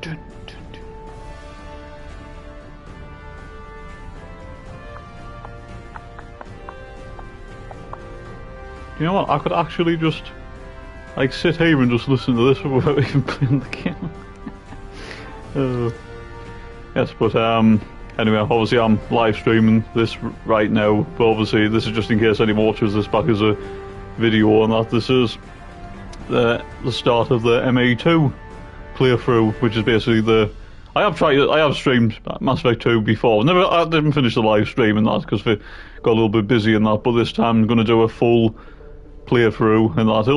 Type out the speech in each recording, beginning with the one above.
dun, dun. You know what? I could actually just like sit here and just listen to this without even playing the game. Yes, but anyway, obviously I'm live streaming this right now, but obviously this is just in case anyone watches this back as a video, and that this is the start of the ME2 playthrough, which is basically I have streamed Mass Effect 2 before. I didn't finish the live stream and that because we got a little bit busy in that, but this time I'm going to do a full playthrough, and that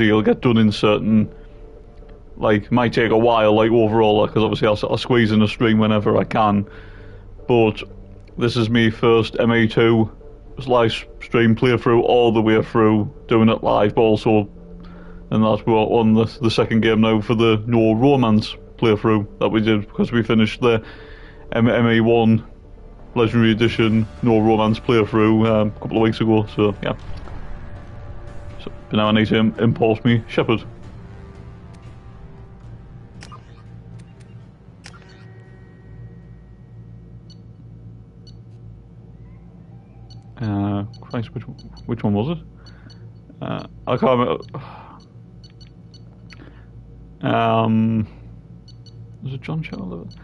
it'll get done in certain, like, might take a while, like, overall, because obviously I'll squeeze in a stream whenever I can, but this is me first ME2 live stream playthrough all the way through, doing it live, but also, and that's we're on the second game now for the No Romance playthrough that we did, because we finished the ME1 Legendary Edition No Romance playthrough a couple of weeks ago, so yeah. But now I need to import me Shepard. Christ, which one was it? I can't remember. Was it John Shepard?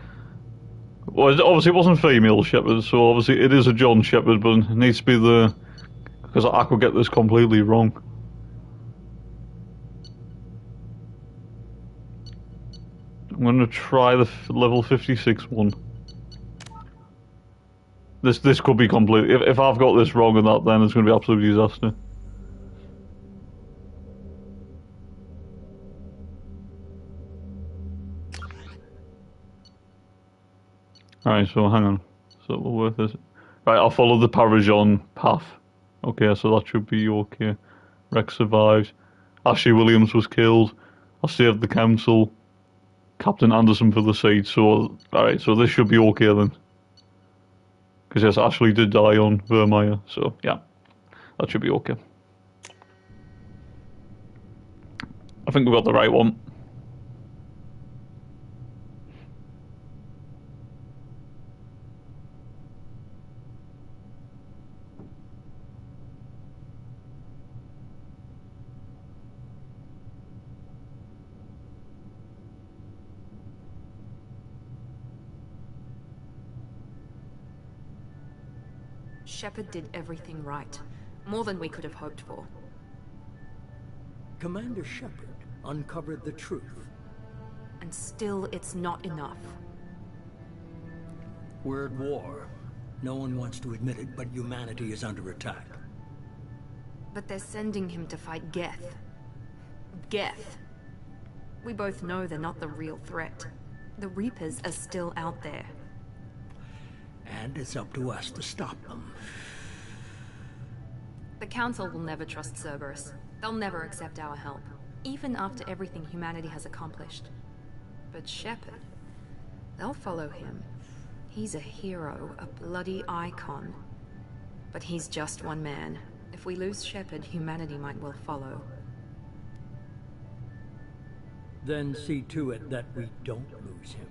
Well, obviously it wasn't female Shepard, so obviously it is a John Shepard, but it needs to be because I could get this completely wrong. I'm going to try the level 56 one. This could be complete. If I've got this wrong and that, then it's going to be absolute disaster. Alright, so hang on. So what worth is it? Right, I'll follow the Paragon path. Okay, so that should be okay. Rex survives. Ashley Williams was killed. I saved the council. Captain Anderson for the seat. So, alright, so this should be okay then. Because yes, Ashley did die on Vermeer, so yeah, that should be okay. I think we got the right one. Shepard did everything right. More than we could have hoped for. Commander Shepard uncovered the truth. And still, it's not enough. We're at war. No one wants to admit it, but humanity is under attack. But they're sending him to fight Geth. Geth. We both know they're not the real threat. The Reapers are still out there. And it's up to us to stop them. The Council will never trust Cerberus. They'll never accept our help, even after everything humanity has accomplished. But Shepard, they'll follow him. He's a hero, a bloody icon. But he's just one man. If we lose Shepard, humanity might well follow. Then see to it that we don't lose him.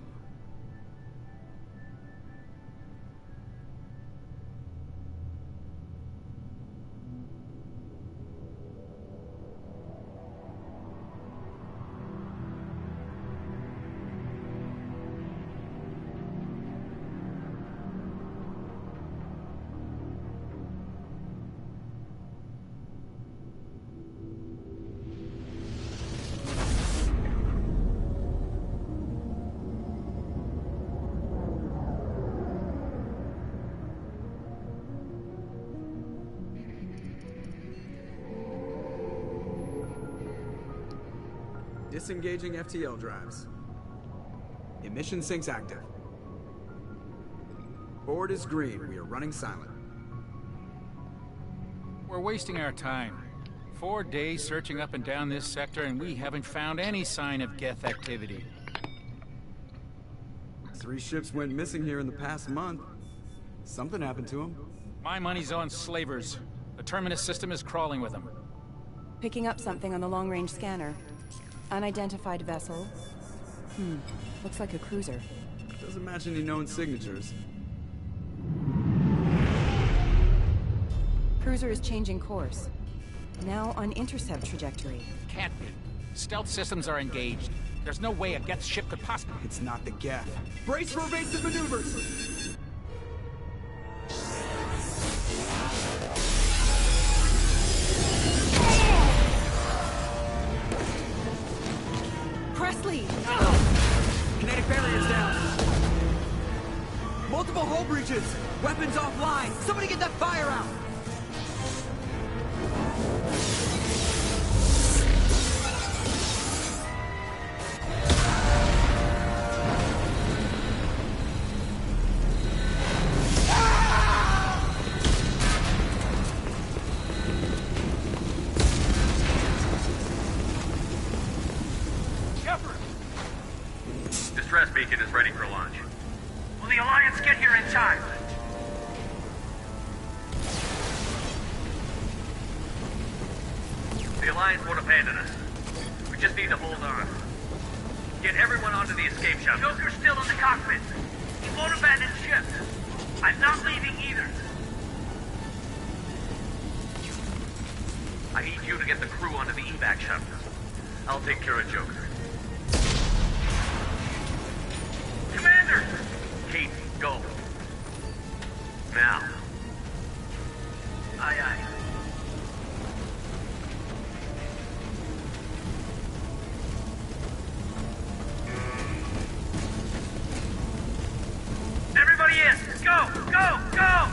Disengaging FTL drives. Emission sinks active. Board is green. We are running silent. We're wasting our time. 4 days searching up and down this sector, and we haven't found any sign of Geth activity. 3 ships went missing here in the past month. Something happened to them. My money's on slavers. The Terminus system is crawling with them. Picking up something on the long-range scanner. Unidentified vessel. Looks like a cruiser. Doesn't match any known signatures. Cruiser is changing course. Now on intercept trajectory. Can't be. Stealth systems are engaged. There's no way a Geth ship could possibly... It's not the Geth. Brace for evasive maneuvers! Presley! Kinetic barriers down. Multiple hull breaches. Weapons offline. Somebody get that fire out. Distress beacon is ready for launch. Will the Alliance get here in time? The Alliance won't abandon us. We just need to hold on. Get everyone onto the escape shuttle. Joker's still in the cockpit. He won't abandon ship. I'm not leaving either. I need you to get the crew onto the evac shuttle. I'll take care of Joker. Commander! Kate, go. Now. Aye, aye. Everybody in! Go! Go! Go!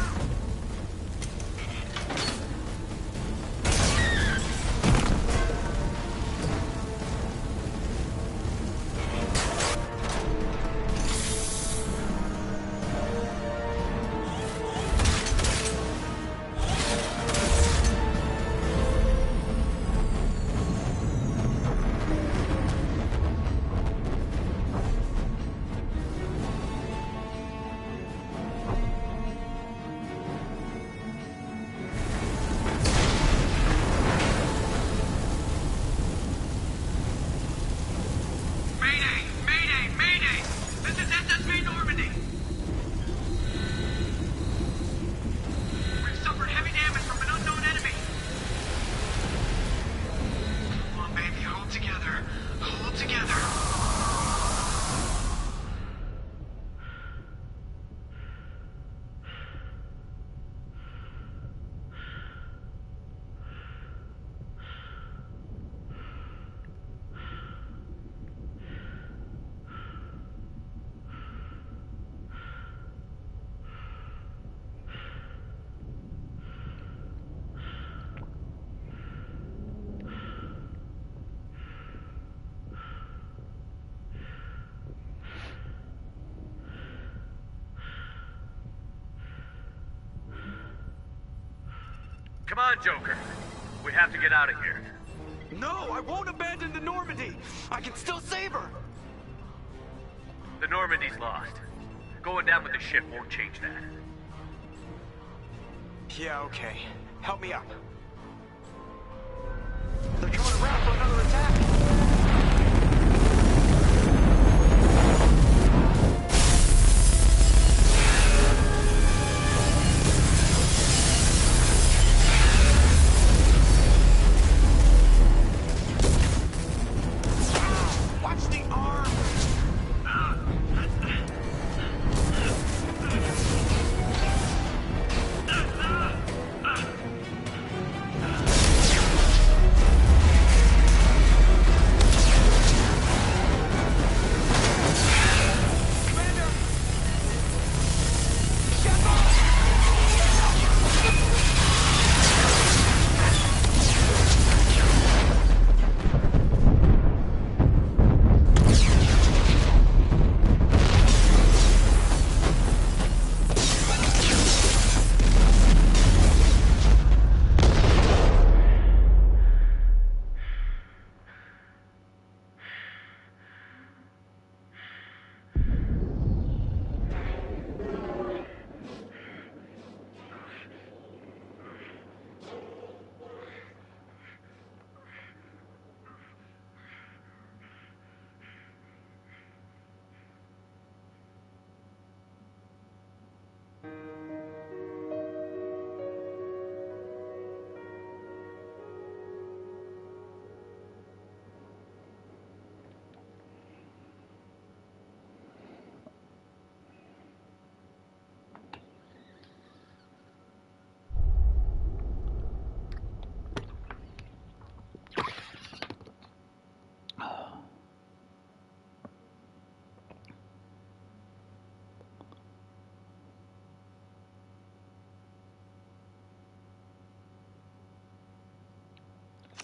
Come on, Joker. We have to get out of here. No, I won't abandon the Normandy. I can still save her. The Normandy's lost. Going down with the ship won't change that. Yeah, okay. Help me up. They're coming around for another attack.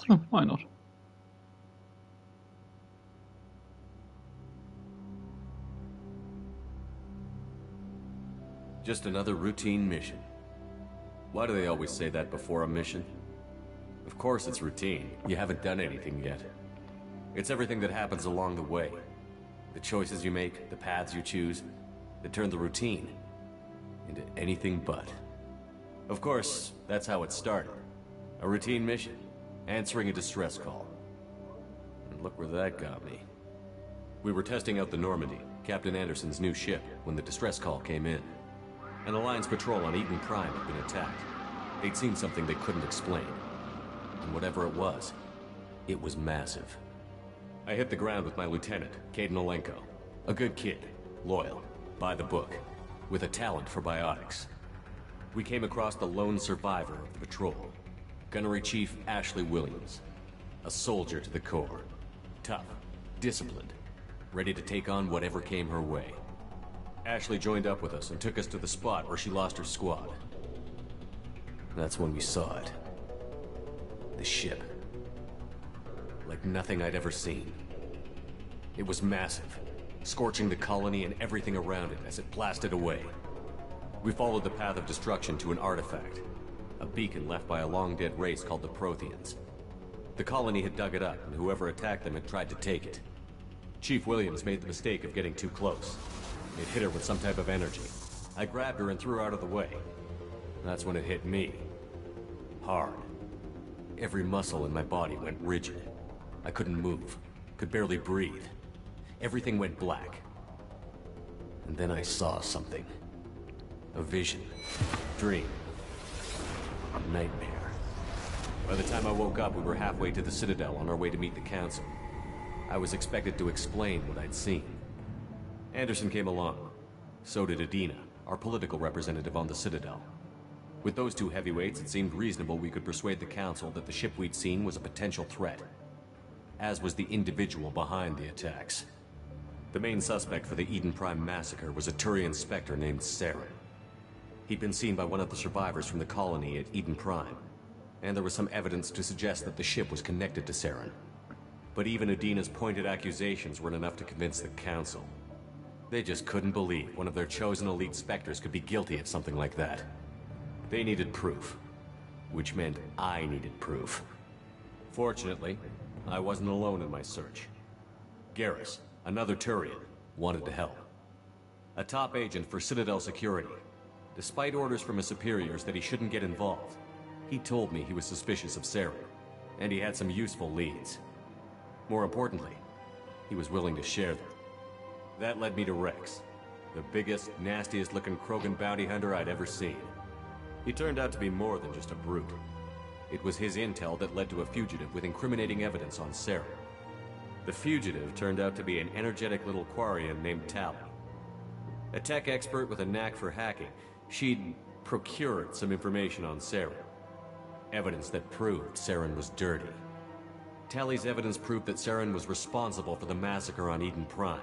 Why not? Just another routine mission. Why do they always say that before a mission? Of course it's routine. You haven't done anything yet. It's everything that happens along the way. The choices you make, the paths you choose, that turn the routine into anything but. Of course, that's how it started. A routine mission, answering a distress call. And look where that got me. We were testing out the Normandy, Captain Anderson's new ship, when the distress call came in. An Alliance patrol on Eden Prime had been attacked. They'd seen something they couldn't explain. And whatever it was massive. I hit the ground with my lieutenant, Caden Olenko. A good kid, loyal, by the book, with a talent for biotics. We came across the lone survivor of the patrol, Gunnery Chief Ashley Williams. A soldier to the core. Tough, disciplined, ready to take on whatever came her way. Ashley joined up with us and took us to the spot where she lost her squad. That's when we saw it. The ship. Like nothing I'd ever seen. It was massive, scorching the colony and everything around it as it blasted away. We followed the path of destruction to an artifact, a beacon left by a long-dead race called the Protheans. The colony had dug it up, and whoever attacked them had tried to take it. Chief Williams made the mistake of getting too close. It hit her with some type of energy. I grabbed her and threw her out of the way. That's when it hit me. Hard. Every muscle in my body went rigid. I couldn't move, could barely breathe. Everything went black. And then I saw something. A vision. Dream. A nightmare. By the time I woke up, we were halfway to the Citadel on our way to meet the Council. I was expected to explain what I'd seen. Anderson came along. So did Adina, our political representative on the Citadel. With those two heavyweights, it seemed reasonable we could persuade the Council that the ship we'd seen was a potential threat. As was the individual behind the attacks. The main suspect for the Eden Prime massacre was a Turian Spectre named Saren. He'd been seen by one of the survivors from the colony at Eden Prime, and there was some evidence to suggest that the ship was connected to Saren. But even Adina's pointed accusations weren't enough to convince the Council. They just couldn't believe one of their chosen elite Spectres could be guilty of something like that. They needed proof, which meant I needed proof. Fortunately, I wasn't alone in my search. Garrus, another Turian, wanted to help. A top agent for Citadel Security. Despite orders from his superiors that he shouldn't get involved, he told me he was suspicious of Saren, and he had some useful leads. More importantly, he was willing to share them. That led me to Rex, the biggest, nastiest looking Krogan bounty hunter I'd ever seen. He turned out to be more than just a brute. It was his intel that led to a fugitive with incriminating evidence on Saren. The fugitive turned out to be an energetic little Quarian named Tally. A tech expert with a knack for hacking, she'd procured some information on Saren. Evidence that proved Saren was dirty. Tally's evidence proved that Saren was responsible for the massacre on Eden Prime,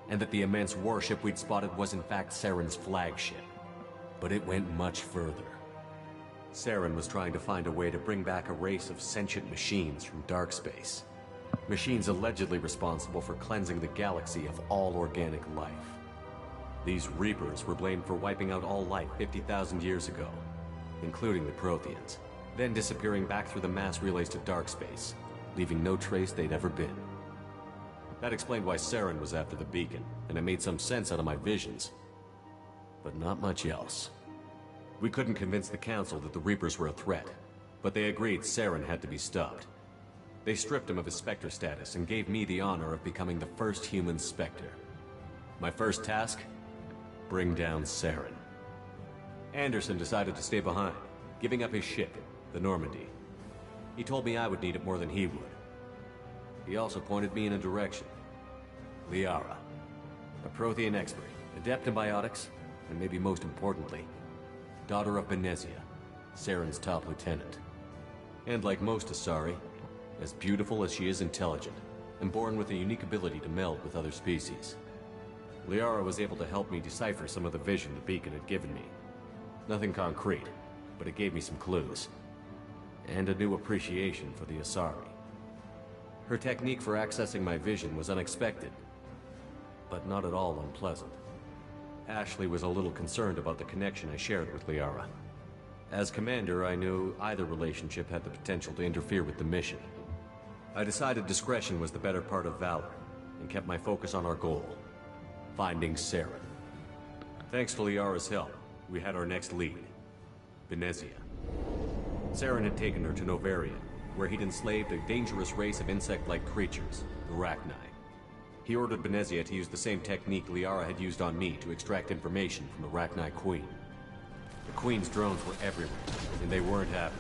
and that the immense warship we'd spotted was in fact Saren's flagship. But it went much further. Saren was trying to find a way to bring back a race of sentient machines from dark space. Machines allegedly responsible for cleansing the galaxy of all organic life. These Reapers were blamed for wiping out all life 50,000 years ago, including the Protheans, then disappearing back through the mass relays to dark space, leaving no trace they'd ever been. That explained why Saren was after the beacon, and it made some sense out of my visions. But not much else. We couldn't convince the Council that the Reapers were a threat, but they agreed Saren had to be stopped. They stripped him of his Spectre status and gave me the honor of becoming the first human Spectre. My first task? Bring down Saren. Anderson decided to stay behind, giving up his ship, the Normandy. He told me I would need it more than he would. He also pointed me in a direction. Liara, a Prothean expert, adept in biotics, and maybe most importantly, daughter of Benezia, Saren's top lieutenant. And like most Asari, as beautiful as she is intelligent, and born with a unique ability to meld with other species. Liara was able to help me decipher some of the vision the beacon had given me. Nothing concrete, but it gave me some clues. And a new appreciation for the Asari. Her technique for accessing my vision was unexpected, but not at all unpleasant. Ashley was a little concerned about the connection I shared with Liara. As commander, I knew either relationship had the potential to interfere with the mission. I decided discretion was the better part of valor, and kept my focus on our goal, finding Saren. Thanks to Liara's help, we had our next lead, Benezia. Saren had taken her to Novaria, where he'd enslaved a dangerous race of insect-like creatures, the Rachni. He ordered Benezia to use the same technique Liara had used on me to extract information from the Rachni Queen. The Queen's drones were everywhere, and they weren't happy.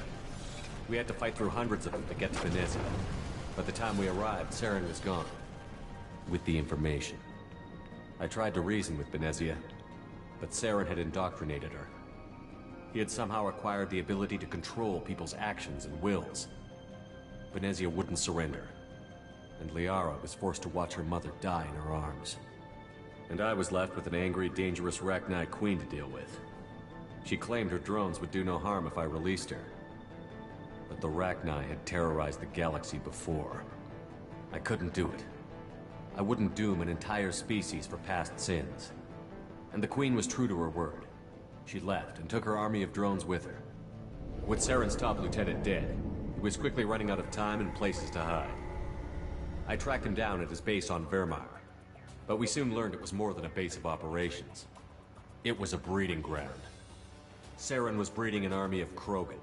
We had to fight through hundreds of them to get to Benezia. By the time we arrived, Saren was gone, with the information. I tried to reason with Benezia, but Saren had indoctrinated her. He had somehow acquired the ability to control people's actions and wills. Benezia wouldn't surrender, and Liara was forced to watch her mother die in her arms. And I was left with an angry, dangerous Rachni Queen to deal with. She claimed her drones would do no harm if I released her. But the Rachni had terrorized the galaxy before. I couldn't do it. I wouldn't doom an entire species for past sins. And the Queen was true to her word. She left and took her army of drones with her. With Saren's top lieutenant dead, he was quickly running out of time and places to hide. I tracked him down at his base on Vermeer, but we soon learned it was more than a base of operations. It was a breeding ground. Saren was breeding an army of Krogan.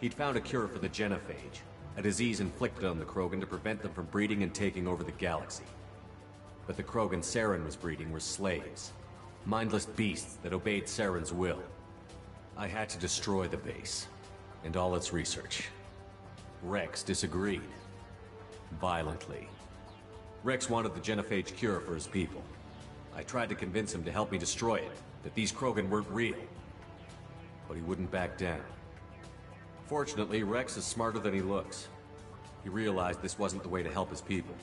He'd found a cure for the genophage, a disease inflicted on the Krogan to prevent them from breeding and taking over the galaxy. But the Krogan Saren was breeding were slaves, mindless beasts that obeyed Saren's will. I had to destroy the base, and all its research. Rex disagreed. Violently. Rex wanted the genophage cure for his people. I tried to convince him to help me destroy it, that these Krogan weren't real. But he wouldn't back down. Fortunately, Rex is smarter than he looks. He realized this wasn't the way to help his people,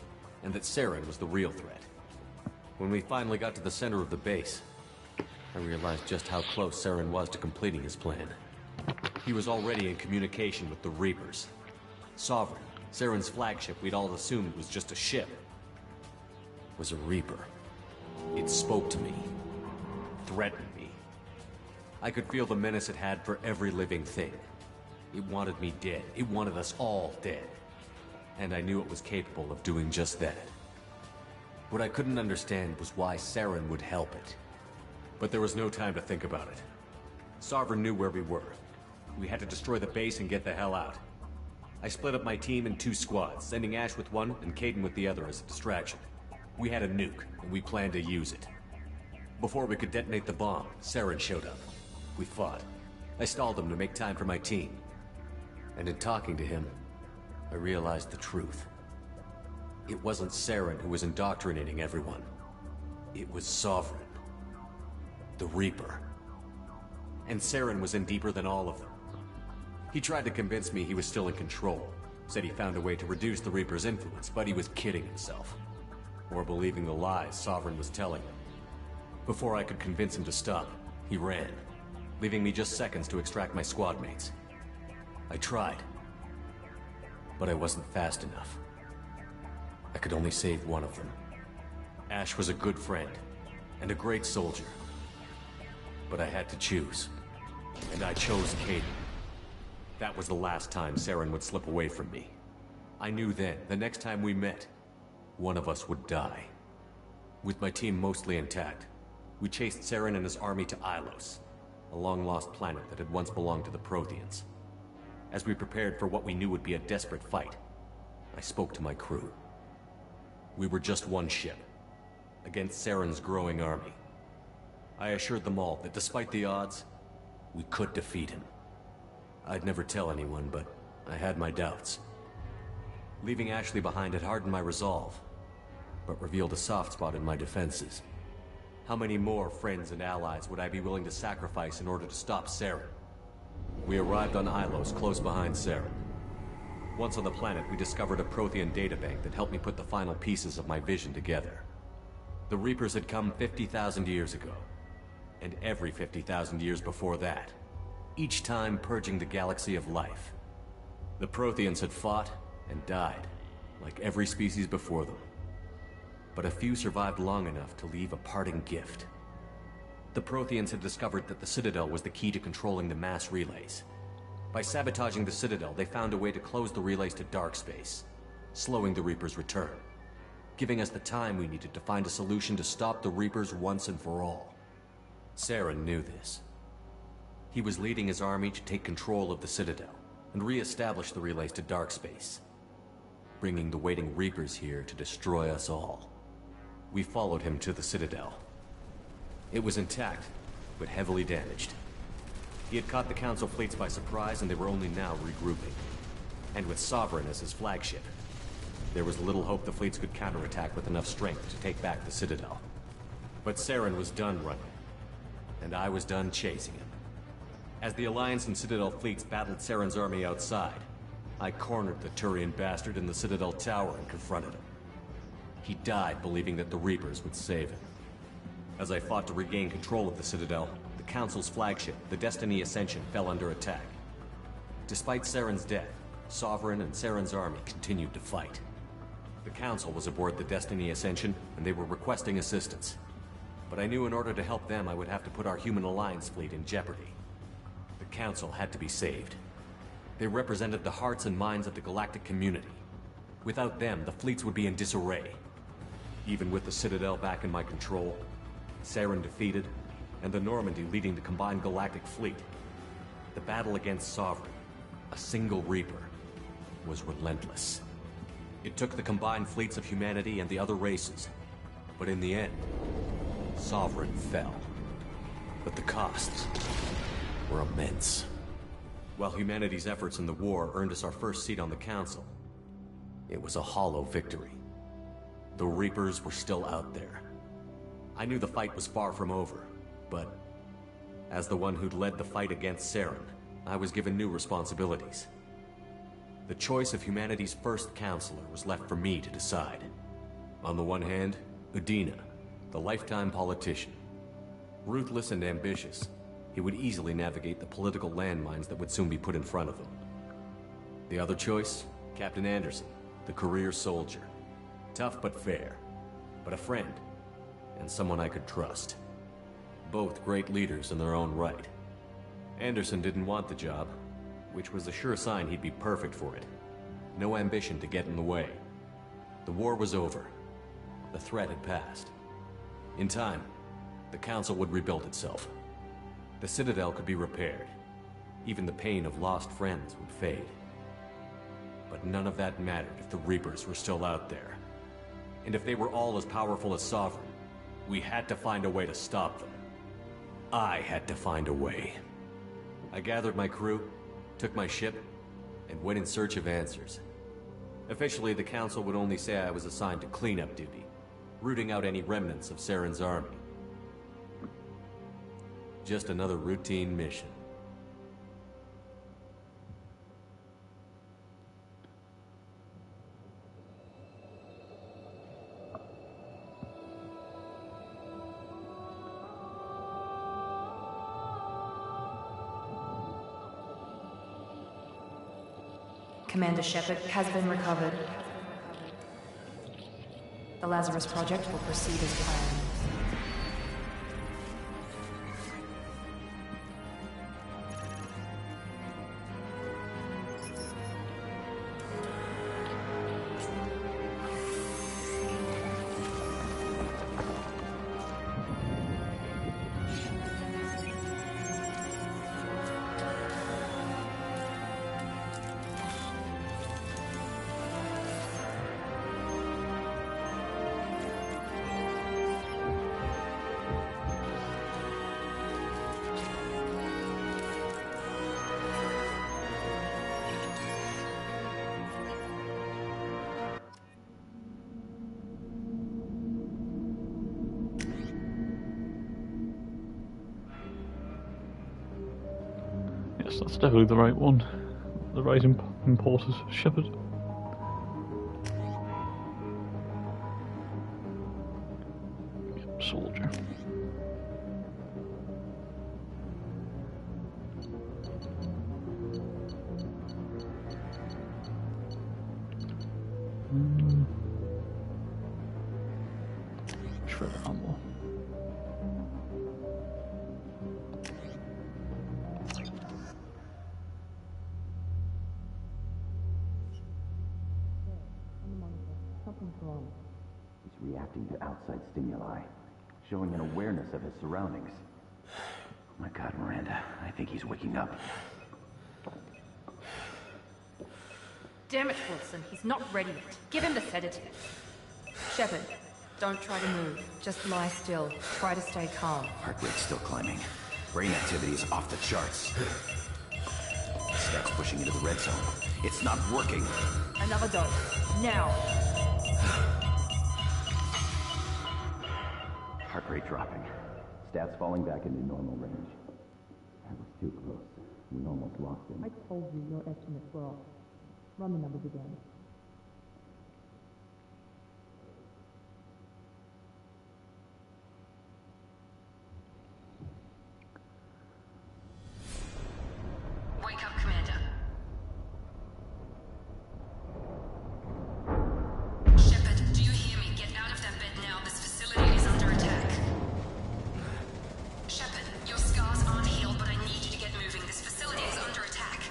and that Saren was the real threat. When we finally got to the center of the base, I realized just how close Saren was to completing his plan. He was already in communication with the Reapers. Sovereign, Saren's flagship we'd all assumed was just a ship, was a Reaper. It spoke to me, threatened me. I could feel the menace it had for every living thing. It wanted me dead. It wanted us all dead. And I knew it was capable of doing just that. What I couldn't understand was why Saren would help it. But there was no time to think about it. Sovereign knew where we were. We had to destroy the base and get the hell out. I split up my team in 2 squads, sending Ash with one and Caden with the other as a distraction. We had a nuke, and we planned to use it. Before we could detonate the bomb, Saren showed up. We fought. I stalled him to make time for my team. And in talking to him, I realized the truth. It wasn't Saren who was indoctrinating everyone. It was Sovereign. The Reaper. And Saren was in deeper than all of them. He tried to convince me he was still in control. Said he found a way to reduce the Reaper's influence, but he was kidding himself. Or believing the lies Sovereign was telling him. Before I could convince him to stop, he ran, leaving me just seconds to extract my squad mates. I tried, but I wasn't fast enough. I could only save one of them. Ash was a good friend, and a great soldier. But I had to choose, and I chose Caden. That was the last time Saren would slip away from me. I knew then, the next time we met, one of us would die. With my team mostly intact, we chased Saren and his army to Ilos, a long-lost planet that had once belonged to the Protheans. As we prepared for what we knew would be a desperate fight, I spoke to my crew. We were just one ship, against Saren's growing army. I assured them all that despite the odds, we could defeat him. I'd never tell anyone, but I had my doubts. Leaving Ashley behind had hardened my resolve, but revealed a soft spot in my defenses. How many more friends and allies would I be willing to sacrifice in order to stop Saren? We arrived on Ilos, close behind Saren. Once on the planet, we discovered a Prothean databank that helped me put the final pieces of my vision together. The Reapers had come 50,000 years ago, and every 50,000 years before that, each time purging the galaxy of life. The Protheans had fought and died, like every species before them. But a few survived long enough to leave a parting gift. The Protheans had discovered that the Citadel was the key to controlling the mass relays. By sabotaging the Citadel, they found a way to close the relays to dark space, slowing the Reapers' return, giving us the time we needed to find a solution to stop the Reapers once and for all. Saren knew this. He was leading his army to take control of the Citadel and re-establish the relays to dark space, bringing the waiting Reapers here to destroy us all. We followed him to the Citadel. It was intact, but heavily damaged. He had caught the Council fleets by surprise, and they were only now regrouping. And with Sovereign as his flagship, there was little hope the fleets could counterattack with enough strength to take back the Citadel. But Saren was done running, and I was done chasing him. As the Alliance and Citadel fleets battled Saren's army outside, I cornered the Turian bastard in the Citadel tower and confronted him. He died believing that the Reapers would save him. As I fought to regain control of the Citadel, the Council's flagship, the Destiny Ascension, fell under attack. Despite Saren's death, Sovereign and Saren's army continued to fight. The Council was aboard the Destiny Ascension, and they were requesting assistance. But I knew in order to help them, I would have to put our human Alliance fleet in jeopardy. The Council had to be saved. They represented the hearts and minds of the galactic community. Without them, the fleets would be in disarray. Even with the Citadel back in my control, Saren defeated, and the Normandy leading the combined galactic fleet, the battle against Sovereign, a single Reaper, was relentless. It took the combined fleets of humanity and the other races, but in the end, Sovereign fell. But the costs were immense. While humanity's efforts in the war earned us our first seat on the Council, it was a hollow victory. The Reapers were still out there. I knew the fight was far from over, but as the one who'd led the fight against Saren, I was given new responsibilities. The choice of humanity's first counselor was left for me to decide. On the one hand, Udina, the lifetime politician. Ruthless and ambitious, he would easily navigate the political landmines that would soon be put in front of him. The other choice, Captain Anderson, the career soldier. Tough but fair, but a friend, and someone I could trust. Both great leaders in their own right. Anderson didn't want the job, which was a sure sign he'd be perfect for it. No ambition to get in the way. The war was over. The threat had passed. In time, the Council would rebuild itself. The Citadel could be repaired. Even the pain of lost friends would fade. But none of that mattered if the Reapers were still out there. And if they were all as powerful as Sovereign, we had to find a way to stop them. I had to find a way. I gathered my crew, took my ship, and went in search of answers. Officially, the Council would only say I was assigned to cleanup duty, rooting out any remnants of Saren's army. Just another routine mission. Commander Shepard has been recovered. The Lazarus Project will proceed as planned. Yes, that's definitely the right one. The right importers, Shepard. Yep, soldier. shred ammo. He's reacting to outside stimuli, showing an awareness of his surroundings. My God, Miranda, I think he's waking up. Damn it, Wilson, he's not ready yet. Give him the sedative. Shepard, don't try to move. Just lie still. Try to stay calm. Heart rate's still climbing. Brain activity is off the charts. Stats pushing into the red zone. It's not working. Another dose. Now. Heart rate dropping. Stats falling back into normal range. That was too close. We almost lost him. I told you your estimates were off. Run the numbers again. Wake up, Commander. Shepard, do you hear me? Get out of that bed now. This facility is under attack. Shepard, your scars aren't healed, but I need you to get moving. This facility is under attack.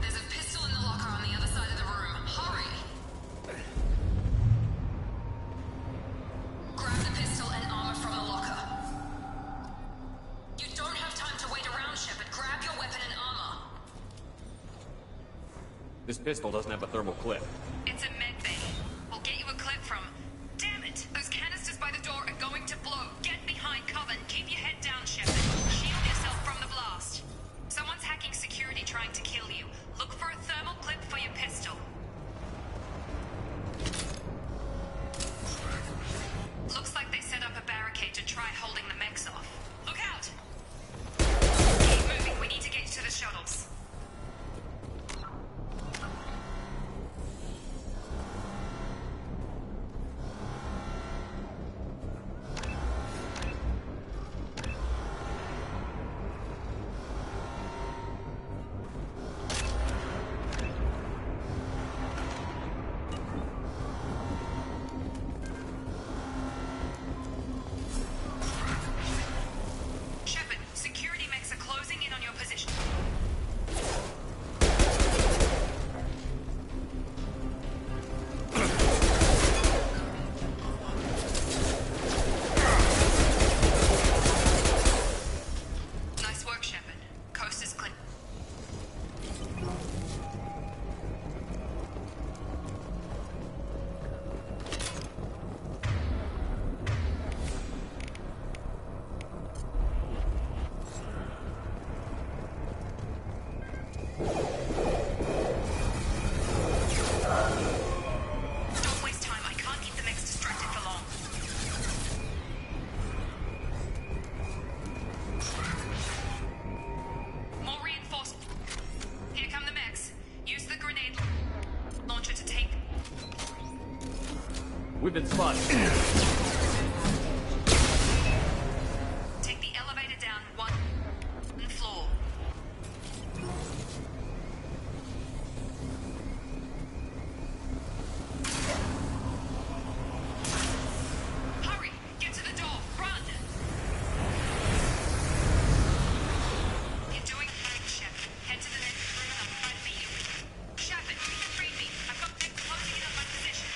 There's a pistol in the locker on the other side of the room. Hurry! Grab the pistol and armor from the locker. You don't have time to wait around, Shepard. Grab your weapon and armor. This pistol doesn't have a thermal clip. It's a med bay. We'll get you a clip from... Damn it! Those canisters by the door are going to blow. Get behind cover and keep your head down, Shepard. Shield yourself from the blast. Someone's hacking security trying to kill you. Look for a thermal clip for your pistol. Looks like they set up a barricade to try holding the mechs off. Look out! Keep moving. We need to get to the shuttles. Shepard, security mechs are closing in on your position. Nice work, Shepard. Coast is clear. Don't waste time. I can't keep the mechs distracted for long. More reinforcements. Here come the mechs. Use the grenade launcher to take... We've been spotted. Take the elevator down one floor. Hurry! Get to the door! Run! You're doing fine, Shepard. Head to the next room and I'll try to beat you. Shepard, you can read me. I've got things closing in on my position.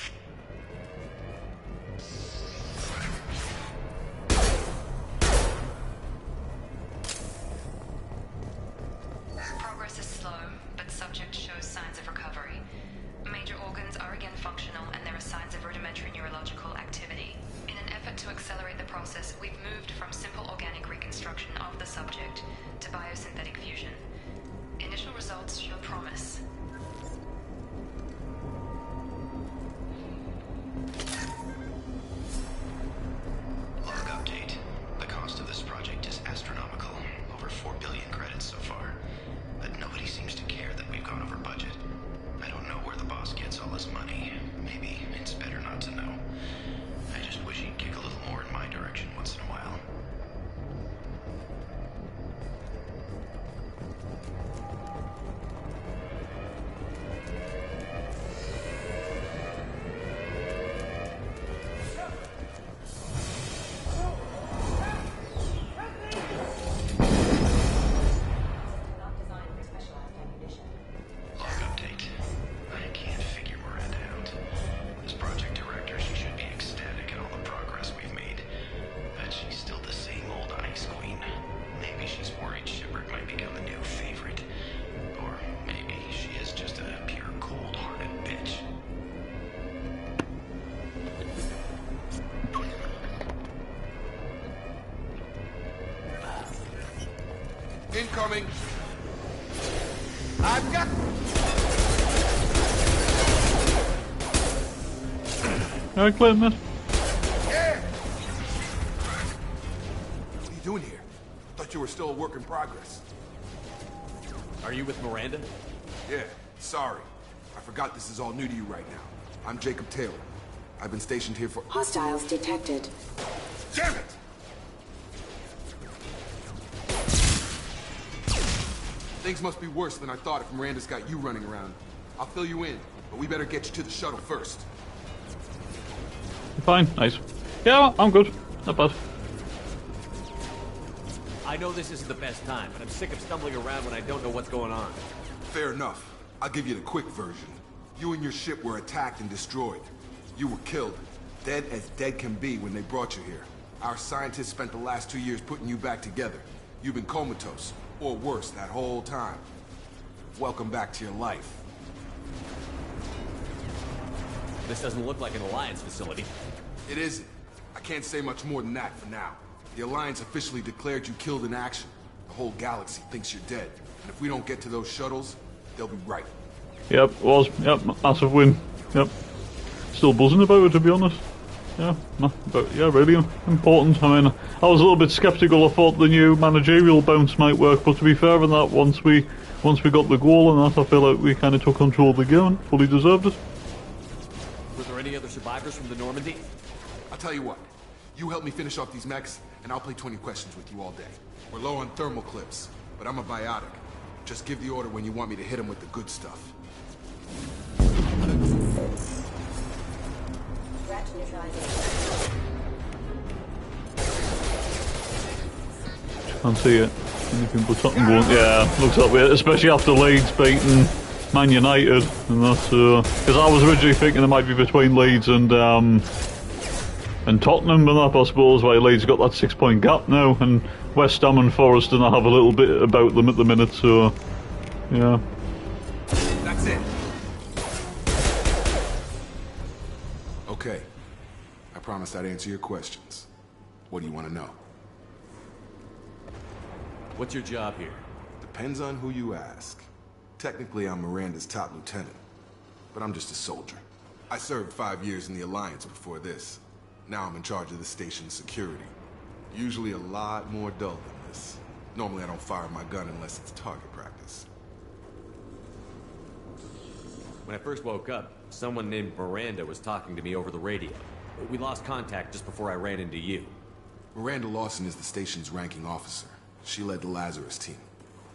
Incoming. I've got. Alright, clear, man. Yeah. What are you doing here? Thought you were still a work in progress. Are you with Miranda? Yeah, sorry. I forgot this is all new to you right now. I'm Jacob Taylor. I've been stationed here for... Hostiles detected. Damn it! Things must be worse than I thought if Miranda's got you running around. I'll fill you in, but we better get you to the shuttle first. Fine, nice. Yeah, I'm good. Not bad. I know this isn't the best time, but I'm sick of stumbling around when I don't know what's going on. Fair enough. I'll give you the quick version. You and your ship were attacked and destroyed. You were killed. Dead as dead can be when they brought you here. Our scientists spent the last 2 years putting you back together. You've been comatose, or worse, that whole time. Welcome back to your life. This doesn't look like an Alliance facility. It isn't. I can't say much more than that for now. The Alliance officially declared you killed in action. The whole galaxy thinks you're dead. And if we don't get to those shuttles, they'll be right. Yep, was. Yep, massive win. Yep. Still buzzing about it, to be honest. Yeah, no, but yeah, really important. I mean, I was a little bit skeptical. I thought the new managerial bounce might work, but to be fair on that, once we got the goal and that, I feel like we kind of took control of the game and fully deserved it. Were there any other survivors from the Normandy? I'll tell you what. You help me finish off these mechs, and I'll play 20 questions with you all day. We're low on thermal clips, but I'm a biotic. Just give the order when you want me to hit them with the good stuff. Can't see it. Anything but something going. Yeah, looks like we, especially after Leeds beating Man United, and that's because I was originally thinking it might be between Leeds and Tottenham, but I suppose why Leeds got that 6-point gap now, and West Ham and Forest and I have a little bit about them at the minute, so yeah. That's it. Okay. I promised I'd answer your questions. What do you want to know? What's your job here? Depends on who you ask. Technically, I'm Miranda's top lieutenant, but I'm just a soldier. I served 5 years in the Alliance before this. Now I'm in charge of the station's security. Usually a lot more dull than this. Normally I don't fire my gun unless it's target practice. When I first woke up, someone named Miranda was talking to me over the radio. We lost contact just before I ran into you. Miranda Lawson is the station's ranking officer. She led the Lazarus team.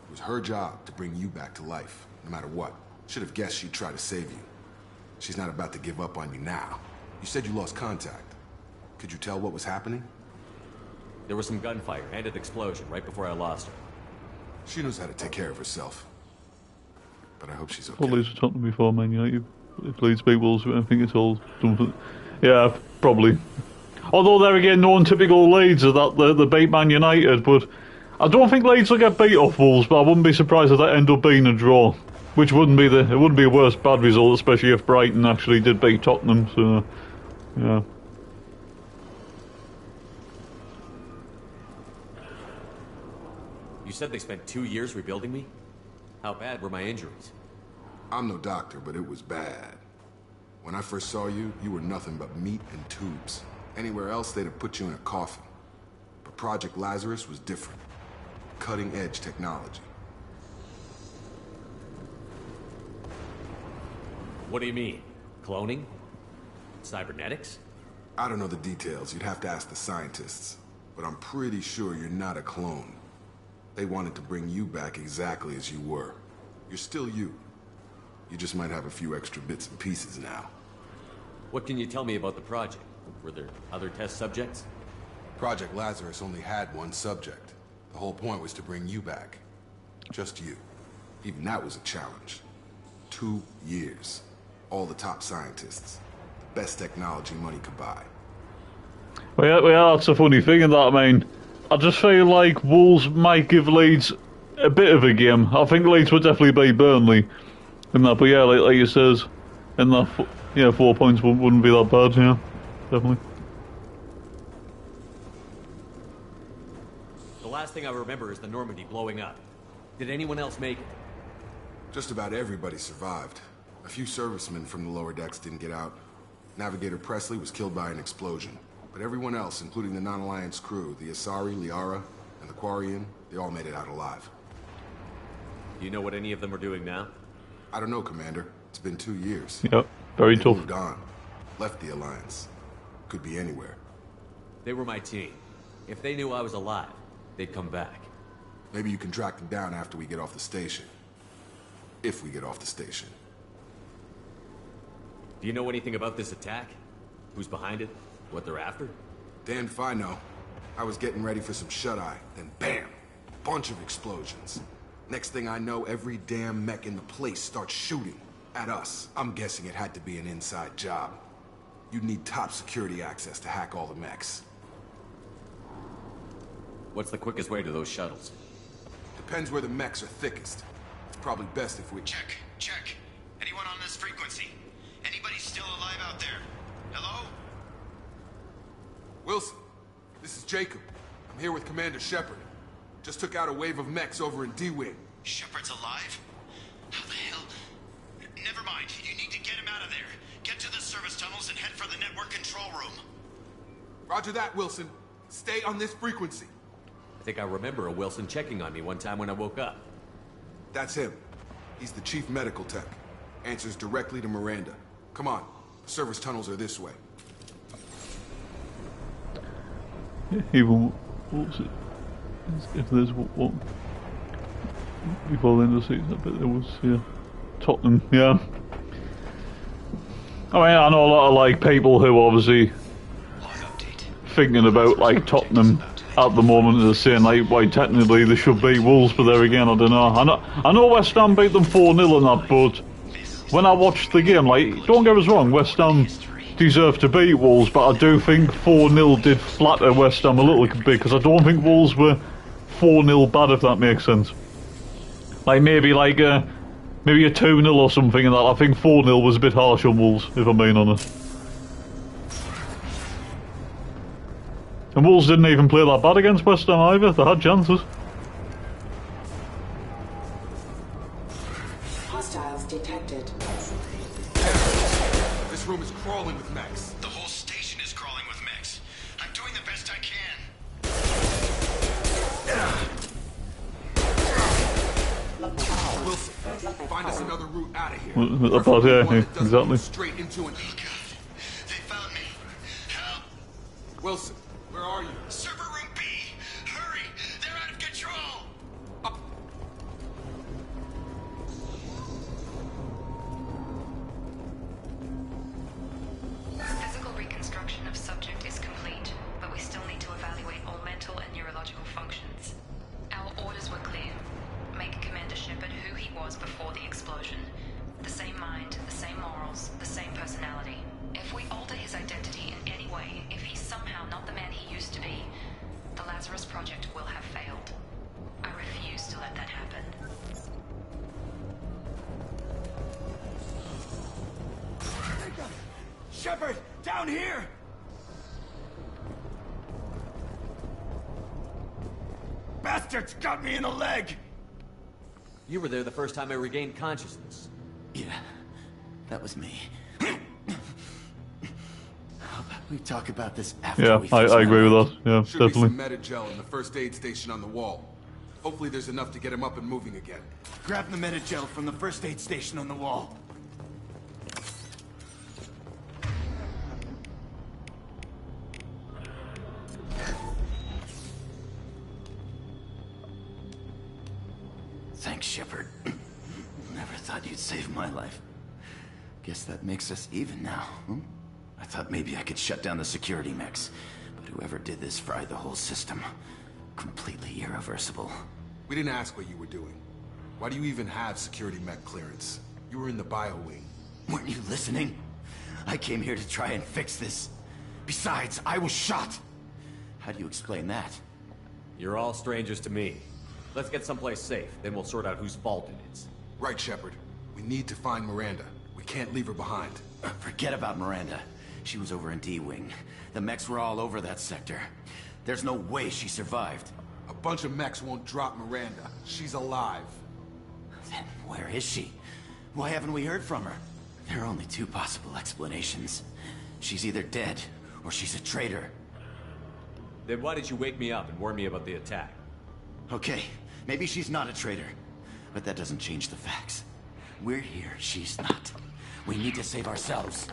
It was her job to bring you back to life, no matter what. Should have guessed she'd try to save you. She's not about to give up on you now. You said you lost contact. Could you tell what was happening? There was some gunfire and an explosion right before I lost her. She knows how to take care of herself. But I hope she's okay. Well, Leeds were talking before, Man United. If Leeds beat Wolves, I think it's all something. Yeah, probably. Although there again, no untypical Leeds are that the beat Man United, but I don't think Leeds will get beat off Wolves. But I wouldn't be surprised if that ended up being a draw, which wouldn't be a worse bad result, especially if Brighton actually did beat Tottenham. So, yeah. You said they spent 2 years rebuilding me? How bad were my injuries? I'm no doctor, but it was bad. When I first saw you, you were nothing but meat and tubes. Anywhere else, they'd have put you in a coffin. But Project Lazarus was different. Cutting-edge technology. What do you mean? Cloning? Cybernetics? I don't know the details. You'd have to ask the scientists. But I'm pretty sure you're not a clone. They wanted to bring you back exactly as you were. You're still you. You just might have a few extra bits and pieces now. What can you tell me about the project? Were there other test subjects? Project Lazarus only had one subject. The whole point was to bring you back. Just you. Even that was a challenge. 2 years. All the top scientists. The best technology money could buy. Well, yeah, that's a funny thing in that. I mean, I just feel like Wolves might give Leeds a bit of a game. I think Leeds would definitely beat Burnley in that, but yeah, like you says, in that, 4 points wouldn't be that bad, yeah, definitely. The last thing I remember is the Normandy blowing up. Did anyone else make it? Just about everybody survived. A few servicemen from the lower decks didn't get out. Navigator Presley was killed by an explosion. But everyone else, including the non-Alliance crew, the Asari, Liara, and the Quarian, they all made it out alive. Do you know what any of them are doing now? I don't know, Commander. It's been 2 years. Yep, very They tough. moved on. Left the Alliance. Could be anywhere. They were my team. If they knew I was alive, they'd come back. Maybe you can track them down after we get off the station. If we get off the station. Do you know anything about this attack? Who's behind it? What they're after? Damned if I know. I was getting ready for some shut-eye, then bam! Bunch of explosions. Next thing I know, every damn mech in the place starts shooting at us. I'm guessing it had to be an inside job. You'd need top security access to hack all the mechs. What's the quickest way to those shuttles? Depends where the mechs are thickest. It's probably best if we... Check. Anyone on this frequency? Anybody still alive out there? Hello? Wilson, this is Jacob. I'm here with Commander Shepard. Just took out a wave of mechs over in D-Wing. Shepard's alive? How the hell? Never mind. You need to get him out of there. Get to the service tunnels and head for the network control room. Roger that, Wilson. Stay on this frequency. I think I remember a Wilson checking on me one time when I woke up. That's him. He's the chief medical tech. Answers directly to Miranda. Come on. The service tunnels are this way. Even what was it? If there's what before the end of the season, I bet there was Tottenham. Yeah. I mean, I know a lot of like people who obviously thinking about like Tottenham at the moment are saying like why technically they should beat Wolves, but there again I don't know. I know West Ham beat them 4-0 and that, but when I watched the game, like don't get us wrong, West Ham deserved to beat Wolves, but I do think 4-0 did flatter West Ham a little bit because I don't think Wolves were 4-0 bad, if that makes sense. Like maybe a 2-0 or something, and that I think 4-0 was a bit harsh on Wolves, if I'm being honest. And Wolves didn't even play that bad against West Ham either. They had chances. Hostiles detected. This room is crawling with mechs. The whole station is crawling with mechs. I'm doing the best I can. Wilson, find us another route out of here. Exactly. Straight into an... Oh God, they found me. Help! Wilson, where are you? Server room B! Hurry! They're out of control! Physical reconstruction of subject is complete, but we still need to evaluate all mental and neurological functions. Our orders were clear. Make Commander Shepard who he was before the explosion. The same mind, the same morals, the same personality. If we alter his identity in any way, if he's somehow not the man he used to be, the Lazarus Project will have failed. I refuse to let that happen. Shepard! Down here! Bastards got me in the leg! You were there the first time I regained consciousness. Yeah, that was me. How about we talk about this after Yeah, we I agree with that. Yeah, Should definitely. be some Metagel in the first aid station on the wall. Hopefully there's enough to get him up and moving again. Grab the Metagel from the first aid station on the wall. Thanks, Shepard. Never thought you'd save my life. Guess that makes us even now, hmm? I thought maybe I could shut down the security mechs, but whoever did this fried the whole system. Completely irreversible. We didn't ask what you were doing. Why do you even have security mech clearance? You were in the bio wing. Weren't you listening? I came here to try and fix this. Besides, I was shot. How do you explain that? You're all strangers to me. Let's get someplace safe, then we'll sort out whose fault it is. Right, Shepard. We need to find Miranda. We can't leave her behind. Forget about Miranda. She was over in D-Wing. The mechs were all over that sector. There's no way she survived. A bunch of mechs won't drop Miranda. She's alive. Then where is she? Why haven't we heard from her? There are only two possible explanations. She's either dead, or she's a traitor. Then why did you wake me up and warn me about the attack? Okay, maybe she's not a traitor. But that doesn't change the facts. We're here, she's not. We need to save ourselves.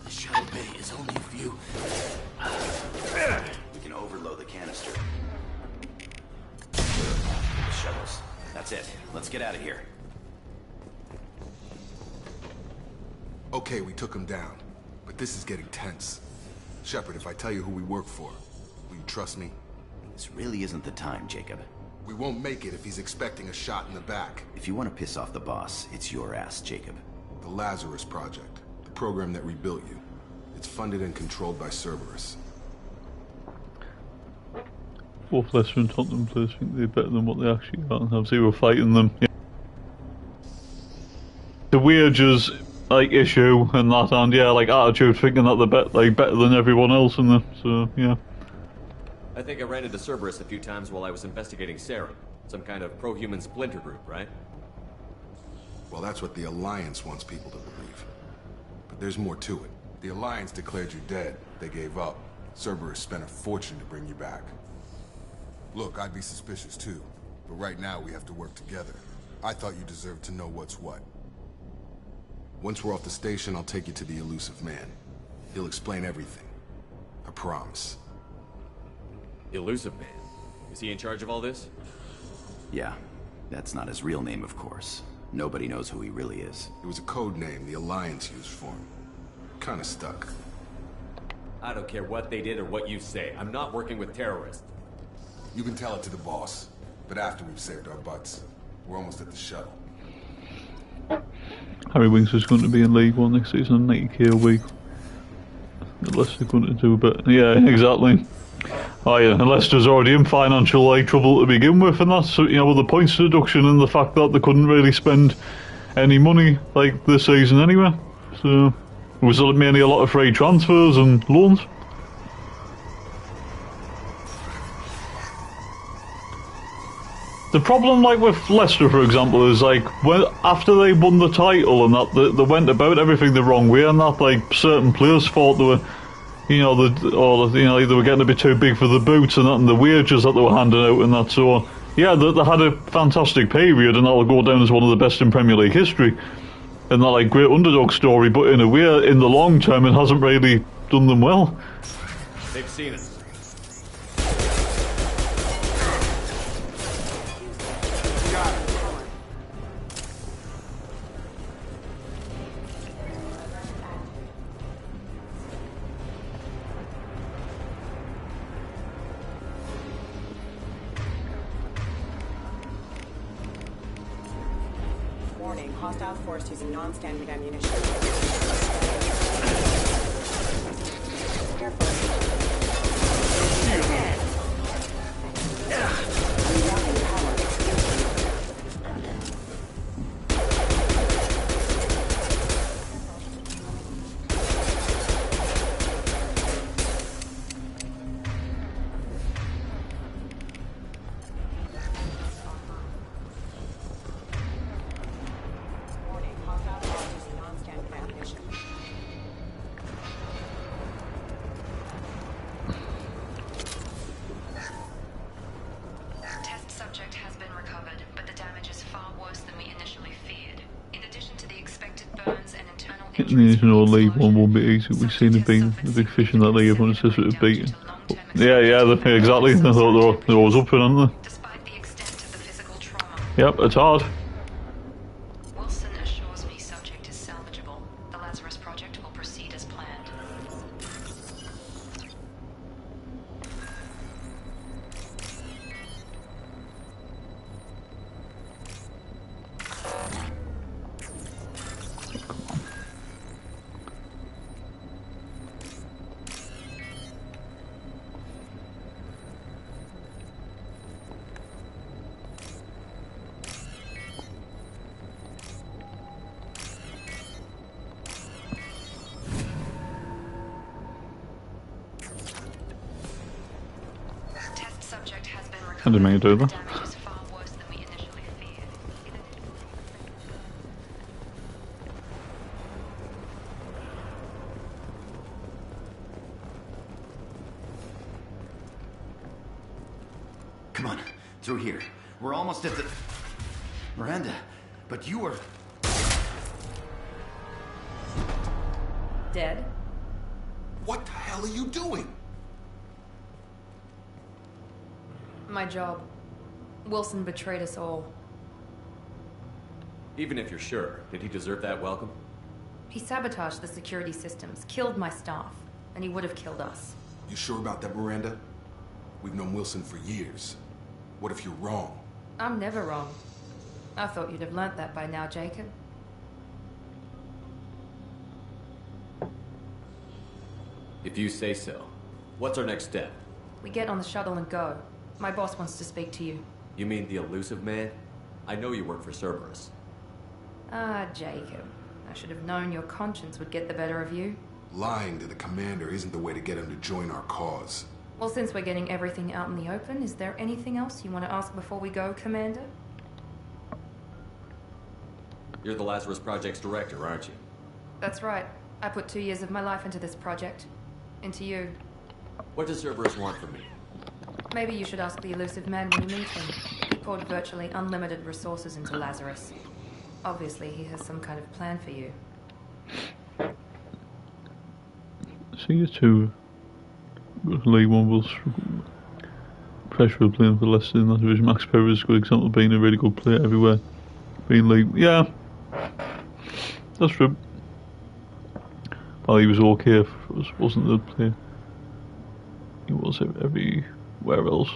The shuttle bay is only a few... We can overload the canister. The shuttles. That's it. Let's get out of here. Okay, we took him down. But this is getting tense. Shepard, if I tell you who we work for, will you trust me? This really isn't the time, Jacob. We won't make it if he's expecting a shot in the back. If you want to piss off the boss, it's your ass, Jacob. The Lazarus Project. The program that rebuilt you. It's funded and controlled by Cerberus. Both Lester and Tottenham players think they're better than what they actually are, and obviously we're fighting them. Yeah. The wages issue and that, and yeah, attitude, thinking that they're better than everyone else, and so yeah. I think I ran into Cerberus a few times while I was investigating Sarah. Some kind of pro-human splinter group, right? Well, that's what the Alliance wants people to believe. But there's more to it. The Alliance declared you dead. They gave up. Cerberus spent a fortune to bring you back. Look, I'd be suspicious too. But right now we have to work together. I thought you deserved to know what's what. Once we're off the station, I'll take you to the elusive man. He'll explain everything. I promise. Elusive man? Is he in charge of all this? Yeah. That's not his real name, of course. Nobody knows who he really is. It was a code name the Alliance used for him. Kinda stuck. I don't care what they did or what you say. I'm not working with terrorists. You can tell it to the boss. But after we've saved our butts. We're almost at the shuttle. Harry Winks is going to be in League One next season, 90k a week. Unless they're going to do a bit. Yeah, exactly. Oh yeah, and Leicester's already in financial trouble to begin with, and that's, with the points deduction and the fact that they couldn't really spend any money this season anyway. So it was mainly a lot of free transfers and loans. The problem, with Leicester, for example, is after they won the title and that, they went about everything the wrong way, and that certain players thought they were, they were getting a bit too big for the boots and that, and the wages that they were handing out and that. So yeah, they had a fantastic period, and that'll go down as one of the best in Premier League history, and that great underdog story. But in a way, in the long term, it hasn't really done them well. They've seen us. Hostile force using non-standard ammunition. Careful. Getting the League One won't be easy. We've seen it being the big fish in that league. Everyone says it was beaten. Yeah, exactly. They thought they're always up for it, aren't they? Yep, it's hard. Wilson assures me subject is salvageable. The Lazarus Project will proceed as planned. I didn't mean to do that. Come on, through here. We're almost at the... Miranda, but you were... Dead? What the hell are you doing? My job. Wilson betrayed us all. Even if you're sure, did he deserve that welcome? He sabotaged the security systems, killed my staff, and he would have killed us. You sure about that, Miranda? We've known Wilson for years. What if you're wrong? I'm never wrong. I thought you'd have learnt that by now, Jacob. If you say so. What's our next step? We get on the shuttle and go. My boss wants to speak to you. You mean the elusive man? I know you work for Cerberus. Ah, Jacob. I should have known your conscience would get the better of you. Lying to the commander isn't the way to get him to join our cause. Well, since we're getting everything out in the open, is there anything else you want to ask before we go, Commander? You're the Lazarus Project's director, aren't you? That's right. I put 2 years of my life into this project. Into you. What does Cerberus want from me? Maybe you should ask the elusive man when you meet him. He poured virtually unlimited resources into Lazarus. Obviously, he has some kind of plan for you. See you too. League One will pressure of playing for Leicester in that division. Max Perez is a good example of being a really good player everywhere. Being League, yeah, that's true. Well, he was okay. Wasn't the player. He was everywhere else.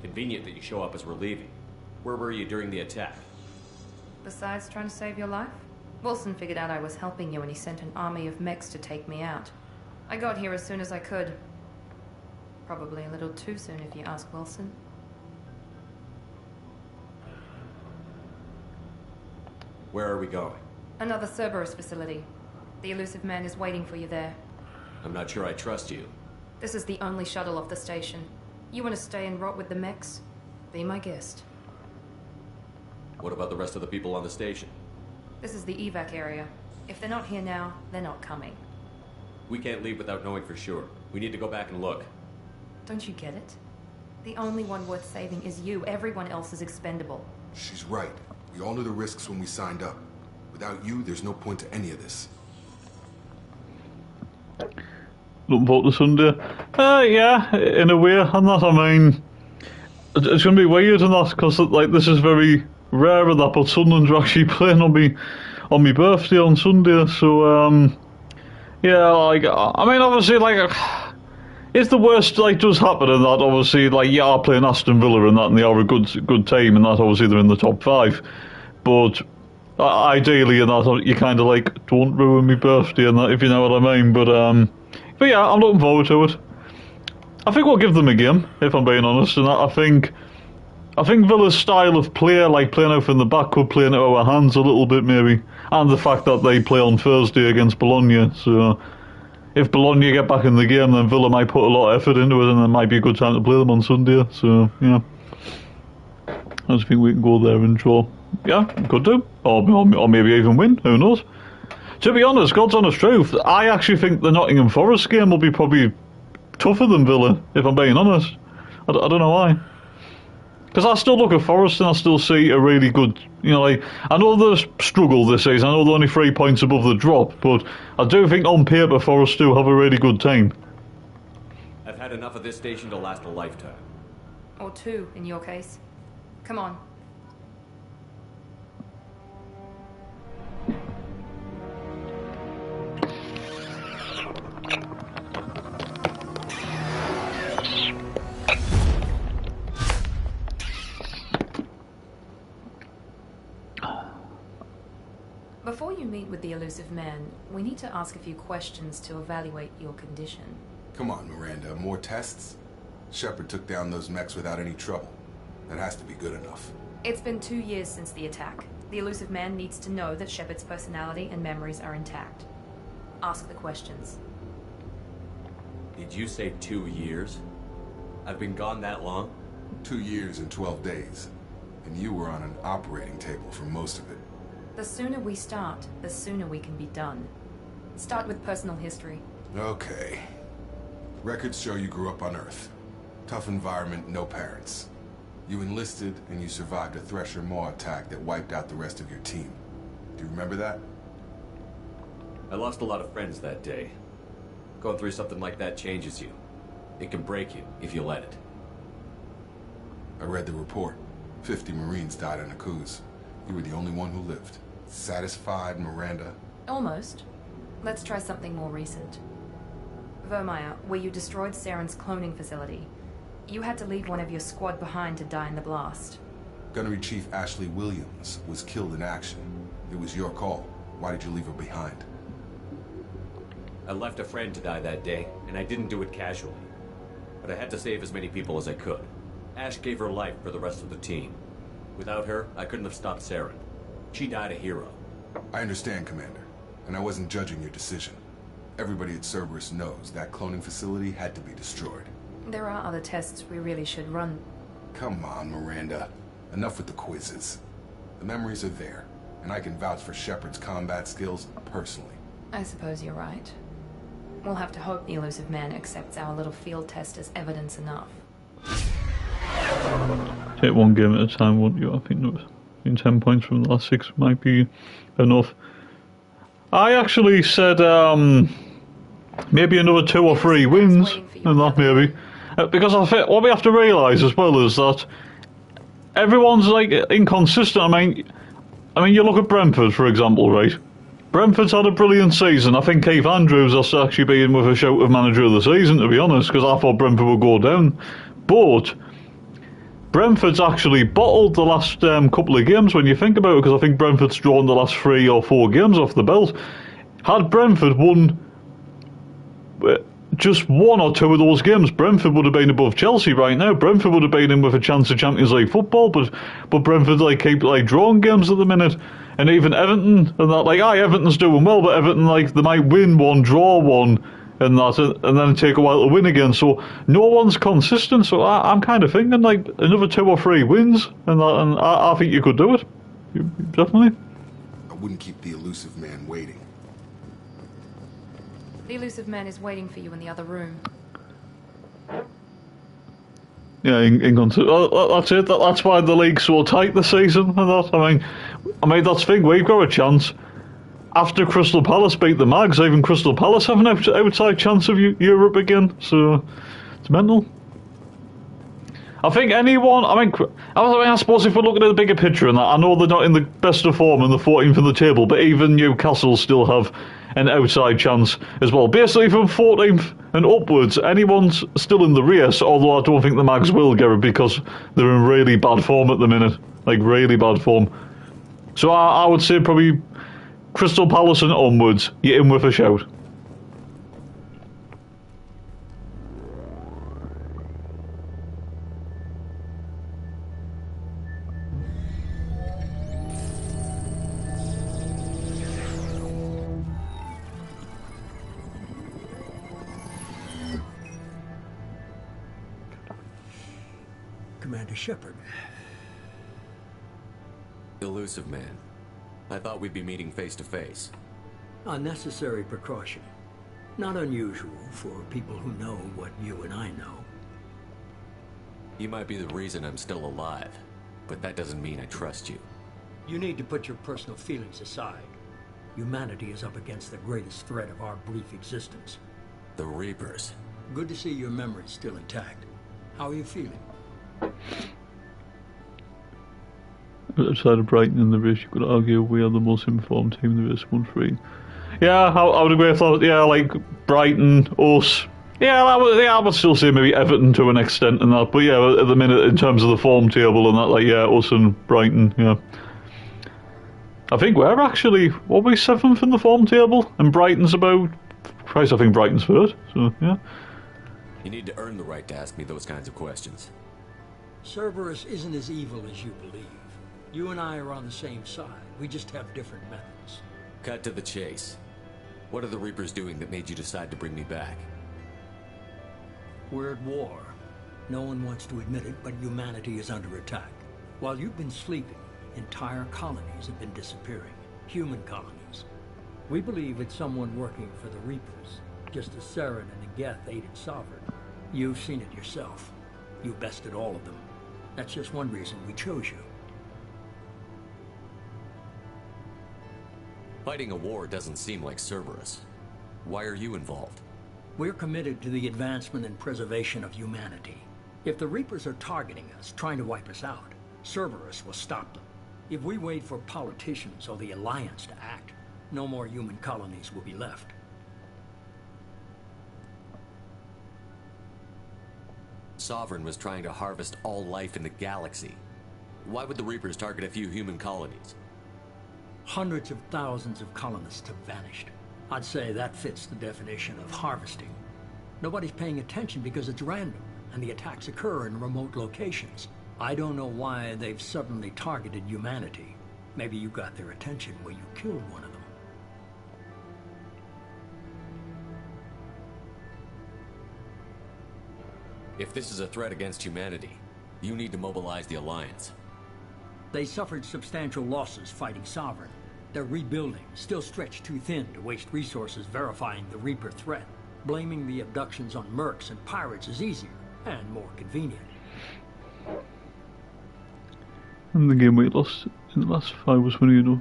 Convenient that you show up as we're leaving. Where were you during the attack? Besides trying to save your life? Wilson figured out I was helping you and he sent an army of mechs to take me out. I got here as soon as I could. Probably a little too soon if you ask Wilson. Where are we going? Another Cerberus facility. The elusive man is waiting for you there. I'm not sure I trust you. This is the only shuttle off the station. You want to stay and rot with the mechs? Be my guest. What about the rest of the people on the station? This is the evac area. If they're not here now, they're not coming. We can't leave without knowing for sure. We need to go back and look. Don't you get it? The only one worth saving is you. Everyone else is expendable. She's right. We all knew the risks when we signed up. Without you, there's no point to any of this. Looking forward to Sunday. Yeah, in a way, and that, I mean, it's going to be weird and that, because like this is very rare and that, but Sunderland's are actually playing on me birthday on Sunday, so yeah, like, I mean, obviously, like, if the worst like does happen and that, obviously, like, you are playing Aston Villa and that, and they are a good team, and that, obviously, they're in the top 5, but ideally, and that, you kind of like, don't ruin my birthday and that, if you know what I mean, but yeah, I'm looking forward to it. I think we'll give them a game, if I'm being honest, and I think Villa's style of play, like playing out from the back, could play into our hands a little bit, maybe, and the fact that they play on Thursday against Bologna, so if Bologna get back in the game, then Villa might put a lot of effort into it, and it might be a good time to play them on Sunday, so, yeah. I just think we can go there and draw. Yeah, could do. Or maybe even win, who knows. To be honest, God's honest truth, I actually think the Nottingham Forest game will be probably tougher than Villa, if I'm being honest. I don't know why. Because I still look at Forest and I still see a really good, you know, like, I know they've struggled this season, I know they're only 3 points above the drop, but I do think on paper Forest do have a really good team. I've had enough of this station to last a lifetime. Or 2, in your case. Come on. Before you meet with the elusive man, we need to ask a few questions to evaluate your condition. Come on, Miranda, more tests? Shepard took down those mechs without any trouble. That has to be good enough. It's been 2 years since the attack. The elusive man needs to know that Shepard's personality and memories are intact. Ask the questions. Did you say 2 years? I've been gone that long? 2 years and 12 days. And you were on an operating table for most of it. The sooner we start, the sooner we can be done. Start with personal history. Okay. Records show you grew up on Earth. Tough environment, no parents. You enlisted and you survived a Thresher Maw attack that wiped out the rest of your team. Do you remember that? I lost a lot of friends that day. Going through something like that changes you. It can break you if you let it. I read the report. 50 Marines died in a cruise. You were the only one who lived. Satisfied, Miranda? Almost. Let's try something more recent. Vermeer, where you destroyed Saren's cloning facility. You had to leave one of your squad behind to die in the blast. Gunnery Chief Ashley Williams was killed in action. It was your call. Why did you leave her behind? I left a friend to die that day, and I didn't do it casually. But I had to save as many people as I could. Ash gave her life for the rest of the team. Without her, I couldn't have stopped Saren. She died a hero. I understand, Commander. And I wasn't judging your decision. Everybody at Cerberus knows that cloning facility had to be destroyed. There are other tests we really should run. Come on, Miranda. Enough with the quizzes. The memories are there, and I can vouch for Shepard's combat skills personally. I suppose you're right. We'll have to hope the Elusive Man accepts our little field test as evidence enough. Take one game at a time, won't you? I think it was in 10 points from the last 6 might be enough. I actually said maybe another 2 or 3 wins, and that maybe. Because I think what we have to realise as well is that everyone's like inconsistent. I mean, you look at Brentford, for example, right? Brentford's had a brilliant season. I think Keith Andrews has actually been with a shout of manager of the season, to be honest, because I thought Brentford would go down. But Brentford's actually bottled the last couple of games when you think about it, because I think Brentford's drawn the last 3 or 4 games off the belt. Had Brentford won just 1 or 2 of those games, Brentford would have been above Chelsea right now. Brentford would have been in with a chance of Champions League football, but Brentford keep drawing games at the minute. And even Everton, and that, Everton's doing well, but Everton, they might win 1, draw 1, and that, and then take a while to win again. So no one's consistent. So I'm kind of thinking another 2 or 3 wins, and I think you could do it. Definitely. I wouldn't keep the Elusive Man waiting. The Elusive Man is waiting for you in the other room. Yeah, that's it. That's why the league's so tight this season. And that. I mean, that's the thing. We've got a chance. After Crystal Palace beat the Mags, even Crystal Palace have an outside chance of Europe again. So it's mental. I think anyone. I suppose if we're looking at the bigger picture and that, I know they're not in the best of form and they're 14th in the table, but even Newcastle still have an outside chance as well. Basically, from 14th and upwards, anyone's still in the race, although I don't think the Mags will get it because they're in really bad form at the minute. Really bad form. So I would say probably Crystal Palace and onwards, you're in with a shout. Commander Shepard. Elusive Man. I thought we'd be meeting face to face. Unnecessary precaution. Not unusual for people who know what you and I know. You might be the reason I'm still alive, but that doesn't mean I trust you. You need to put your personal feelings aside. Humanity is up against the greatest threat of our brief existence. The Reapers. Good to see your memory's still intact. How are you feeling? Outside of Brighton in the race, you could argue we are the most informed team in the race country. Yeah, I would agree with that. Yeah, Brighton, us. Yeah, I would still say maybe Everton to an extent and that. But yeah, at the minute, in terms of the form table and that, us and Brighton, yeah. I think we're actually, what are we, 7th in the form table? And Brighton's about, Christ, I think Brighton's 3rd, so yeah. You need to earn the right to ask me those kinds of questions. Cerberus isn't as evil as you believe. You and I are on the same side. We just have different methods. Cut to the chase. What are the Reapers doing that made you decide to bring me back? We're at war. No one wants to admit it, but humanity is under attack. While you've been sleeping, entire colonies have been disappearing. Human colonies. We believe it's someone working for the Reapers, just as Saren and Geth aided Sovereign. You've seen it yourself. You bested all of them. That's just one reason we chose you. Fighting a war doesn't seem like Cerberus. Why are you involved? We're committed to the advancement and preservation of humanity. If the Reapers are targeting us, trying to wipe us out, Cerberus will stop them. If we wait for politicians or the Alliance to act, no more human colonies will be left. Sovereign was trying to harvest all life in the galaxy. Why would the Reapers target a few human colonies? Hundreds of thousands of colonists have vanished. I'd say that fits the definition of harvesting. Nobody's paying attention because it's random, and the attacks occur in remote locations. I don't know why they've suddenly targeted humanity. Maybe you got their attention where you killed one of them. If this is a threat against humanity, you need to mobilize the Alliance. They suffered substantial losses fighting Sovereign. They're rebuilding, still stretched too thin to waste resources verifying the Reaper threat. Blaming the abductions on mercs and pirates is easier and more convenient. And the game we lost in the last 5 was when, you know,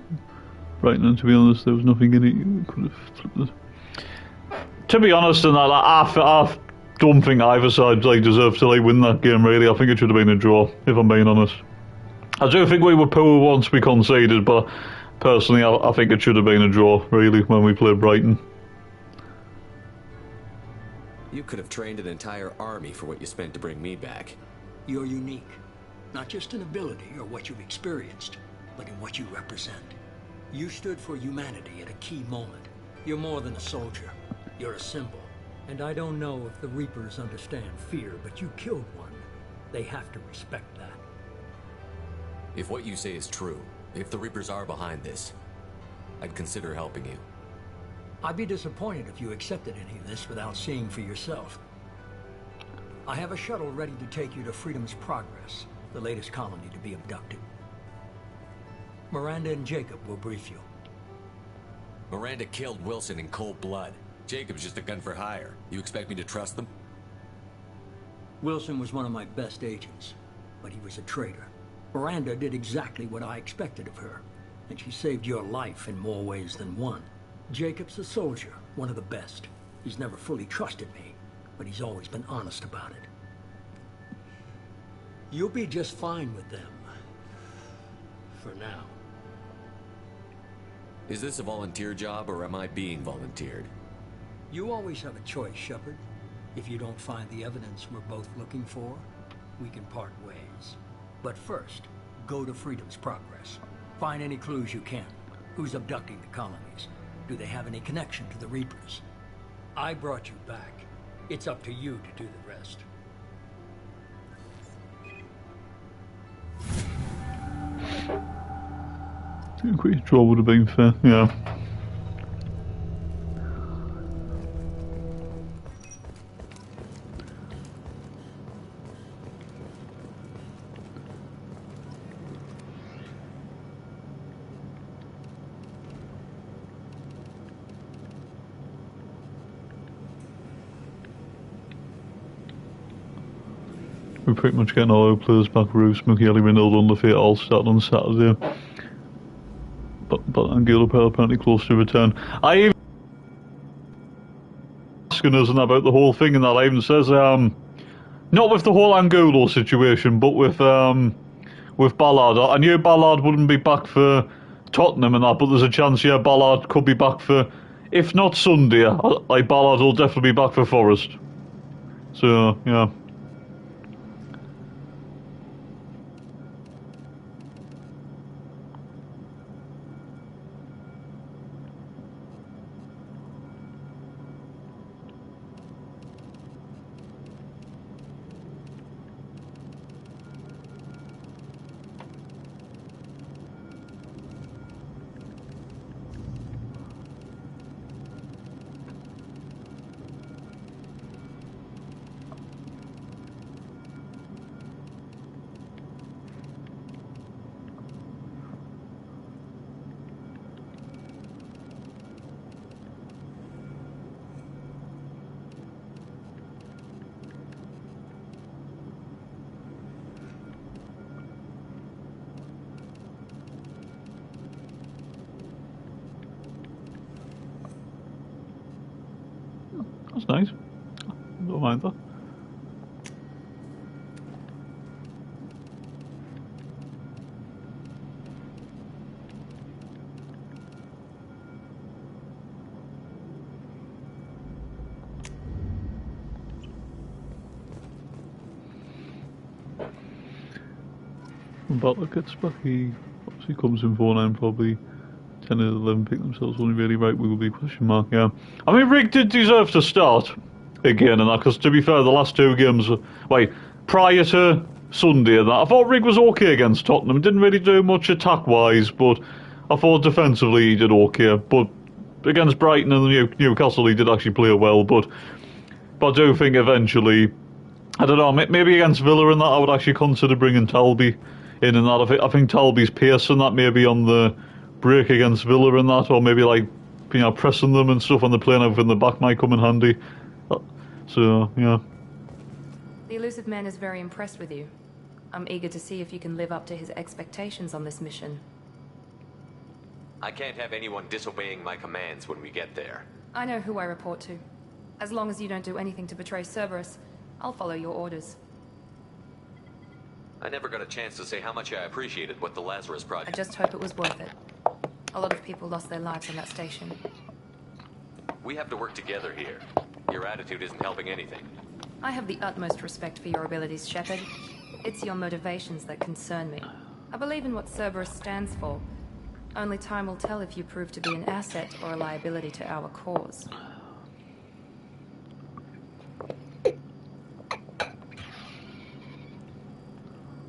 right now, to be honest, there was nothing in it. You could have flipped it. To be honest, and I don't think either side deserved to win that game, really. I think it should have been a draw, if I'm being honest. I do think we were poor once we conceded, but personally, I think it should have been a draw, really, when we played Brighton. You could have trained an entire army for what you spent to bring me back. You're unique. Not just in ability or what you've experienced, but in what you represent. You stood for humanity at a key moment. You're more than a soldier. You're a symbol. And I don't know if the Reapers understand fear, but you killed one. They have to respect that. If what you say is true, if the Reapers are behind this, I'd consider helping you. I'd be disappointed if you accepted any of this without seeing for yourself. I have a shuttle ready to take you to Freedom's Progress, the latest colony to be abducted. Miranda and Jacob will brief you. Miranda killed Wilson in cold blood. Jacob's just a gun for hire. You expect me to trust them? Wilson was one of my best agents, but he was a traitor. Miranda did exactly what I expected of her, and she saved your life in more ways than one. Jacob's a soldier, one of the best. He's never fully trusted me, but he's always been honest about it. You'll be just fine with them. For now. Is this a volunteer job, or am I being volunteered? You always have a choice, Shepard. If you don't find the evidence we're both looking for, we can part ways. But first, go to Freedom's Progress. Find any clues you can. Who's abducting the colonies? Do they have any connection to the Reapers? I brought you back. It's up to you to do the rest. I think a draw would have been fair, yeah. We're pretty much getting all our players back. Roos, Mukiele, Ronaldo, and Lafayette all start on Saturday. But Angulo apparently close to return. I even asking us about the whole thing, and that even says not with the whole Angulo situation, but with Ballard. I knew Ballard wouldn't be back for Tottenham and that, but there's a chance, yeah, Ballard could be back for, if not Sunday, like Ballard will definitely be back for Forest. So yeah. That's nice. Don't mind that. Butler gets back, he obviously comes in 4-9, probably 10 and 11 pick themselves only really right, we will be question mark, yeah. I mean, Rick did deserve to start again, and that, because to be fair, the last two games, prior to Sunday and that, I thought Rick was okay against Tottenham. Didn't really do much attack-wise, but I thought defensively he did okay. But against Brighton and Newcastle he did actually play well, but I do think eventually, I don't know, maybe against Villa and that I would actually consider bringing Talby in and that. I think Talby's pace and that maybe on the break against Villa and that, or maybe like, pressing them and stuff when they're playing over in the back might come in handy. So, yeah. The elusive man is very impressed with you. I'm eager to see if you can live up to his expectations on this mission. I can't have anyone disobeying my commands when we get there. I know who I report to. As long as you don't do anything to betray Cerberus, I'll follow your orders. I never got a chance to say how much I appreciated what the Lazarus Project... I just hope it was worth it. A lot of people lost their lives on that station. We have to work together here. Your attitude isn't helping anything. I have the utmost respect for your abilities, Shepard. It's your motivations that concern me. I believe in what Cerberus stands for. Only time will tell if you prove to be an asset or a liability to our cause.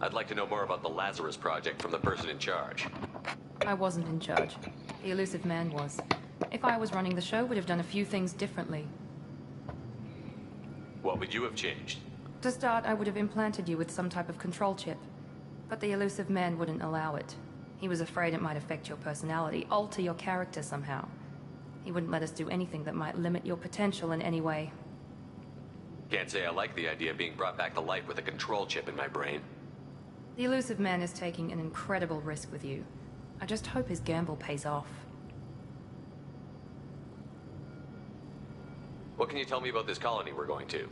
I'd like to know more about the Lazarus Project from the person in charge. I wasn't in charge. The elusive man was. If I was running the show, would have done a few things differently. What would you have changed? To start, I would have implanted you with some type of control chip. But the elusive man wouldn't allow it. He was afraid it might affect your personality, alter your character somehow. He wouldn't let us do anything that might limit your potential in any way. Can't say I like the idea of being brought back to life with a control chip in my brain. The elusive man is taking an incredible risk with you. I just hope his gamble pays off. What can you tell me about this colony we're going to?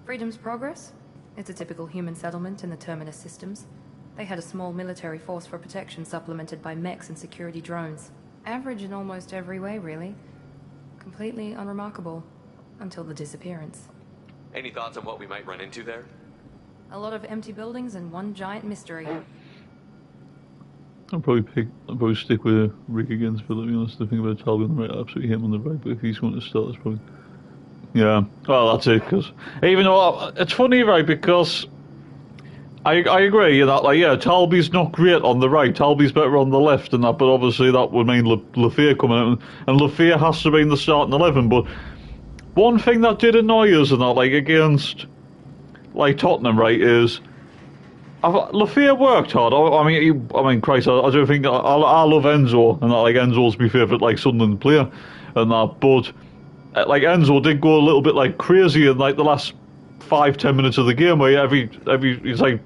Freedom's Progress? It's a typical human settlement in the Terminus systems. They had a small military force for protection supplemented by mechs and security drones. Average in almost every way, really. Completely unremarkable. Until the disappearance. Any thoughts on what we might run into there? A lot of empty buildings and one giant mystery. I'll probably stick with Rick against Villa. To be honest, the thing about Talby on the right, I absolutely hate him on the right, but if he's going to start, it's probably... Yeah, well, that's it, because... Even though, it's funny, right, because... I agree, Talby's not great on the right, Talby's better on the left and that, but obviously that would mean Lafayette coming out, and Lafayette has to be in the starting 11, but... One thing that did annoy us and that, against... Tottenham, right, is... Lafayette worked hard. I mean, Christ, I do think... I love Enzo, and that, Enzo's my favourite, Sunderland player, and that, but... Enzo did go a little bit, crazy in, the last 5-10 minutes of the game, where he's,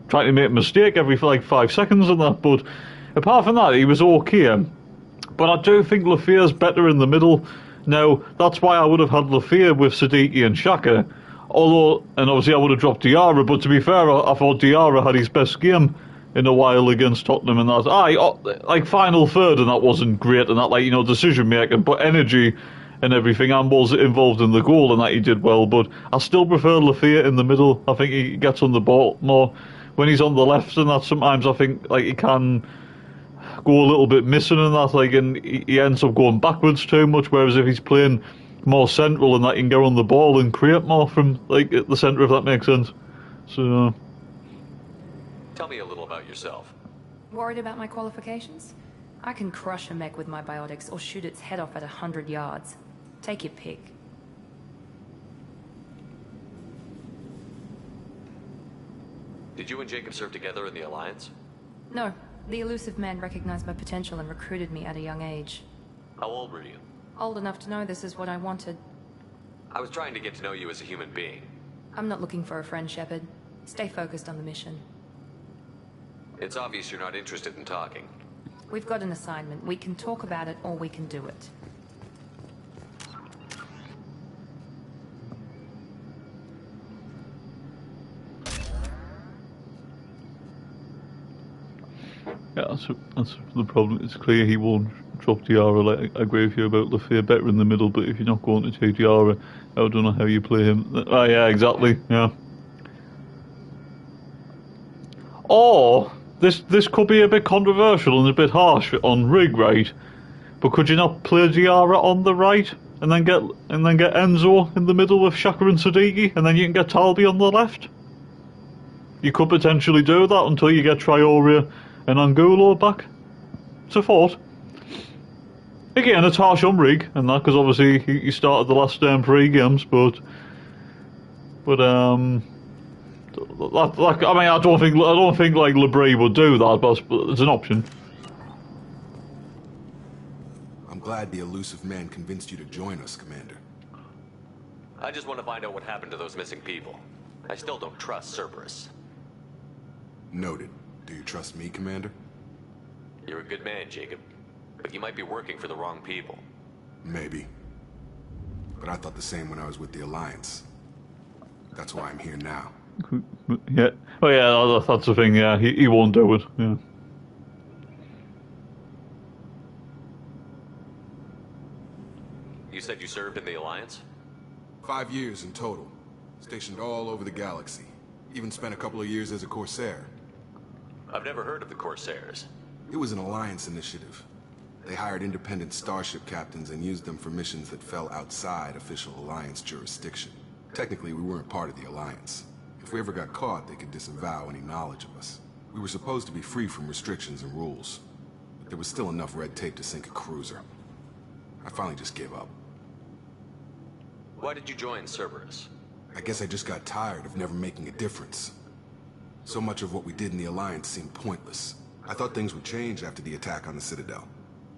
trying to make a mistake every, 5 seconds and that, but... Apart from that, he was okay. But I do think Lafayette's better in the middle. Now, that's why I would have had Lafayette with Siddiqui and Xhaka. Although, and obviously I would have dropped Diarra, but to be fair, I thought Diarra had his best game in a while against Tottenham and that. Final third and that wasn't great and that, decision making, but energy and everything, and was involved in the goal and that he did well, but I still prefer Lafayette in the middle. I think he gets on the ball more. When he's on the left and that, sometimes I think, he can go a little bit missing and that, and he ends up going backwards too much, whereas if he's playing more central and that, he can get on the ball and create more from at the centre, if that makes sense. So tell me a little about yourself. Worried about my qualifications? I can crush a mech with my biotics or shoot its head off at 100 yards. Take your pick. Did you and Jacob serve together in the Alliance? No. The elusive man recognized my potential and recruited me at a young age. How old were you? Old enough to know this is what I wanted. I was trying to get to know you as a human being. I'm not looking for a friend, Shepard. Stay focused on the mission. It's obvious you're not interested in talking. We've got an assignment. We can talk about it or we can do it. That's the problem. It's clear he won't drop Diarra. Like, I agree with you about Lafayette better in the middle, but if you're not going to take Diarra, I don't know how you play him. Oh yeah, exactly. Yeah. Or this could be a bit controversial and a bit harsh on Rig, right? But could you not play Diarra on the right and then get Enzo in the middle with Shaka and Siddiqui, and then you can get Talbi on the left? You could potentially do that until you get Traore and Angulo back to fort. Again, it's harsh on Rig and that, because obviously he started the last 3 games, but I mean, I don't think like Labrie would do that, but it's an option. I'm glad the elusive man convinced you to join us, Commander. I just want to find out what happened to those missing people. I still don't trust Cerberus. Noted. Do you trust me, Commander? You're a good man, Jacob. But you might be working for the wrong people. Maybe. But I thought the same when I was with the Alliance. That's why I'm here now. Yeah. Oh yeah, that's the thing, yeah. He won't do it, yeah. You said you served in the Alliance? 5 years in total. Stationed all over the galaxy. Even spent a couple of years as a Corsair. I've never heard of the Corsairs. It was an Alliance initiative. They hired independent starship captains and used them for missions that fell outside official Alliance jurisdiction. Technically, we weren't part of the Alliance. If we ever got caught, they could disavow any knowledge of us. We were supposed to be free from restrictions and rules. But there was still enough red tape to sink a cruiser. I finally just gave up. Why did you join Cerberus? I guess I just got tired of never making a difference. So much of what we did in the Alliance seemed pointless. I thought things would change after the attack on the Citadel.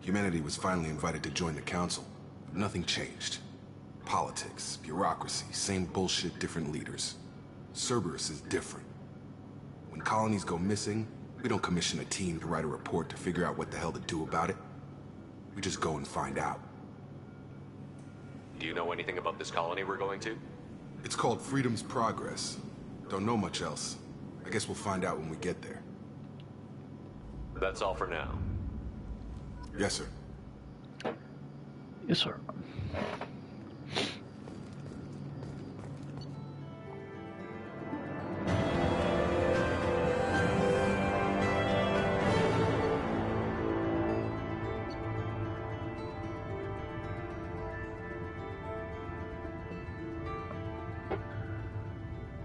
Humanity was finally invited to join the Council. But nothing changed. Politics, bureaucracy, same bullshit, different leaders. Cerberus is different. When colonies go missing, we don't commission a team to write a report to figure out what the hell to do about it. We just go and find out. Do you know anything about this colony we're going to? It's called Freedom's Progress. Don't know much else. I guess we'll find out when we get there. That's all for now. Yes, sir. Yes, sir.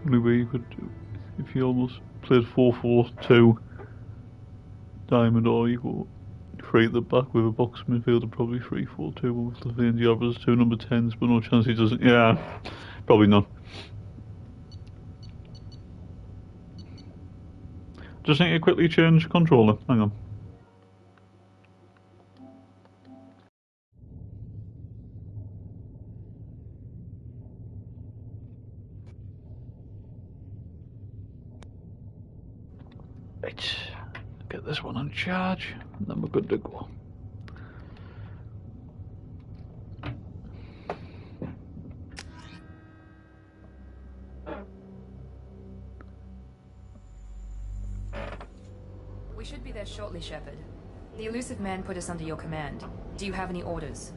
Only way you could do if you almost played 4-4-2 diamond, or you go 3 at the back with a box midfielder, probably 3-4-2 with Levy and the others 2 number 10s, but no chance he doesn't. Yeah, probably not. Just need to quickly change controller. Hang on. Right, get this one on charge, and then we're good to go. We should be there shortly, Shepard. The elusive man put us under your command. Do you have any orders?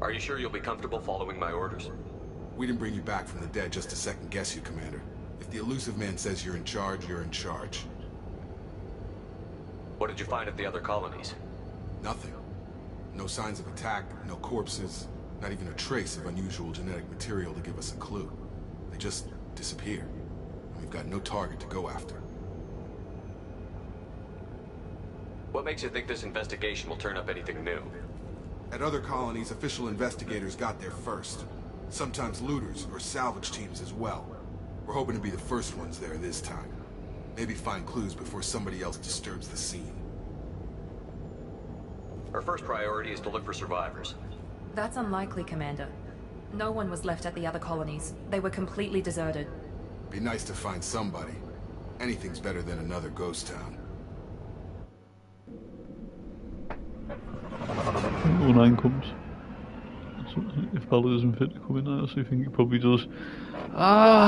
Are you sure you'll be comfortable following my orders? We didn't bring you back from the dead just to second guess you, Commander. If the elusive man says you're in charge, you're in charge. What did you find at the other colonies? Nothing. No signs of attack, no corpses, not even a trace of unusual genetic material to give us a clue. They just disappear. And we've got no target to go after. What makes you think this investigation will turn up anything new? At other colonies, official investigators got there first. Sometimes looters or salvage teams as well. We're hoping to be the first ones there this time. Maybe find clues before somebody else disturbs the scene. Our first priority is to look for survivors. That's unlikely, Commander. No one was left at the other colonies. They were completely deserted. Be nice to find somebody. Anything's better than another ghost town. 09 comes. That's If Ballard isn't fit to come in, I honestly think he probably does.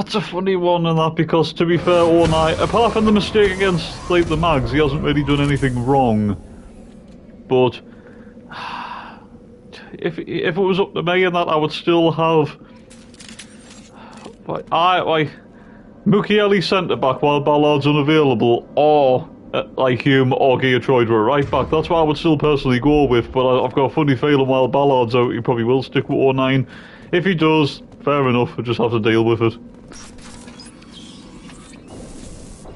It's a funny one and that, because to be fair, all night, apart from the mistake against like the mags, he hasn't really done anything wrong. But if it was up to me and that, I would still have Mukiele centre back while Ballard's unavailable, or like Hume or Geotroid were right back. That's what I would still personally go with, but I've got a funny feeling while Ballard's out, he probably will stick with 09. If he does, fair enough, we'll just have to deal with it.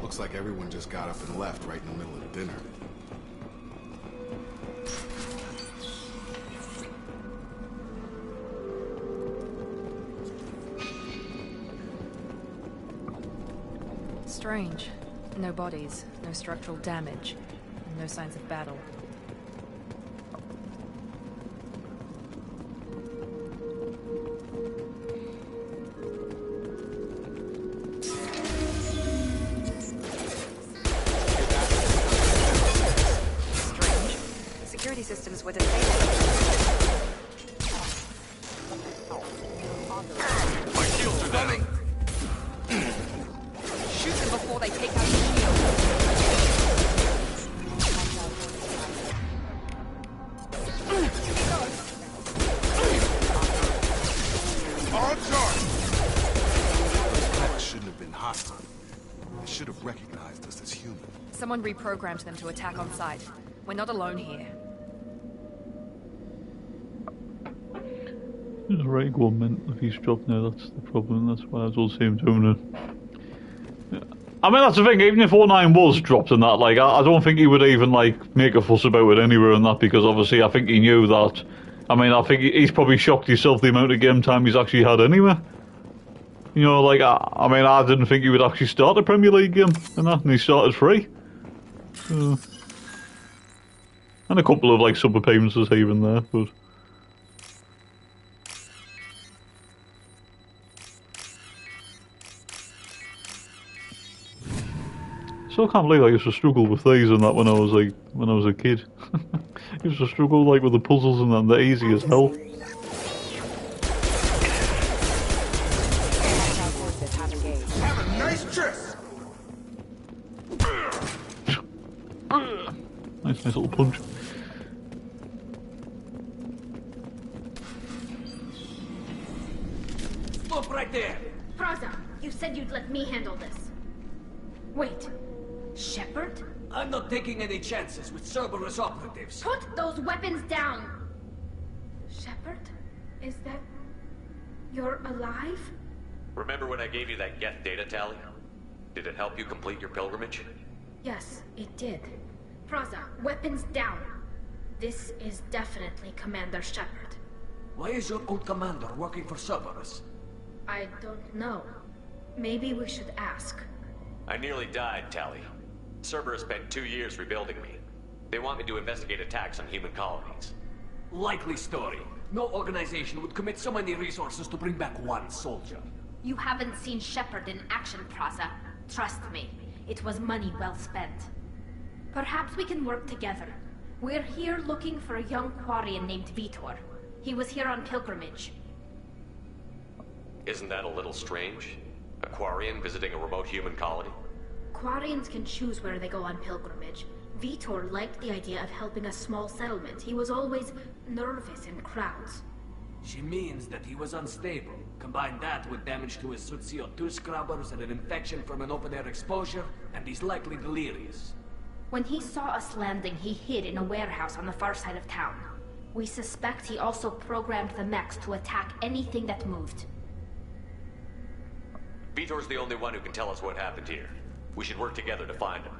Looks like everyone just got up and left right in the middle of dinner. Strange. No bodies, no structural damage, and no signs of battle. Strange. Security systems were disabled. My shields are down. Shoot them before they take out the shield. On charge! That shouldn't have been hostile. They should have recognized us as human. Someone reprogrammed them to attack on sight. We're not alone here. There's a right government if he's dropped now, that's the problem, that's why I was all saying doing it. I mean, that's the thing, even if 09 was dropped and that, like, I don't think he would even, like, make a fuss about it anywhere and that, because obviously I think he knew that. I mean, I think he's probably shocked himself the amount of game time he's actually had anyway. You know, like, I mean, I didn't think he would actually start a Premier League game and that, and he started free. So, and a couple of, like, super payments here and there, but... So I can't believe I used to struggle with these and that when I was a kid. I used to struggle like with the puzzles and that, they're easy as hell. Have a nice trip. Nice little punch. Stop right there! Praza, you said you'd let me handle this. Wait. Shepard? I'm not taking any chances with Cerberus operatives. Put those weapons down! Shepard? Is that... you're alive? Remember when I gave you that get data tally? Did it help you complete your pilgrimage? Yes, it did. Praza, weapons down. This is definitely Commander Shepard. Why is your old commander working for Cerberus? I don't know. Maybe we should ask. I nearly died, Tally. Cerberus spent 2 years rebuilding me. They want me to investigate attacks on human colonies. Likely story. No organization would commit so many resources to bring back one soldier. You haven't seen Shepard in action, Praza. Trust me, it was money well spent. Perhaps we can work together. We're here looking for a young Quarian named Vitor. He was here on pilgrimage. Isn't that a little strange? A Quarian visiting a remote human colony? Quarians can choose where they go on pilgrimage. Vitor liked the idea of helping a small settlement. He was always nervous in crowds. She means that he was unstable. Combine that with damage to his CO2 scrubbers and an infection from an open-air exposure, and he's likely delirious. When he saw us landing, he hid in a warehouse on the far side of town. We suspect he also programmed the mechs to attack anything that moved. Vitor's the only one who can tell us what happened here. We should work together to find him.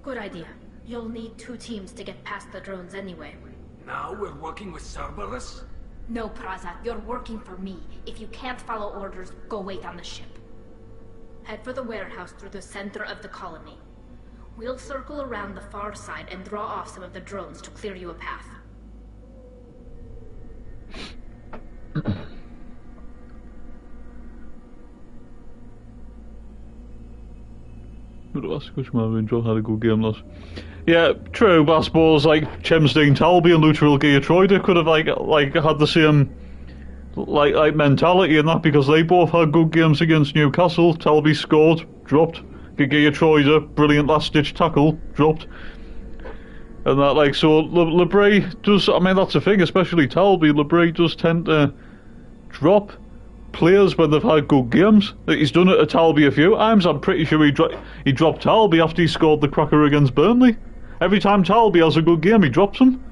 Good idea. You'll need 2 teams to get past the drones anyway. Now we're working with Cerberus? No, Praza. You're working for me. If you can't follow orders, go wait on the ship. Head for the warehouse through the center of the colony. We'll circle around the far side and draw off some of the drones to clear you a path. But that's good, man. We enjoyed, had a good game last. Yeah, true, but I suppose like Chemstein Talby and Lutheril Geotroida could have like had the same like mentality and that, because they both had good games against Newcastle. Talby scored, dropped. Gigea Troida, brilliant last-ditch tackle, dropped. And that, like, so LeBray does, I mean, that's the thing, especially Talby. LeBray does tend to drop players when they've had good games. He's done it to Talby a few times. I'm pretty sure he dropped Talby after he scored the cracker against Burnley. Every time Talby has a good game, he drops him.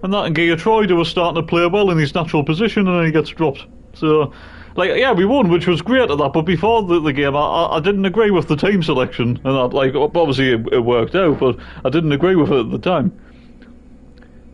And that and Troida was starting to play well in his natural position, and then he gets dropped. So, like, yeah, we won, which was great at that, but before the game, I didn't agree with the team selection, and that, like, obviously it worked out, but I didn't agree with it at the time.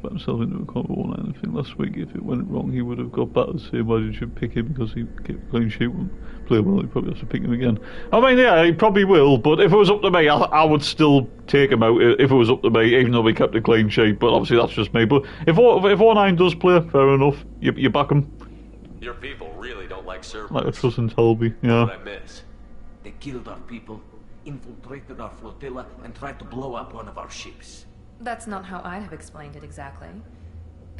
Put himself into a combo or anything last week. If it went wrong, he would have got battered. So why did you pick him? Because he kept clean sheet and play well. He probably has to pick him again. I mean, yeah, he probably will. But if it was up to me, I would still take him out. If it was up to me, even though we kept a clean sheet. But obviously that's just me. But if 09 does play, fair enough. You back him. Your people really don't like Cerberus. Like a trust in Talby, yeah. What I miss. They killed our people, infiltrated our flotilla, and tried to blow up one of our ships. That's not how I'd have explained it exactly.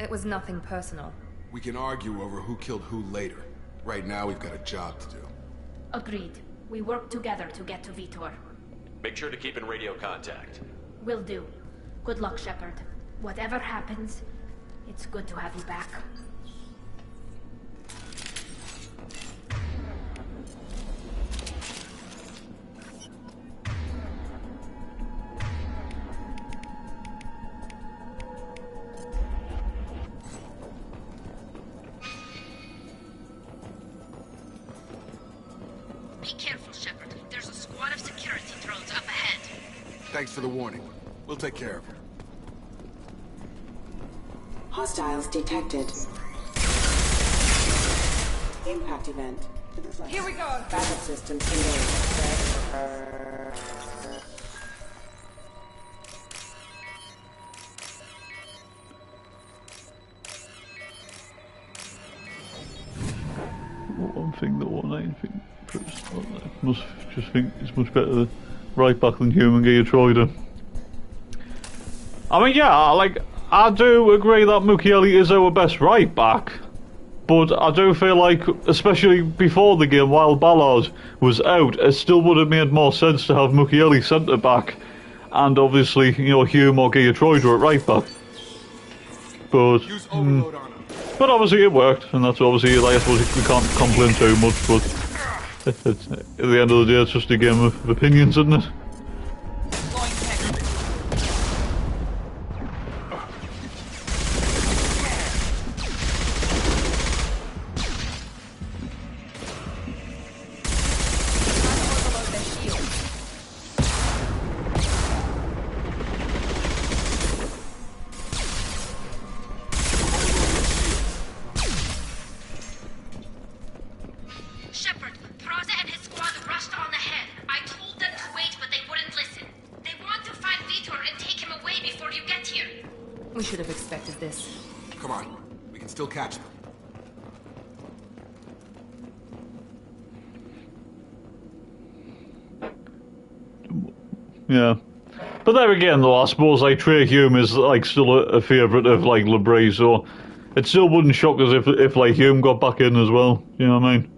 It was nothing personal. We can argue over who killed who later. Right now, we've got a job to do. Agreed. We work together to get to Vitor. Make sure to keep in radio contact. Will do. Good luck, Shepard. Whatever happens, it's good to have you back. Be careful, Shepard. There's a squad of security drones up ahead. Thanks for the warning. We'll take care of her. Hostiles detected. Impact event. Here we go! Backup systems engaged. One thing that 09 think must just think it's much better right back than human Troida. I mean, yeah, like, I do agree that Mukiele is our best right back, but I do feel like, especially before the game, while Ballard was out, it still would have made more sense to have Mukiele centre back, and obviously, you know, Hume or Troida at right back. But but obviously it worked, and that's obviously, like, I suppose we can't complain too much, but at the end of the day, it's just a game of opinions, isn't it? We should have expected this. Come on, we can still catch them. Yeah. But there again, though, I suppose, like, Trey Hume is, like, still a favourite of, like, LeBray, so it still wouldn't shock us if, like, Hume got back in as well, you know what I mean?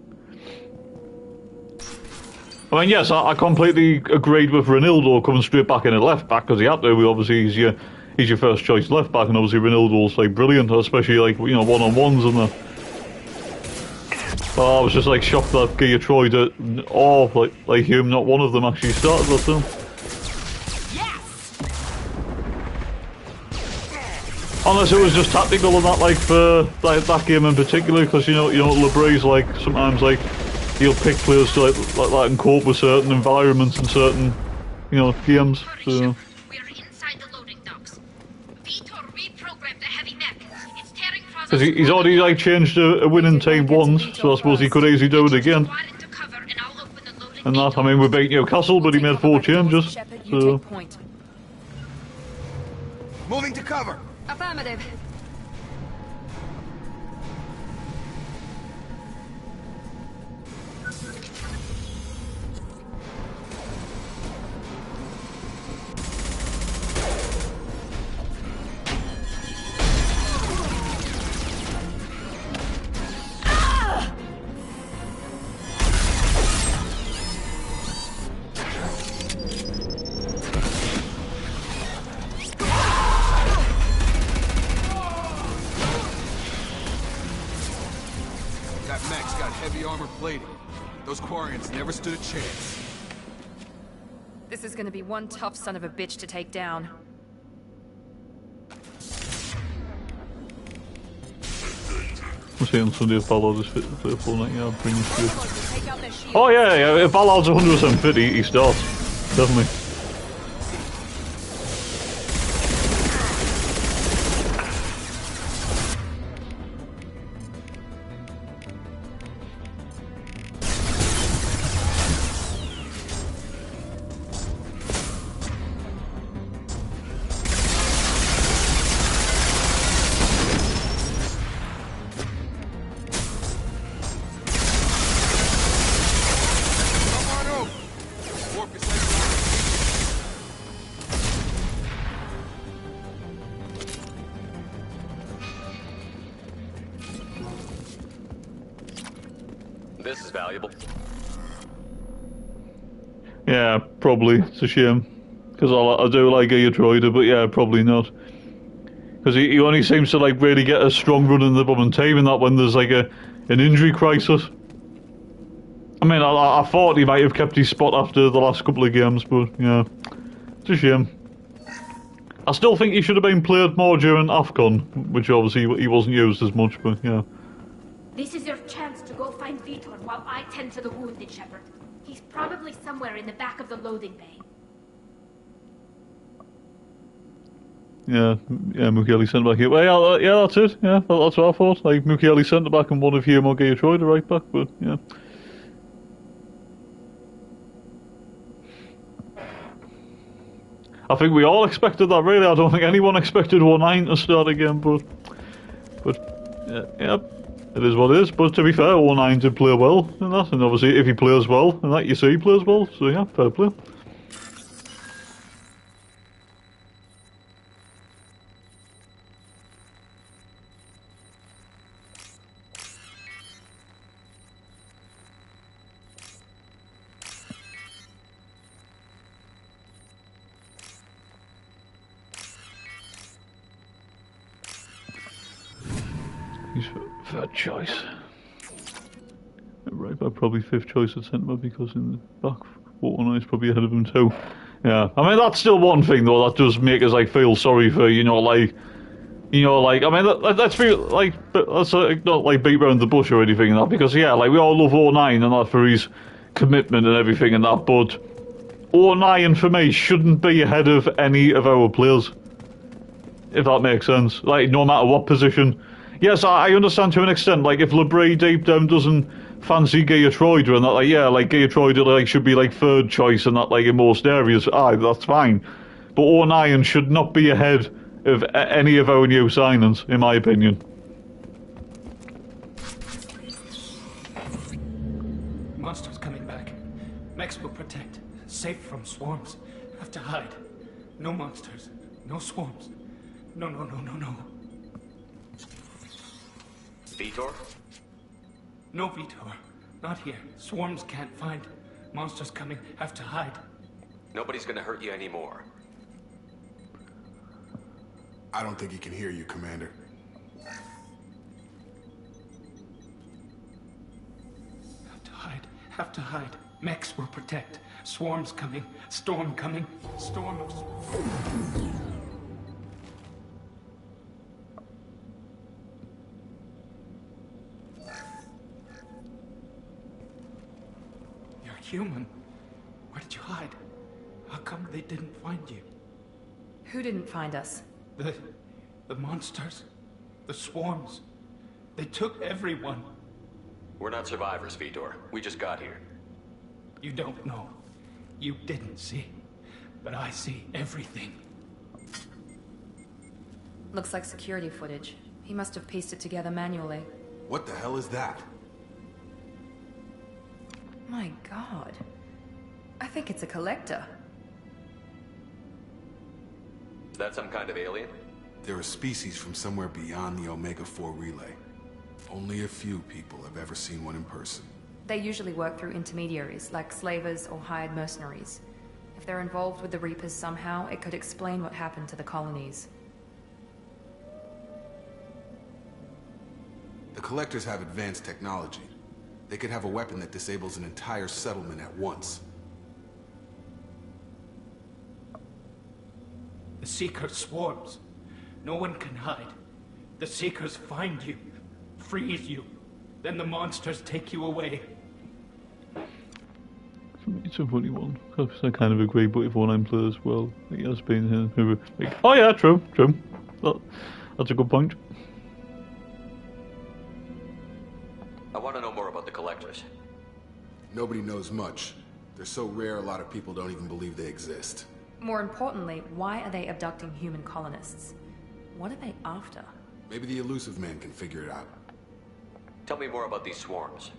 I mean, yes, I completely agreed with Ronaldo coming straight back in at left back, because he had to. Obviously, he's your first choice left back, and obviously Ronaldo's, like, brilliant, especially, like, you know, one-on-ones and that. But I was just, like, shocked that Troida or, like Hume, not one of them actually started that film. Unless it was just tactical and that, like, for like, that game in particular, because you know LeBray's, like, sometimes, like, he'll pick players to, like that and cope with certain environments and certain, you know, games. So. Because he's already, like, changed a winning team once, so I suppose he could easily do it again. And that, I mean, we beat Newcastle, but he made 4 changes. So. Moving to cover. Affirmative. heavy armor plating. Those Quarians never stood a chance. This is gonna be one tough son of a bitch to take down. I'm saying Sunday if Ballard's fit for the full night, yeah, I'll bring him through. Oh yeah, if Ballard's 100% fit, he starts. Definitely. This is valuable. Yeah, probably. It's a shame. Because I do like a Troider, but yeah, probably not. Because he only seems to like really get a strong run in the bomb team, and that when there's like an injury crisis. I mean, I thought he might have kept his spot after the last couple of games, but yeah, it's a shame. I still think he should have been played more during AFCON, which obviously he wasn't used as much, but yeah. This is your chance to go find Vitor while I tend to the wounded, Shepard. He's probably somewhere in the back of the loading bay. Yeah, Mukiele centre back here. Well, yeah, that's it. Yeah, that's what I thought. Like Mukiele centre back and one of Hume or Troy the right back, but yeah. I think we all expected that, really. I don't think anyone expected 1-9 to start again, but yeah, it is what it is. But to be fair, 1-9 did play well in that, and obviously if he plays well in that, you see he plays well, so yeah, fair play. Third choice. Right back, probably fifth choice at centre back, because in the back, Waterknight is probably ahead of him too. Yeah, I mean that's still one thing though that does make us like feel sorry for I mean let's be like let's not like beat around the bush or anything and that, because yeah, like we all love 09 and that for his commitment and everything and that, but 09 for me shouldn't be ahead of any of our players, if that makes sense. Like no matter what position. Yes, I understand to an extent, like, if Labrie deep down doesn't fancy Geertruida and that, like, yeah, like, Geertruida, like, should be, like, third choice and that, like, in most areas, that's fine. But O'Neill should not be ahead of any of our new signings, in my opinion. Monsters coming back. Mex will protect. Safe from swarms. Have to hide. No monsters. No swarms. No. Vitor? No, Vitor. Not here. Swarms can't find. Monsters coming. Have to hide. Nobody's gonna hurt you anymore. I don't think he can hear you, Commander. Have to hide. Mex will protect. Swarms coming. Storm coming. Storm of... Human. Where did you hide? How come they didn't find you? Who didn't find us? The monsters. The swarms. They took everyone. We're not survivors, Vitor. We just got here. You don't know. You didn't see. But I see everything. Looks like security footage. He must have pieced it together manually. What the hell is that? My god. I think it's a collector. Is that some kind of alien? They're a species from somewhere beyond the Omega-4 relay. Only a few people have ever seen one in person. They usually work through intermediaries, like slavers or hired mercenaries. If they're involved with the Reapers somehow, it could explain what happened to the colonies. The collectors have advanced technology. They could have a weapon that disables an entire settlement at once. The Seeker swarms. No one can hide. The Seekers find you, freeze you, then the monsters take you away. It's a funny one. I kind of agree, but if one plays well, he has been here. Like, oh yeah, true. That's a good point. I want to know more about the collectors. Nobody knows much. They're so rare, a lot of people don't even believe they exist. More importantly, why are they abducting human colonists? What are they after? Maybe the elusive man can figure it out. Tell me more about these swarms.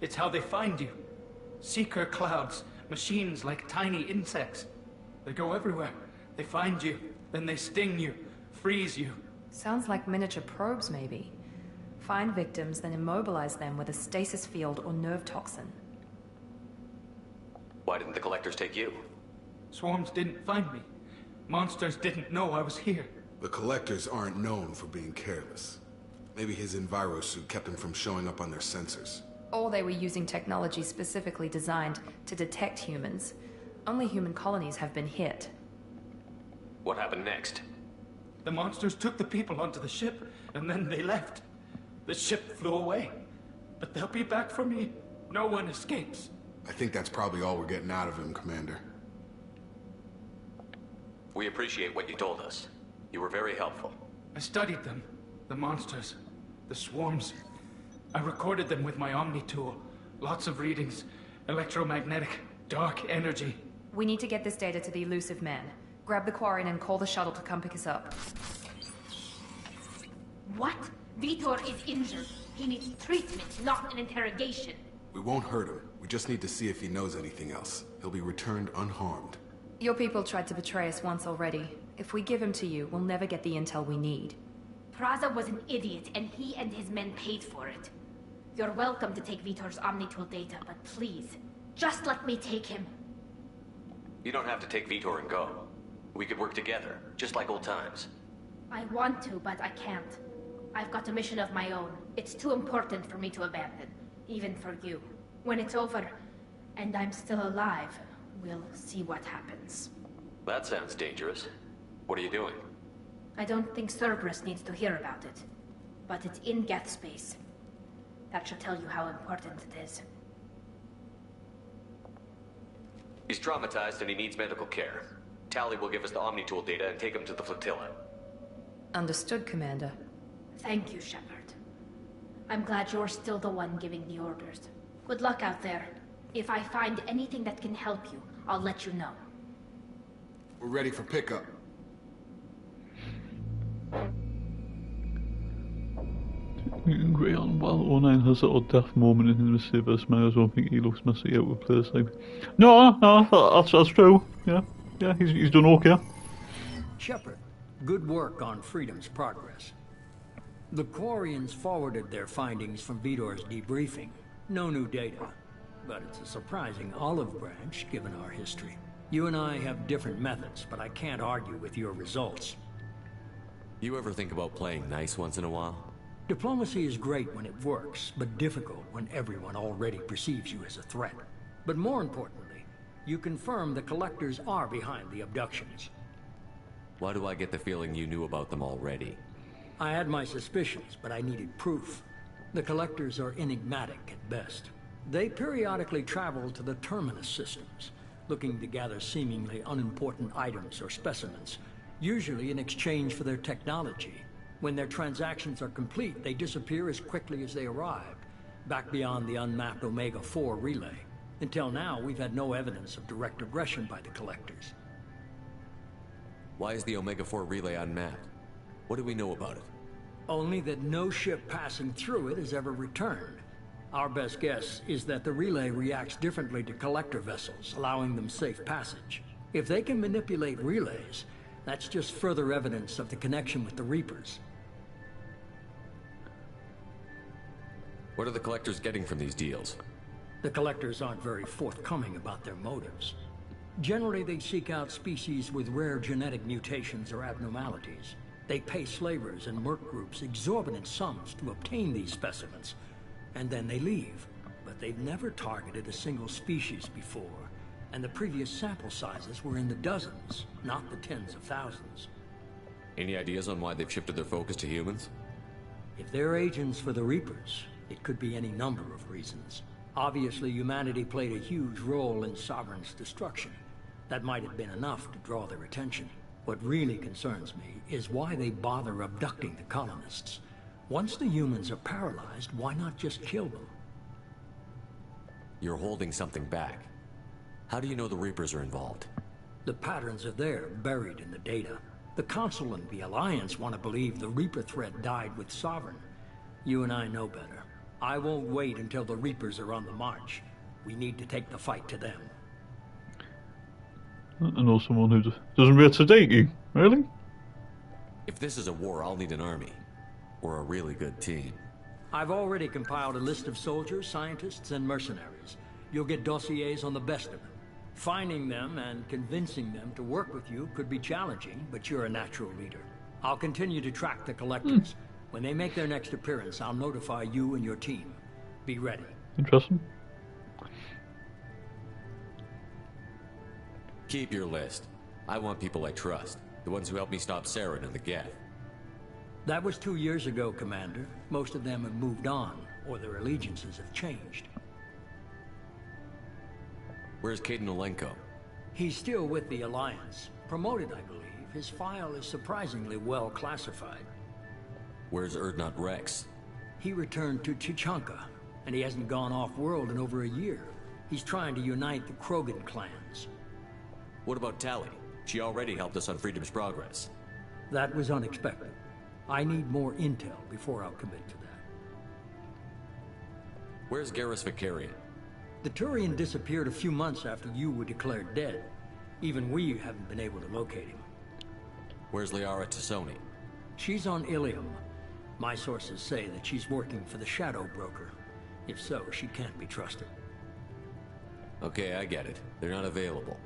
It's how they find you. Seeker clouds, machines like tiny insects. They go everywhere. They find you, then they sting you, freeze you. Sounds like miniature probes, maybe. Find victims, then immobilize them with a stasis field or nerve toxin. Why didn't the collectors take you? Swarms didn't find me. Monsters didn't know I was here. The collectors aren't known for being careless. Maybe his envirosuit kept him from showing up on their sensors. Or they were using technology specifically designed to detect humans. Only human colonies have been hit. What happened next? The monsters took the people onto the ship, and then they left. The ship flew away. But they'll be back for me. No one escapes. I think that's probably all we're getting out of him, Commander. We appreciate what you told us. You were very helpful. I studied them. The monsters. The swarms. I recorded them with my Omni tool. Lots of readings. Electromagnetic. Dark energy. We need to get this data to the elusive man. Grab the Quarian and call the shuttle to come pick us up. What? Vitor is injured. He needs treatment, not an interrogation. We won't hurt him. We just need to see if he knows anything else. He'll be returned unharmed. Your people tried to betray us once already. If we give him to you, we'll never get the intel we need. Praza was an idiot, and he and his men paid for it. You're welcome to take Vitor's Omnitool data, but please, just let me take him. You don't have to take Vitor and go. We could work together, just like old times. I want to, but I can't. I've got a mission of my own. It's too important for me to abandon, even for you. When it's over, and I'm still alive, we'll see what happens. That sounds dangerous. What are you doing? I don't think Cerberus needs to hear about it. But it's in Geth space. That should tell you how important it is. He's traumatized and he needs medical care. Tally will give us the Omnitool data and take him to the flotilla. Understood, Commander. Thank you, Shepard. I'm glad you're still the one giving the orders. Good luck out there. If I find anything that can help you, I'll let you know. We're ready for pickup. We can agree on, well, 09 has that odd daft moment in the Cyber Smiles. I don't think he looks messy out of place. Like, no, that's true. Yeah, he's done okay. Shepard, good work on Freedom's progress. The Quarians forwarded their findings from Vitor's debriefing. No new data, but it's a surprising olive branch given our history. You and I have different methods, but I can't argue with your results. You ever think about playing nice once in a while? Diplomacy is great when it works, but difficult when everyone already perceives you as a threat. But more importantly, you confirm the Collectors are behind the abductions. Why do I get the feeling you knew about them already? I had my suspicions, but I needed proof. The Collectors are enigmatic at best. They periodically travel to the Terminus systems, looking to gather seemingly unimportant items or specimens, usually in exchange for their technology. When their transactions are complete, they disappear as quickly as they arrived, back beyond the unmapped Omega-4 relay. Until now, we've had no evidence of direct aggression by the Collectors. Why is the Omega-4 relay unmapped? What do we know about it? Only that no ship passing through it has ever returned. Our best guess is that the relay reacts differently to Collector vessels, allowing them safe passage. If they can manipulate relays, that's just further evidence of the connection with the Reapers. What are the Collectors getting from these deals? The Collectors aren't very forthcoming about their motives. Generally, they seek out species with rare genetic mutations or abnormalities. They pay slavers and merc groups exorbitant sums to obtain these specimens. and then they leave. But they've never targeted a single species before, and the previous sample sizes were in the dozens, not the tens of thousands. Any ideas on why they've shifted their focus to humans? If they're agents for the Reapers, it could be any number of reasons. Obviously, humanity played a huge role in Sovereign's destruction. That might have been enough to draw their attention. What really concerns me is why they bother abducting the colonists. Once the humans are paralyzed, why not just kill them? You're holding something back. How do you know the Reapers are involved? The patterns are there, buried in the data. The Council and the Alliance want to believe the Reaper threat died with Sovereign. You and I know better. I won't wait until the Reapers are on the march. We need to take the fight to them. I know someone who doesn't rate Sadiki. Really? If this is a war, I'll need an army. Or a really good team. I've already compiled a list of soldiers, scientists, and mercenaries. You'll get dossiers on the best of them. Finding them and convincing them to work with you could be challenging, but you're a natural leader. I'll continue to track the collectors. When they make their next appearance, I'll notify you and your team. Be ready. Interesting. Keep your list. I want people I trust. The ones who helped me stop Saren and the Geth. That was 2 years ago, Commander. Most of them have moved on, or their allegiances have changed. Where's Caden Olenko? He's still with the Alliance. Promoted, I believe. His file is surprisingly well classified. Where's Erdnot Rex? He returned to Chichanka, and he hasn't gone off-world in over a year. He's trying to unite the Krogan clans. What about Tali? She already helped us on Freedom's Progress. That was unexpected. I need more intel before I'll commit to that. Where's Garrus Vicarian? The Turian disappeared a few months after you were declared dead. Even we haven't been able to locate him. Where's Liara Tassoni? She's on Ilium. My sources say that she's working for the Shadow Broker. If so, she can't be trusted. Okay, I get it. They're not available.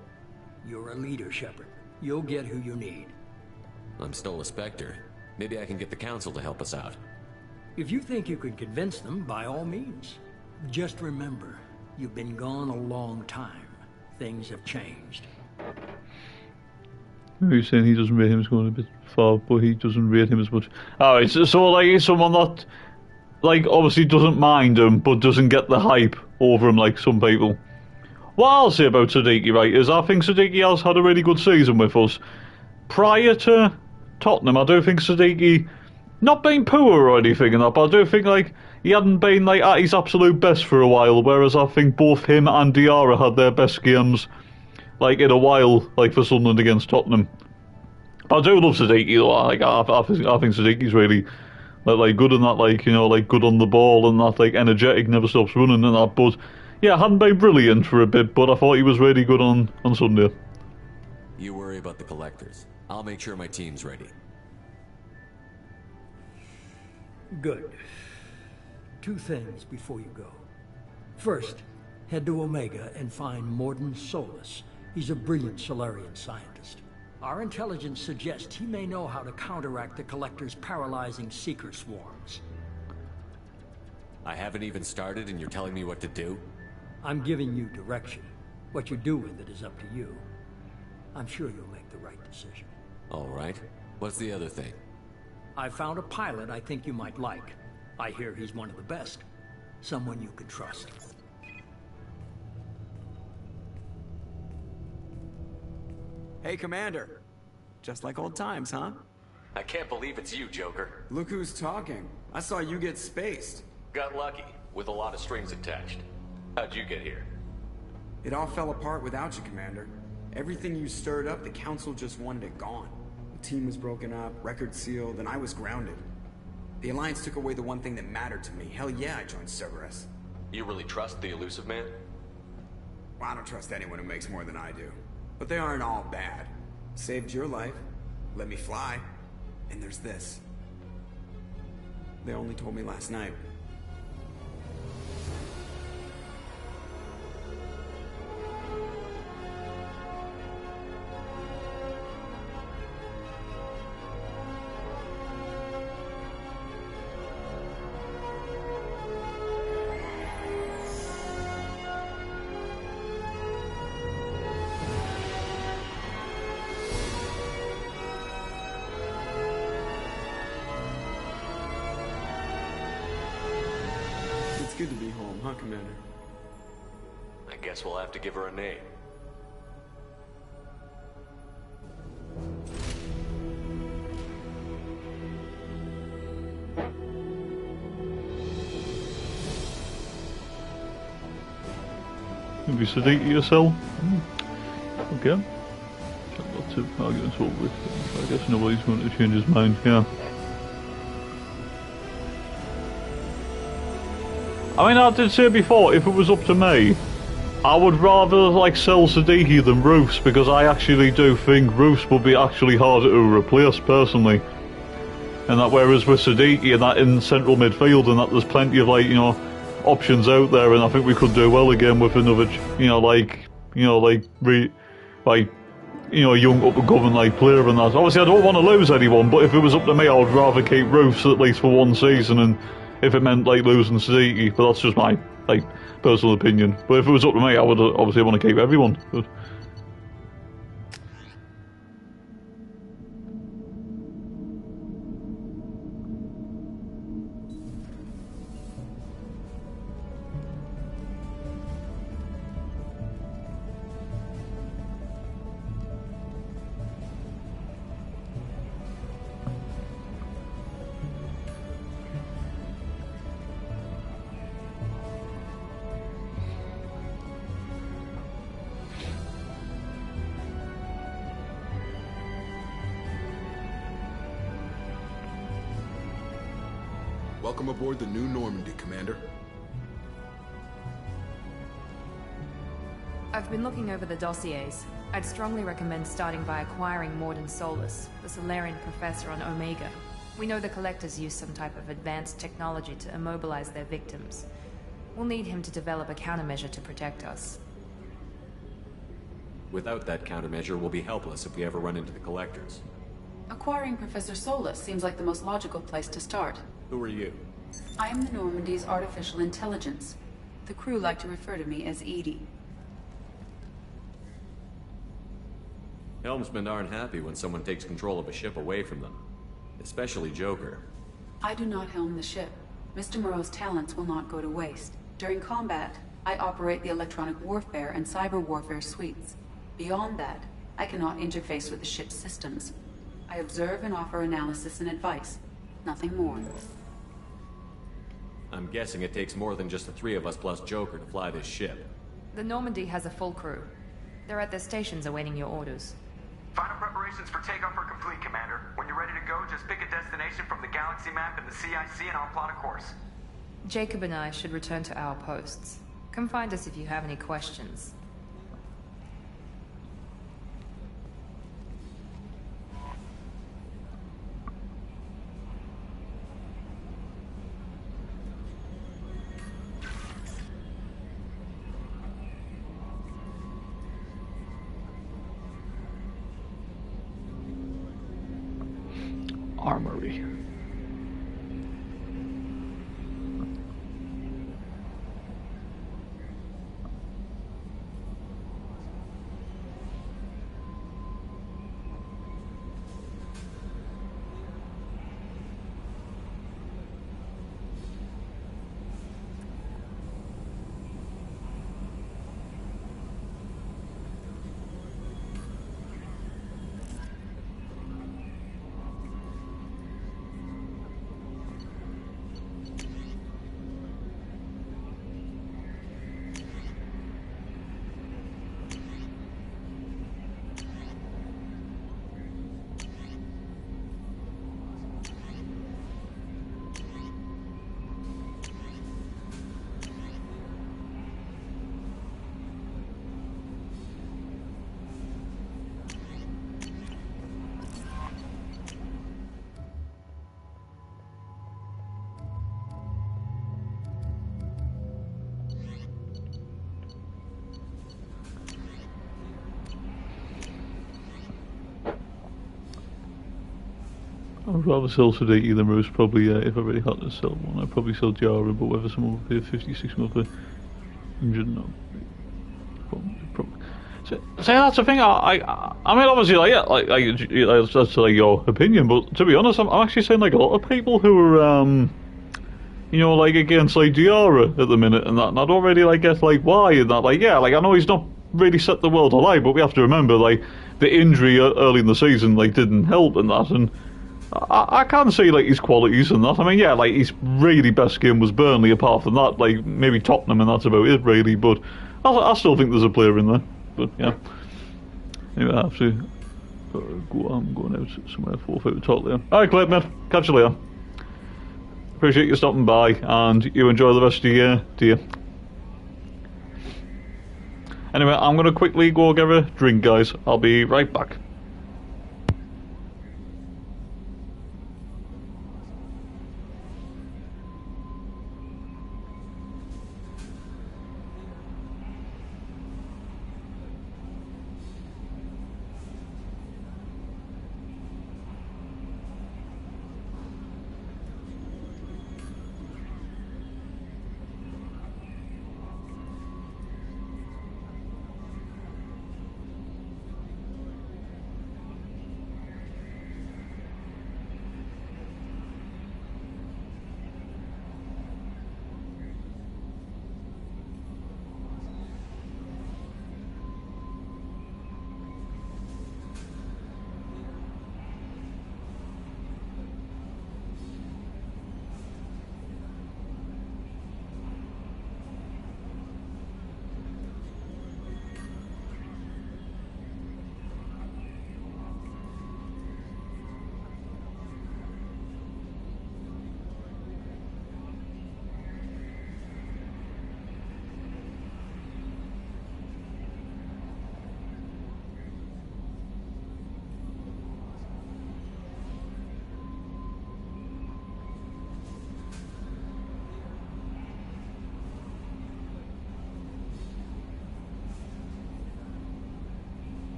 You're a leader, Shepard. You'll get who you need. I'm still a Spectre. Maybe I can get the Council to help us out. If you think you can convince them, by all means. Just remember, you've been gone a long time. Things have changed. He's saying he doesn't rate him as going a bit far, but he doesn't rate him as much. Alright, so like he's someone that, like, obviously doesn't mind him, but doesn't get the hype over him like some people. What I'll say about Sadiki, right, is I think Sadiki has had a really good season with us. Prior to Tottenham, I do think Sadiki, not being poor or anything in that, but I do think, like, he hadn't been, like, at his absolute best for a while, whereas I think both him and Diarra had their best games, like, in a while, like, for Sunderland against Tottenham. I do love Sadiki, though. Like, I think Sadiki's really, like, good in that, like, you know, like, good on the ball and that, like, energetic, never stops running and that, but, yeah, hadn't been brilliant for a bit, but I thought he was really good on Sunday. You worry about the collectors. I'll make sure my team's ready. Good. 2 things before you go. First, head to Omega and find Morden Solus. He's a brilliant Solarian scientist. Our intelligence suggests he may know how to counteract the Collector's paralyzing Seeker swarms. I haven't even started and you're telling me what to do? I'm giving you direction. What you do with it is up to you. I'm sure you'll make the right decision. All right. What's the other thing? I found a pilot I think you might like. I hear he's one of the best. Someone you can trust. Hey, Commander. Just like old times, huh? I can't believe it's you, Joker. Look who's talking. I saw you get spaced. Got lucky, with a lot of strings attached. How'd you get here? It all fell apart without you, Commander. Everything you stirred up, the Council just wanted it gone. The team was broken up, record sealed, and I was grounded. The Alliance took away the one thing that mattered to me. Hell yeah, I joined Cerberus. You really trust the Elusive Man? Well, I don't trust anyone who makes more than I do. But they aren't all bad. Saved your life, let me fly, and there's this. They only told me last night. Commander. I guess we'll have to give her a name. Maybe sedate yourself. Okay. Lots of arguments over with. I guess nobody's going to change his mind, yeah. I mean, I did say before, if it was up to me, I would rather, like, sell Sadiki than Roofs, because I actually do think Roofs would be actually harder to replace, personally. And that whereas with Sadiki and that in central midfield, and that there's plenty of, like, you know, options out there, and I think we could do well again with another, you know, young up-and-coming, like, player and that. Obviously, I don't want to lose anyone, but if it was up to me, I would rather keep Roofs at least for one season, and if it meant, like, losing Sadiki, but that's just my, like, personal opinion. But if it was up to me, I would obviously want to keep everyone. But Welcome aboard the new Normandy, Commander. I've been looking over the dossiers. I'd strongly recommend starting by acquiring Morden Solus, the Solarian professor on Omega. We know the Collectors use some type of advanced technology to immobilize their victims. We'll need him to develop a countermeasure to protect us. Without that countermeasure, we'll be helpless if we ever run into the Collectors. Acquiring Professor Solus seems like the most logical place to start. Who are you? I am the Normandy's artificial intelligence. The crew like to refer to me as Edie. Helmsmen aren't happy when someone takes control of a ship away from them. Especially Joker. I do not helm the ship. Mr. Moreau's talents will not go to waste. During combat, I operate the electronic warfare and cyber warfare suites. Beyond that, I cannot interface with the ship's systems. I observe and offer analysis and advice. Nothing more. I'm guessing it takes more than just the three of us plus Joker to fly this ship. The Normandy has a full crew. They're at their stations awaiting your orders. Final preparations for takeoff are complete, Commander. When you're ready to go, just pick a destination from the galaxy map and the CIC and I'll plot a course. Jacob and I should return to our posts. Come find us if you have any questions. Armory. I'd rather sell Sadiki than Roos, probably. If I really had to sell one, I'd probably sell Jara, but whether someone would pay 56 mil for 100, no. So that's the thing. I mean, obviously, that's like your opinion, but to be honest, I'm actually seeing like a lot of people who are, you know, like against like Diara at the minute and that, and I don't really like get like why and that. Like, yeah, like I know he's not really set the world alight, but we have to remember like the injury early in the season like didn't help and that, and I can see like his qualities and that. I mean, yeah, like his really best game was Burnley. Apart from that, like maybe Tottenham, and that's about it really. But I still think there's a player in there. But yeah, anyway, I have to go. I'm going out somewhere 4 foot totally. All right, Clip, mate. Catch you later. Appreciate you stopping by, and you enjoy the rest of your day. Anyway, I'm going to quickly go get a drink, guys. I'll be right back.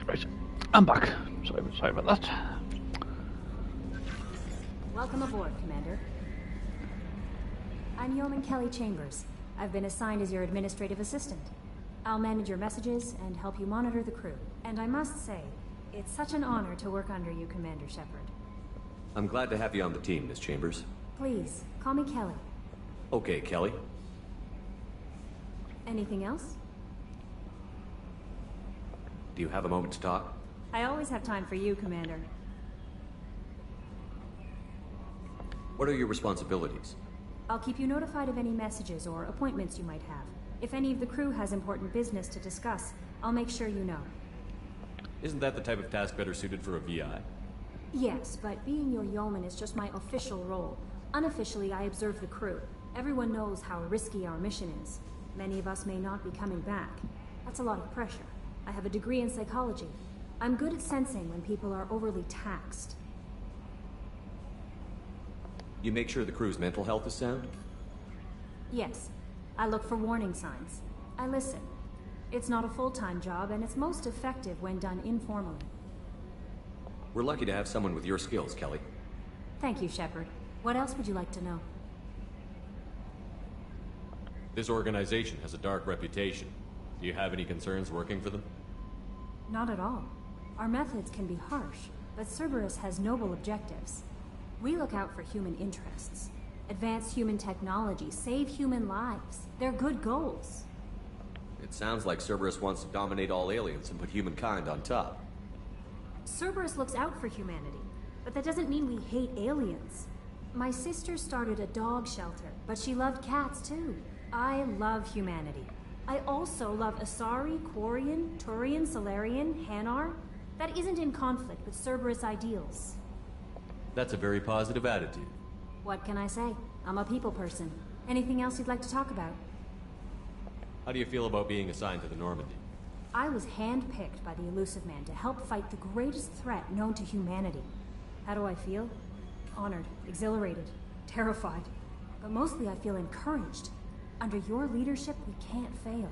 Right, I'm back. Sorry about that. Welcome aboard, Commander. I'm Yeoman Kelly Chambers. I've been assigned as your administrative assistant. I'll manage your messages and help you monitor the crew. And I must say, it's such an honor to work under you, Commander Shepard. I'm glad to have you on the team, Miss Chambers. Please, call me Kelly. Okay, Kelly. Anything else? Do you have a moment to talk? I always have time for you, Commander. What are your responsibilities? I'll keep you notified of any messages or appointments you might have. If any of the crew has important business to discuss, I'll make sure you know. Isn't that the type of task better suited for a VI? Yes, but being your yeoman is just my official role. Unofficially, I observe the crew. Everyone knows how risky our mission is. Many of us may not be coming back. That's a lot of pressure. I have a degree in psychology. I'm good at sensing when people are overly taxed. You make sure the crew's mental health is sound? Yes. I look for warning signs. I listen. It's not a full-time job, and it's most effective when done informally. We're lucky to have someone with your skills, Kelly. Thank you, Shepard. What else would you like to know? This organization has a dark reputation. Do you have any concerns working for them? Not at all. Our methods can be harsh, but Cerberus has noble objectives. We look out for human interests. Advance human technology, save human lives. They're good goals. It sounds like Cerberus wants to dominate all aliens and put humankind on top. Cerberus looks out for humanity, but that doesn't mean we hate aliens. My sister started a dog shelter, but she loved cats too. I love humanity. I also love Asari, Quarian, Turian, Solarian, Hanar. That isn't in conflict with Cerberus ideals. That's a very positive attitude. What can I say? I'm a people person. Anything else you'd like to talk about? How do you feel about being assigned to the Normandy? I was handpicked by the Elusive Man to help fight the greatest threat known to humanity. How do I feel? Honored, exhilarated, terrified. But mostly I feel encouraged. Under your leadership, we can't fail.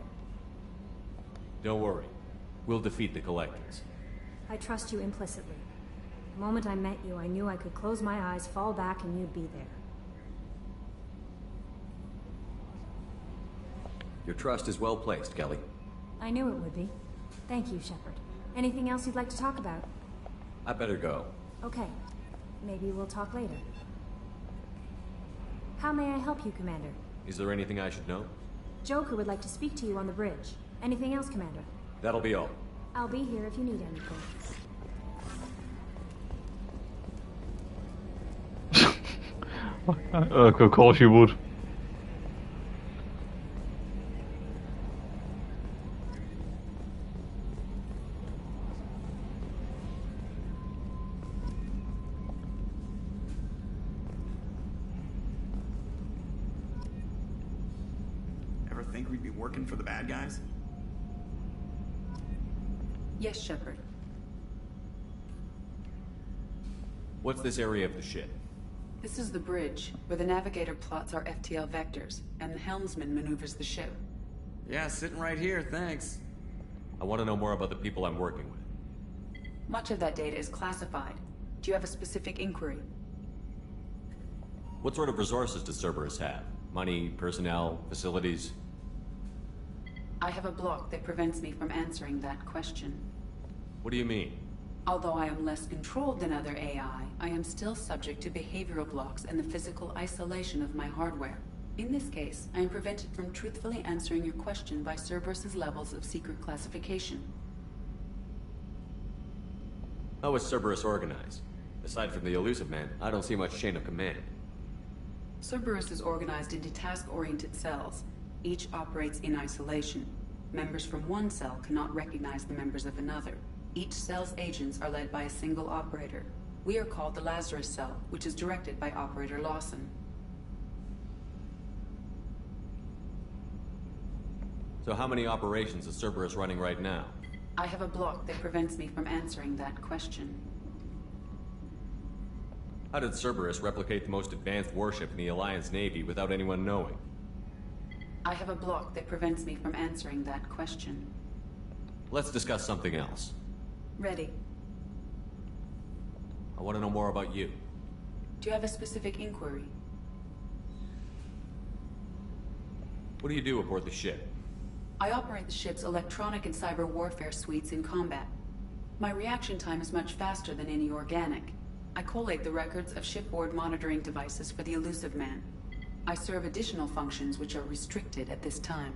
Don't worry. We'll defeat the Collectors. I trust you implicitly. The moment I met you, I knew I could close my eyes, fall back, and you'd be there. Your trust is well placed, Kelly. I knew it would be. Thank you, Shepard. Anything else you'd like to talk about? I better go. Okay. Maybe we'll talk later. How may I help you, Commander? Is there anything I should know? Joker would like to speak to you on the bridge. Anything else, Commander? That'll be all. I'll be here if you need anything. Of course you would. Ever think we'd be working for the bad guys? Yes, Shepard. What's this area of the ship? This is the bridge, where the navigator plots our FTL vectors, and the helmsman maneuvers the ship. Yeah, sitting right here, thanks. I want to know more about the people I'm working with. Much of that data is classified. Do you have a specific inquiry? What sort of resources does Cerberus have? Money, personnel, facilities? I have a block that prevents me from answering that question. What do you mean? Although I am less controlled than other AI, I am still subject to behavioral blocks and the physical isolation of my hardware. In this case, I am prevented from truthfully answering your question by Cerberus's levels of secret classification. How is Cerberus organized? Aside from the Elusive Man, I don't see much chain of command. Cerberus is organized into task-oriented cells. Each operates in isolation. Members from one cell cannot recognize the members of another. Each cell's agents are led by a single operator. We are called the Lazarus Cell, which is directed by Operator Lawson. So how many operations is Cerberus running right now? I have a block that prevents me from answering that question. How did Cerberus replicate the most advanced warship in the Alliance Navy without anyone knowing? I have a block that prevents me from answering that question. Let's discuss something else. Ready. I want to know more about you. Do you have a specific inquiry? What do you do aboard the ship? I operate the ship's electronic and cyber warfare suites in combat. My reaction time is much faster than any organic. I collate the records of shipboard monitoring devices for the Elusive Man. I serve additional functions which are restricted at this time.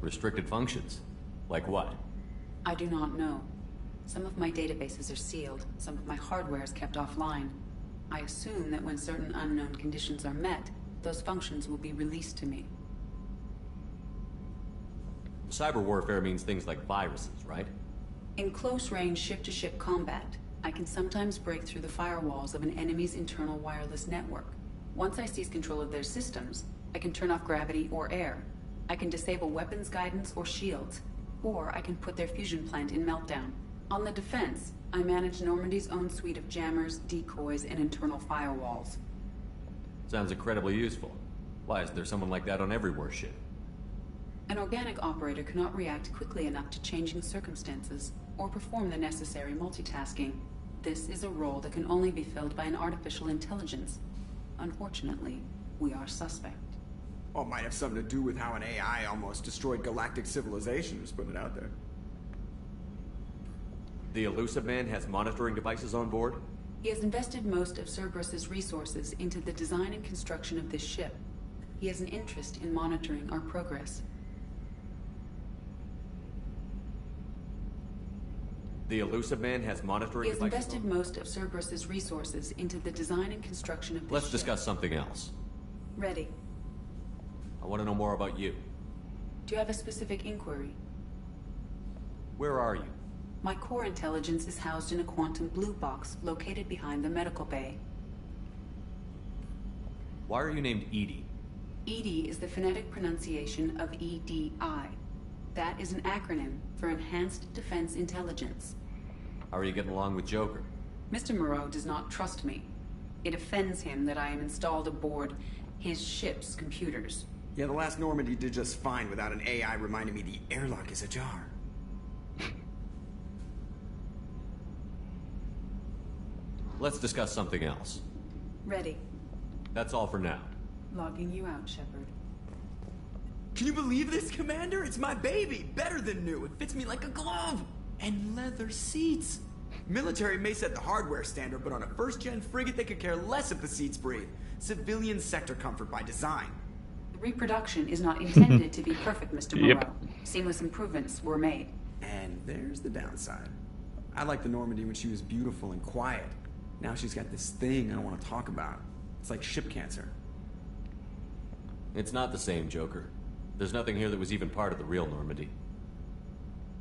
Restricted functions? Like what? I do not know. Some of my databases are sealed, some of my hardware is kept offline. I assume that when certain unknown conditions are met, those functions will be released to me. Cyber warfare means things like viruses, right? In close-range ship-to-ship combat, I can sometimes break through the firewalls of an enemy's internal wireless network. Once I seize control of their systems, I can turn off gravity or air. I can disable weapons guidance or shields, or I can put their fusion plant in meltdown. On the defense, I manage Normandy's own suite of jammers, decoys, and internal firewalls. Sounds incredibly useful. Why, is there someone like that on every warship? An organic operator cannot react quickly enough to changing circumstances, or perform the necessary multitasking. This is a role that can only be filled by an artificial intelligence. Unfortunately, we are suspect. Well, it might have something to do with how an AI almost destroyed galactic civilization, just putting it out there. The Elusive Man has monitoring devices on board? He has invested most of Cerberus's resources into the design and construction of this ship. He has an interest in monitoring our progress. The Elusive Man has monitoring devices? He has invested most of Cerberus's resources into the design and construction of this Let's ship. discuss something else. Ready. I want to know more about you. Do you have a specific inquiry? Where are you? My core intelligence is housed in a quantum blue box located behind the medical bay. Why are you named Edie? EDI is the phonetic pronunciation of EDI. That is an acronym for Enhanced Defense Intelligence. How are you getting along with Joker? Mr. Moreau does not trust me. It offends him that I am installed aboard his ship's computers. Yeah, the last Normandy did just fine without an AI reminding me the airlock is ajar. Let's discuss something else. Ready. That's all for now. Logging you out, Shepard. Can you believe this, Commander? It's my baby! Better than new. It fits me like a glove! And leather seats! Military may set the hardware standard, but on a first-gen frigate they could care less if the seats breathe. Civilian sector comfort by design. The reproduction is not intended to be perfect, Mr. Moreau. Yep. Seamless improvements were made. And there's the downside. I liked the Normandy when she was beautiful and quiet. Now she's got this thing I don't want to talk about. It's like ship cancer. It's not the same, Joker. There's nothing here that was even part of the real Normandy.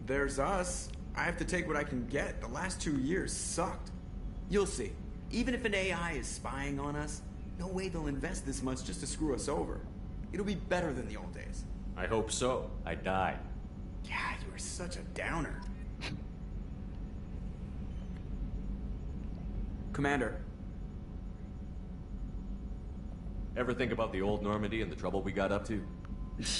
There's us. I have to take what I can get. The last 2 years sucked. You'll see. Even if an AI is spying on us, no way they'll invest this much just to screw us over. It'll be better than the old days. I hope so. I died. Yeah, you are such a downer. Commander. Ever think about the old Normandy and the trouble we got up to?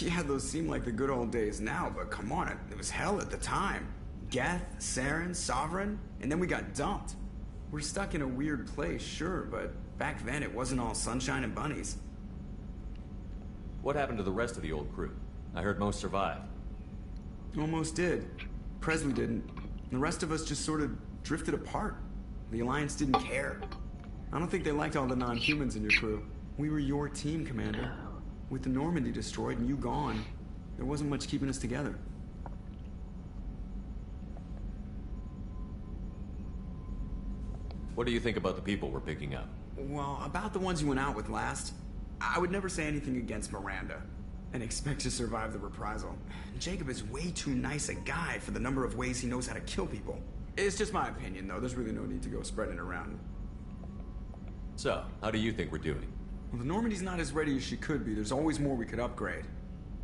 Yeah, those seem like the good old days now, but come on, it was hell at the time. Geth, Saren, Sovereign, and then we got dumped. We're stuck in a weird place, sure, but back then it wasn't all sunshine and bunnies. What happened to the rest of the old crew? I heard most survived. Almost did. Presley didn't. The rest of us just sort of drifted apart. The Alliance didn't care. I don't think they liked all the non-humans in your crew. We were your team, Commander. With the Normandy destroyed and you gone, there wasn't much keeping us together. What do you think about the people we're picking up? Well, about the ones you went out with last, I would never say anything against Miranda and expect to survive the reprisal. Jacob is way too nice a guy for the number of ways he knows how to kill people. It's just my opinion, though. There's really no need to go spreading it around. So, how do you think we're doing? Well, the Normandy's not as ready as she could be. There's always more we could upgrade.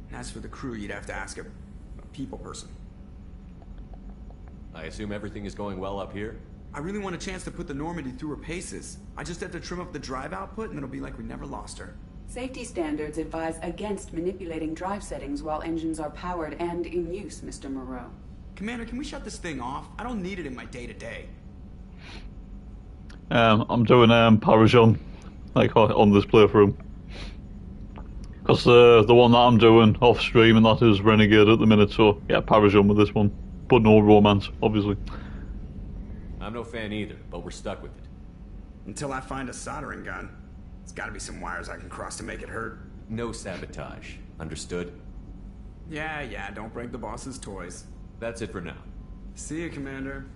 And as for the crew, you'd have to ask a people person. I assume everything is going well up here? I really want a chance to put the Normandy through her paces. I just have to trim up the drive output and it'll be like we never lost her. Safety standards advise against manipulating drive settings while engines are powered and in use, Mr. Moreau. Commander, can we shut this thing off? I don't need it in my day-to-day. I'm doing Paragon, like on this playthrough. Because the one that I'm doing off stream and that is Renegade at the minute, so yeah, Paragon with this one. But no romance, obviously. I'm no fan either, but we're stuck with it. Until I find a soldering gun. There's gotta be some wires I can cross to make it hurt. No sabotage. Understood? Yeah, don't break the boss's toys. That's it for now. See you, Commander.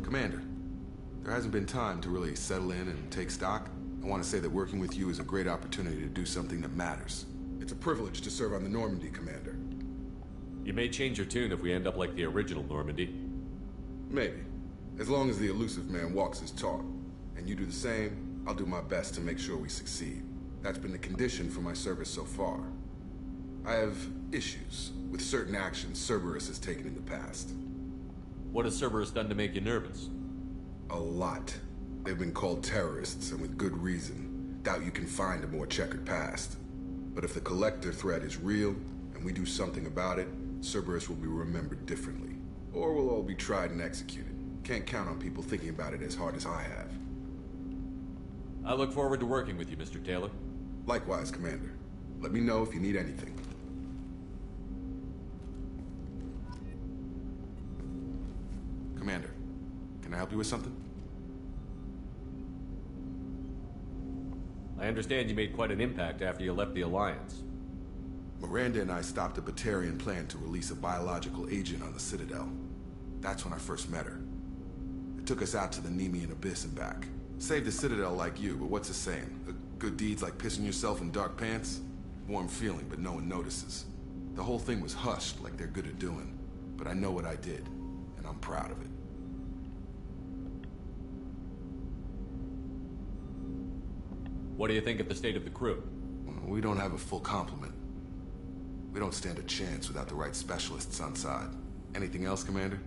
Commander, there hasn't been time to really settle in and take stock. I want to say that working with you is a great opportunity to do something that matters. It's a privilege to serve on the Normandy, Commander. You may change your tune if we end up like the original Normandy. Maybe. As long as the elusive man walks his talk, and you do the same, I'll do my best to make sure we succeed. That's been the condition for my service so far. I have issues with certain actions Cerberus has taken in the past. What has Cerberus done to make you nervous? A lot. They've been called terrorists, and with good reason. Doubt you can find a more checkered past. But if the Collector threat is real, and we do something about it, Cerberus will be remembered differently. Or we'll all be tried and executed. Can't count on people thinking about it as hard as I have. I look forward to working with you, Mr. Taylor. Likewise, Commander. Let me know if you need anything. Commander, can I help you with something? I understand you made quite an impact after you left the Alliance. Miranda and I stopped a Batarian plan to release a biological agent on the Citadel. That's when I first met her. It took us out to the Nemean Abyss and back. Saved the Citadel like you, but what's the saying? Good deeds like pissing yourself in dark pants? Warm feeling, but no one notices. The whole thing was hushed like they're good at doing. But I know what I did, and I'm proud of it. What do you think of the state of the crew? We don't have a full complement. We don't stand a chance without the right specialists on side. Anything else, Commander?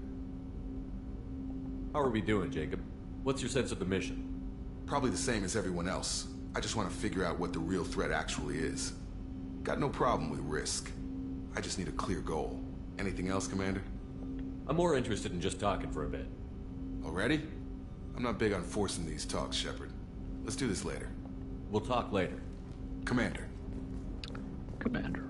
How are we doing, Jacob? What's your sense of the mission? Probably the same as everyone else. I just want to figure out what the real threat actually is. Got no problem with risk. I just need a clear goal. Anything else, Commander? I'm more interested in just talking for a bit. Already? I'm not big on forcing these talks, Shepard. Let's do this later. We'll talk later. Commander. Commander.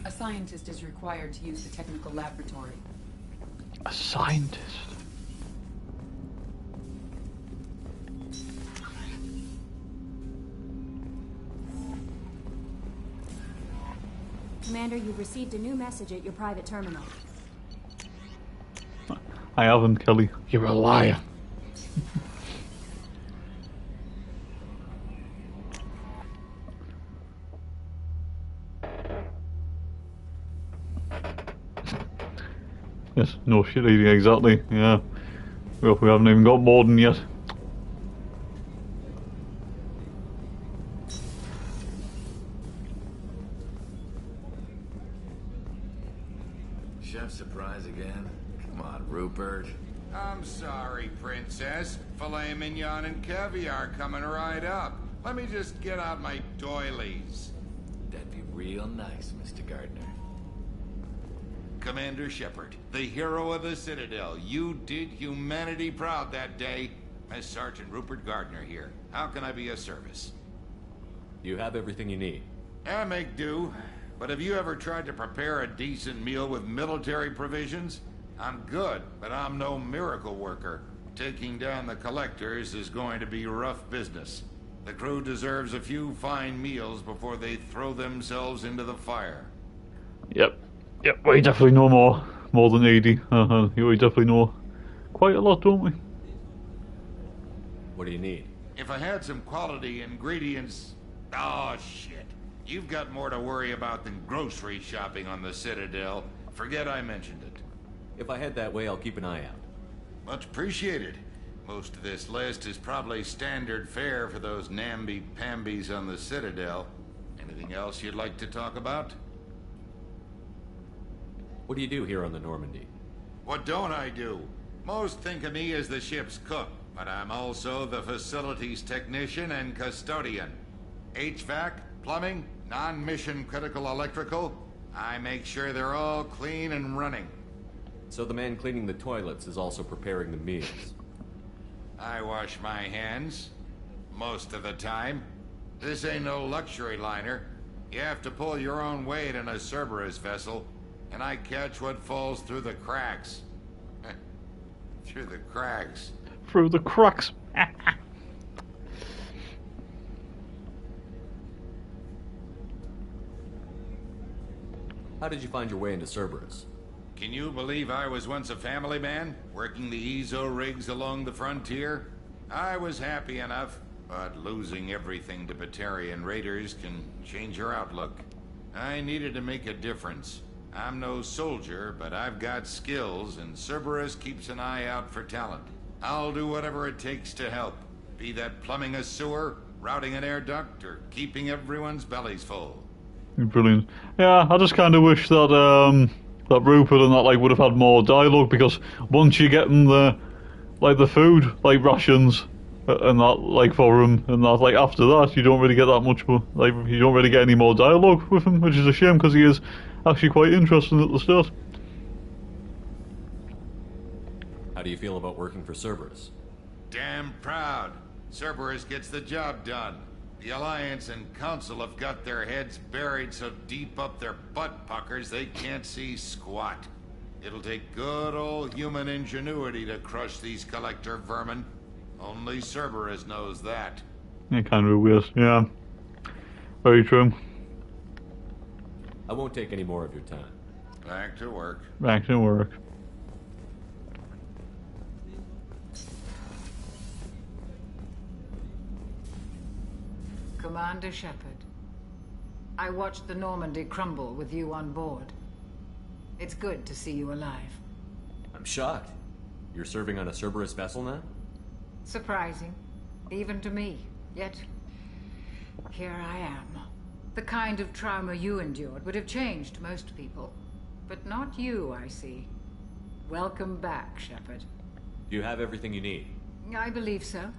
A scientist is required to use the technical laboratory. A scientist? Commander, you've received a new message at your private terminal. I haven't, Kelly. You're a liar. Yes, no shit eating, exactly, yeah. Well, we haven't even got Morden yet. Chef surprise again? Come on, Rupert. I'm sorry, Princess. Filet mignon and caviar coming right up. Let me just get out my doilies. That'd be real nice, Mr. Gardner. Commander Shepard, the hero of the Citadel. You did humanity proud that day. As Sergeant Rupert Gardner here. How can I be of service? You have everything you need. I make do. But have you ever tried to prepare a decent meal with military provisions? I'm good, but I'm no miracle worker. Taking down the Collectors is going to be rough business. The crew deserves a few fine meals before they throw themselves into the fire. Yep, we definitely know more than 80. We definitely know quite a lot, don't we? What do you need? If I had some quality ingredients... Oh, shit. You've got more to worry about than grocery shopping on the Citadel. Forget I mentioned it. If I head that way, I'll keep an eye out. Much appreciated. Most of this list is probably standard fare for those namby-pambies on the Citadel. Anything else you'd like to talk about? What do you do here on the Normandy? What don't I do? Most think of me as the ship's cook, but I'm also the facilities technician and custodian. HVAC, plumbing, non-mission critical electrical. I make sure they're all clean and running. So the man cleaning the toilets is also preparing the meals. I wash my hands. Most of the time. This ain't no luxury liner. You have to pull your own weight in a Cerberus vessel, and I catch what falls through the cracks. Through the cracks. Through the cracks. How did you find your way into Cerberus? Can you believe I was once a family man, working the EZO rigs along the frontier? I was happy enough, but losing everything to Batarian raiders can change your outlook. I needed to make a difference. I'm no soldier, but I've got skills, and Cerberus keeps an eye out for talent. I'll do whatever it takes to help. Be that plumbing a sewer, routing an air duct, or keeping everyone's bellies full. Brilliant. Yeah, I just kind of wish that that Rupert and that would have had more dialogue, because once you get them the food rations and that for him, and that after that you don't really get that much more, you don't really get any more dialogue with him, which is a shame because he is actually quite interesting at the start. How do you feel about working for Cerberus? Damn proud. Cerberus gets the job done. The Alliance and Council have got their heads buried so deep up their butt puckers they can't see squat. It'll take good old human ingenuity to crush these collector vermin. Only Cerberus knows that. Yeah, kind of weird. Yeah. Very true. I won't take any more of your time. Back to work. Back to work. Commander Shepard, I watched the Normandy crumble with you on board. It's good to see you alive. I'm shocked. You're serving on a Cerberus vessel now? Surprising, even to me. Yet, here I am. The kind of trauma you endured would have changed most people. But not you, I see. Welcome back, Shepard. Do you have everything you need? I believe so.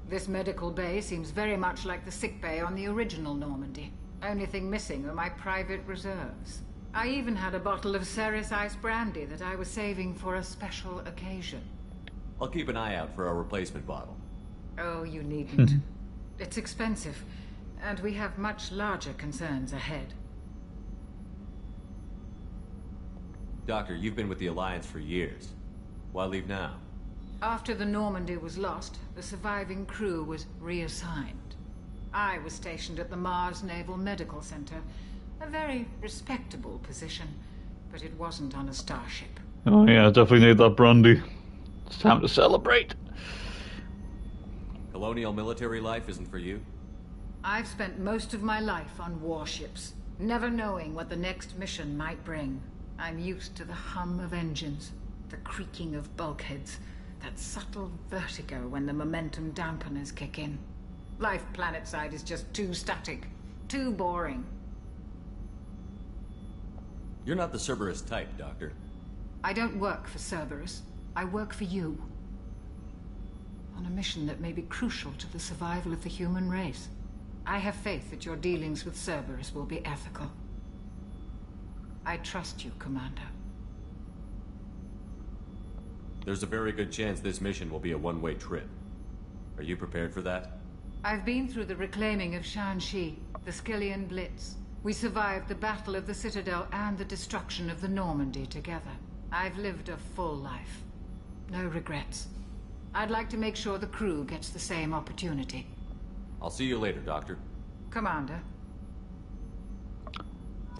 This medical bay seems very much like the sick bay on the original Normandy. Only thing missing are my private reserves. I even had a bottle of Ceres Ice brandy that I was saving for a special occasion. I'll keep an eye out for a replacement bottle. Oh, you needn't. It's expensive, and we have much larger concerns ahead. Doctor, you've been with the Alliance for years. Why leave now? After the Normandy was lost, the surviving crew was reassigned. I was stationed at the Mars Naval Medical Center, a very respectable position, but it wasn't on a starship. Oh yeah, definitely need that brandy. It's time to celebrate. Colonial military life isn't for you? I've spent most of my life on warships, never knowing what the next mission might bring. I'm used to the hum of engines, the creaking of bulkheads, that subtle vertigo when the momentum dampeners kick in. Life planetside is just too static, too boring. You're not the Cerberus type, Doctor. I don't work for Cerberus. I work for you. On a mission that may be crucial to the survival of the human race. I have faith that your dealings with Cerberus will be ethical. I trust you, Commander. There's a very good chance this mission will be a one-way trip. Are you prepared for that? I've been through the reclaiming of Shanxi, the Skillian Blitz. We survived the Battle of the Citadel and the destruction of the Normandy together. I've lived a full life. No regrets. I'd like to make sure the crew gets the same opportunity. I'll see you later, Doctor. Commander.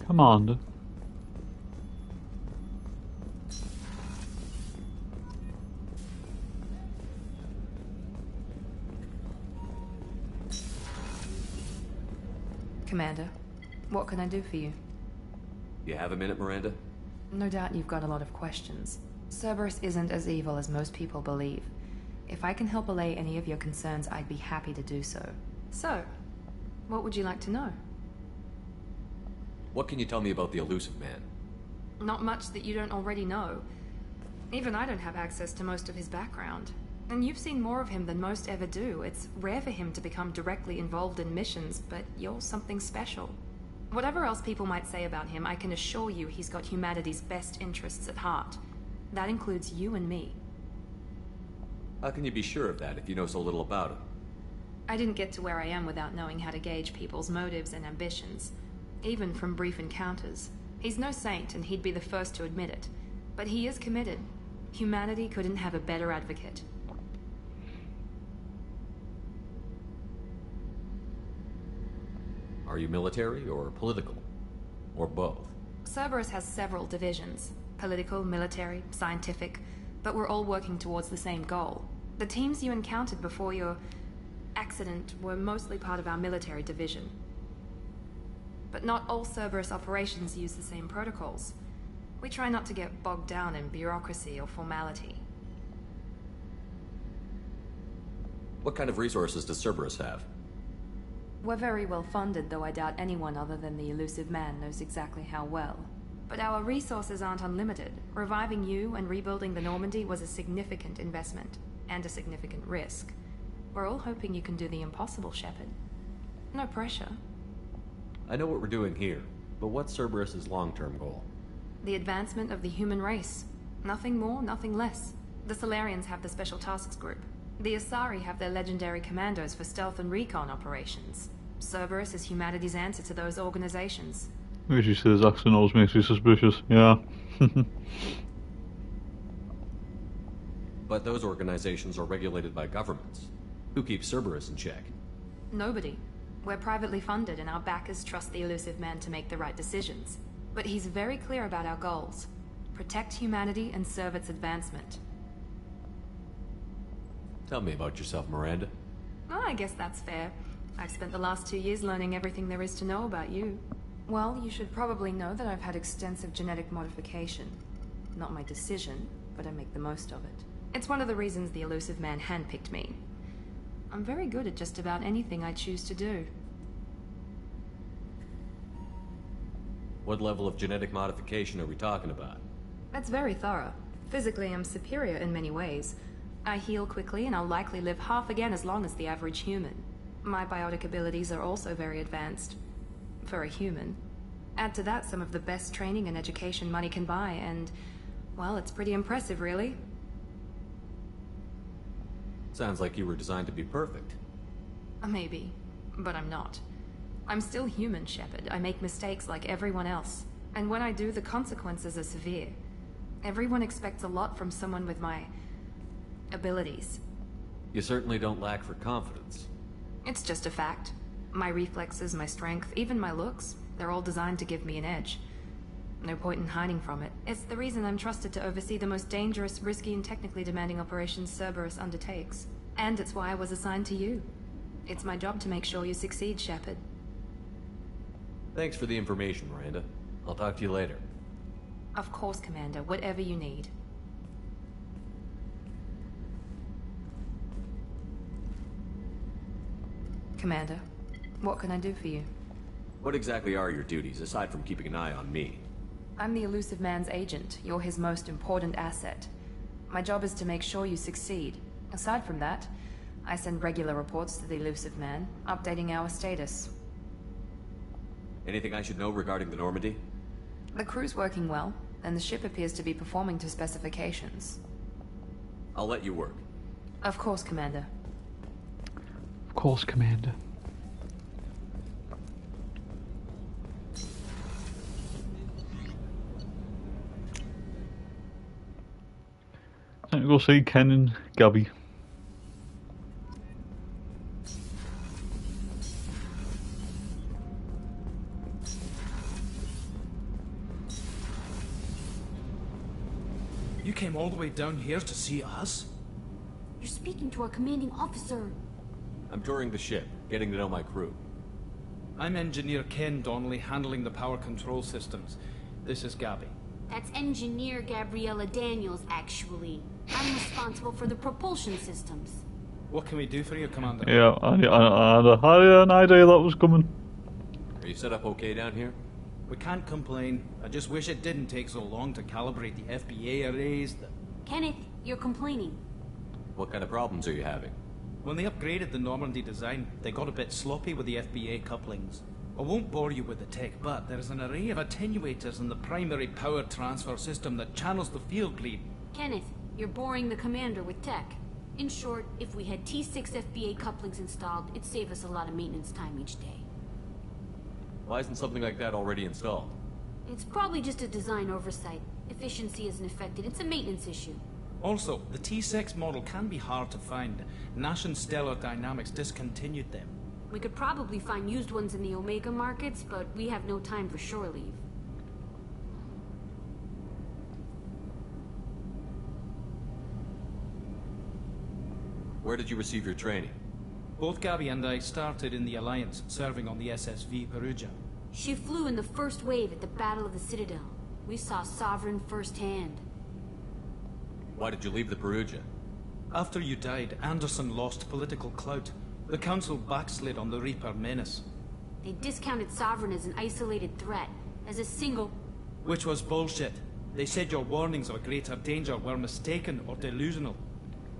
Commander. Commander, what can I do for you? You have a minute, Miranda? No doubt you've got a lot of questions. Cerberus isn't as evil as most people believe. If I can help allay any of your concerns, I'd be happy to do so. So, what would you like to know? What can you tell me about the elusive man? Not much that you don't already know. Even I don't have access to most of his background. And you've seen more of him than most ever do. It's rare for him to become directly involved in missions, but you're something special. Whatever else people might say about him, I can assure you he's got humanity's best interests at heart. That includes you and me. How can you be sure of that if you know so little about him? I didn't get to where I am without knowing how to gauge people's motives and ambitions. Even from brief encounters. He's no saint, and he'd be the first to admit it. But he is committed. Humanity couldn't have a better advocate. Are you military or political? Or both? Cerberus has several divisions. Political, military, scientific. But we're all working towards the same goal. The teams you encountered before your accident were mostly part of our military division. But not all Cerberus operations use the same protocols. We try not to get bogged down in bureaucracy or formality. What kind of resources does Cerberus have? We're very well funded, though I doubt anyone other than the elusive man knows exactly how well. But our resources aren't unlimited. Reviving you and rebuilding the Normandy was a significant investment, and a significant risk. We're all hoping you can do the impossible, Shepard. No pressure. I know what we're doing here, but what's Cerberus's long-term goal? The advancement of the human race. Nothing more, nothing less. The Solarians have the Special Tasks Group. The Asari have their legendary commandos for stealth and recon operations. Cerberus is humanity's answer to those organizations. As you say, his accent always makes you suspicious, yeah. But those organizations are regulated by governments. Who keeps Cerberus in check? Nobody. We're privately funded and our backers trust the elusive man to make the right decisions. But he's very clear about our goals. Protect humanity and serve its advancement. Tell me about yourself, Miranda. Oh, I guess that's fair. I've spent the last 2 years learning everything there is to know about you. Well, you should probably know that I've had extensive genetic modification. Not my decision, but I make the most of it. It's one of the reasons the elusive man handpicked me. I'm very good at just about anything I choose to do. What level of genetic modification are we talking about? That's very thorough. Physically, I'm superior in many ways. I heal quickly, and I'll likely live half again as long as the average human. My biotic abilities are also very advanced. For a human. Add to that some of the best training and education money can buy, and, well, it's pretty impressive, really. Sounds like you were designed to be perfect. Maybe, but I'm not. I'm still human, Shepard. I make mistakes like everyone else. And when I do, the consequences are severe. Everyone expects a lot from someone with my abilities. You certainly don't lack for confidence. It's just a fact. My reflexes, my strength, even my looks, they're all designed to give me an edge. No point in hiding from it. It's the reason I'm trusted to oversee the most dangerous, risky, and technically demanding operations Cerberus undertakes. And it's why I was assigned to you. It's my job to make sure you succeed, Shepard. Thanks for the information, Miranda. I'll talk to you later. Of course, Commander. Whatever you need. Commander, what can I do for you? What exactly are your duties, aside from keeping an eye on me? I'm the elusive man's agent. You're his most important asset. My job is to make sure you succeed. Aside from that, I send regular reports to the elusive man, updating our status. Anything I should know regarding the Normandy? The crew's working well, and the ship appears to be performing to specifications. I'll let you work. Of course, Commander. Of course, Commander. Time to go see Ken and Gabby. You came all the way down here to see us? You're speaking to our commanding officer. I'm touring the ship, getting to know my crew. I'm Engineer Ken Donnelly, handling the power control systems. This is Gabby. That's Engineer Gabriella Daniels, actually. I'm responsible for the propulsion systems. What can we do for you, Commander? Yeah, I had an idea that was coming. Are you set up okay down here? We can't complain. I just wish it didn't take so long to calibrate the FBA arrays. Kenneth, you're complaining. What kind of problems are you having? When they upgraded the Normandy design, they got a bit sloppy with the FBA couplings. I won't bore you with the tech, but there is an array of attenuators in the primary power transfer system that channels the field lead. Kenneth, you're boring the commander with tech. In short, if we had T6 FBA couplings installed, it'd save us a lot of maintenance time each day. Why isn't something like that already installed? It's probably just a design oversight. Efficiency isn't affected, it's a maintenance issue. Also, the T6 model can be hard to find. Nash and Stellar Dynamics discontinued them. We could probably find used ones in the Omega markets, but we have no time for shore leave. Where did you receive your training? Both Gabby and I started in the Alliance, serving on the SSV Perugia. She flew in the first wave at the Battle of the Citadel. We saw Sovereign firsthand. Why did you leave the Perugia? After you died, Anderson lost political clout. The Council backslid on the Reaper menace. They discounted Sovereign as an isolated threat, as a single... Which was bullshit. They said your warnings of a greater danger were mistaken or delusional.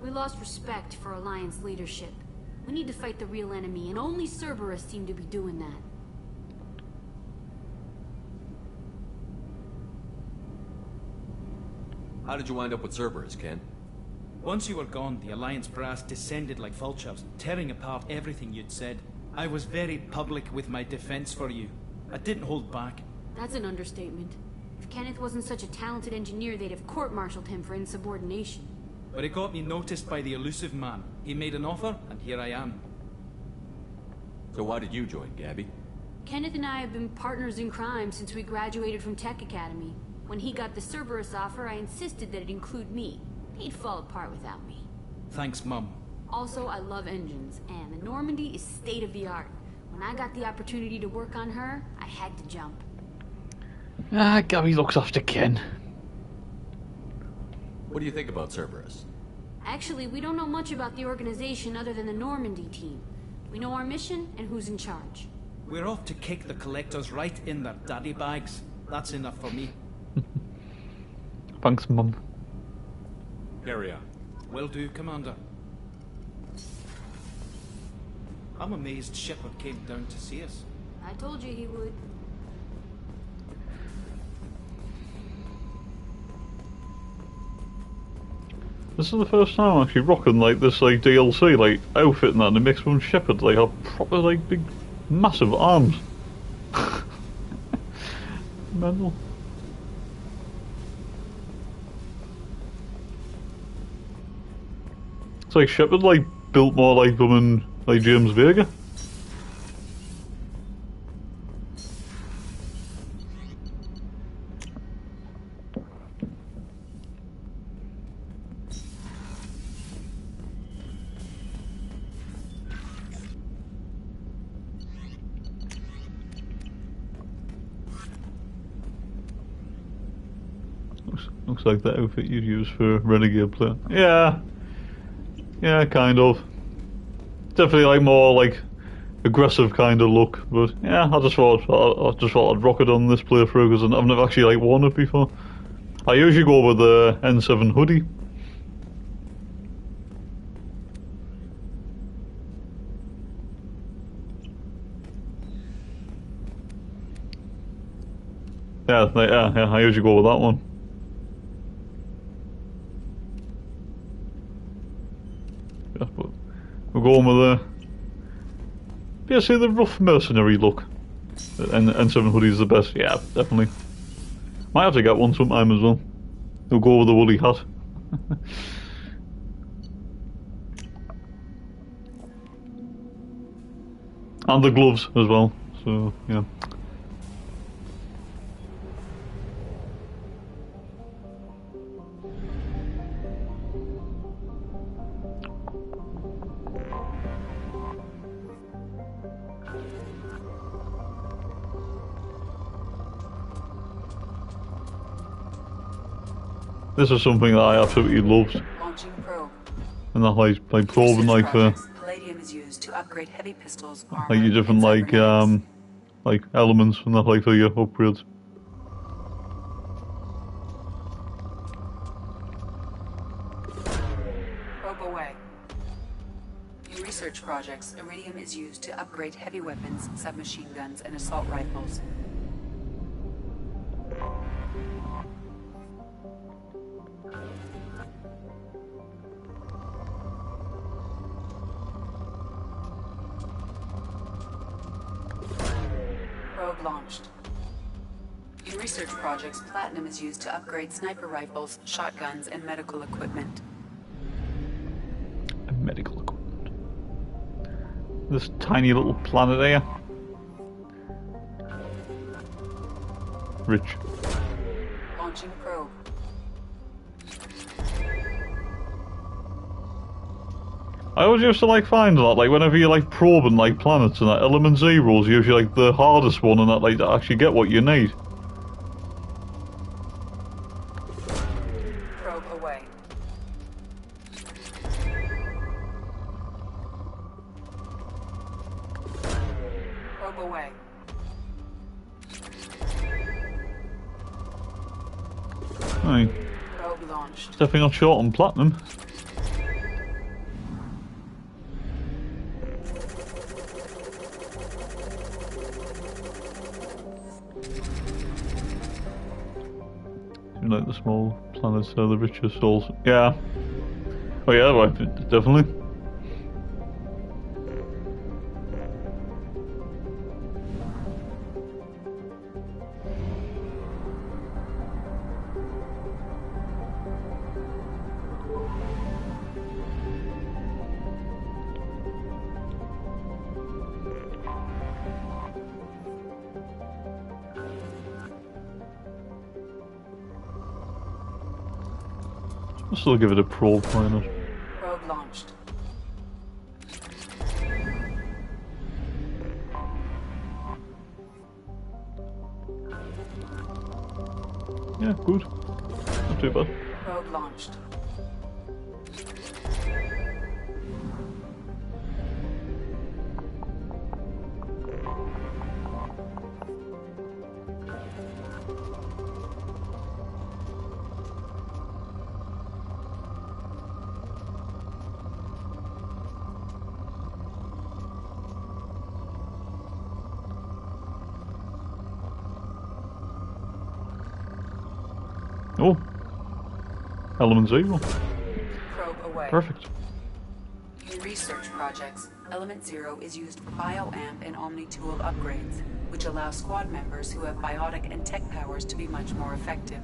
We lost respect for Alliance leadership. We need to fight the real enemy, and only Cerberus seem to be doing that. How did you wind up with Cerberus, Ken? Once you were gone, the Alliance brass descended like vultures, tearing apart everything you'd said. I was very public with my defense for you. I didn't hold back. That's an understatement. If Kenneth wasn't such a talented engineer, they'd have court-martialed him for insubordination. But it got me noticed by the elusive man. He made an offer, and here I am. So why did you join, Gabby? Kenneth and I have been partners in crime since we graduated from Tech Academy. When he got the Cerberus offer, I insisted that it include me. He'd fall apart without me. Thanks, Mum. Also, I love engines, and the Normandy is state-of-the-art. When I got the opportunity to work on her, I had to jump. Ah, Gabby looks after Ken. What do you think about Cerberus? Actually, we don't know much about the organization other than the Normandy team. We know our mission and who's in charge. We're off to kick the Collectors right in their daddy bags. That's enough for me. Thanks, Mum. Carry on. Will do, Commander. I'm amazed Shepard came down to see us. I told you he would. This is the first time I'm actually rocking like this like DLC like outfit and that, and it makes one Shepard like have proper like big massive arms. Mental. It's like Shepard like built more like them and like James Vega. Looks like the outfit you'd use for Renegade play. Yeah, kind of. Definitely like more like aggressive kind of look, but yeah, I just thought I'd rock it on this playthrough because I've never actually like worn it before. I usually go with the N7 hoodie. Yeah, I usually go with that one. Yeah, but we're going with the rough mercenary look. And N7 hoodie is the best. Yeah, definitely. Might have to get one sometime as well. We'll go with the woolly hat. And the gloves as well. So yeah. This is something that I absolutely loved. Launching probe. And that like probing like Palladium is used to upgrade heavy pistols, like your different like elements and that like for your upgrades. Probe away. In research projects, iridium is used to upgrade heavy weapons, submachine guns, and assault rifles. Probe launched. In research projects, platinum is used to upgrade sniper rifles, shotguns, and medical equipment. Medical equipment. This tiny little planet here. Rich. Launching probe. I always used to like find that, like whenever you're like probing like planets and that, element zero's usually like the hardest one and that, like to actually get what you need. Probe away. Probe away. Aye. Probe launched. Definitely not short on platinum. Like the small planets are the richest souls. Yeah. Oh yeah, well, definitely. I'll still give it a probe, why not? Probe launched. Yeah, good. Not too bad. Probe launched. Oh. Element zero. Probe away. Perfect. In research projects, Element Zero is used for bioamp and omni-tool upgrades, which allow squad members who have biotic and tech powers to be much more effective.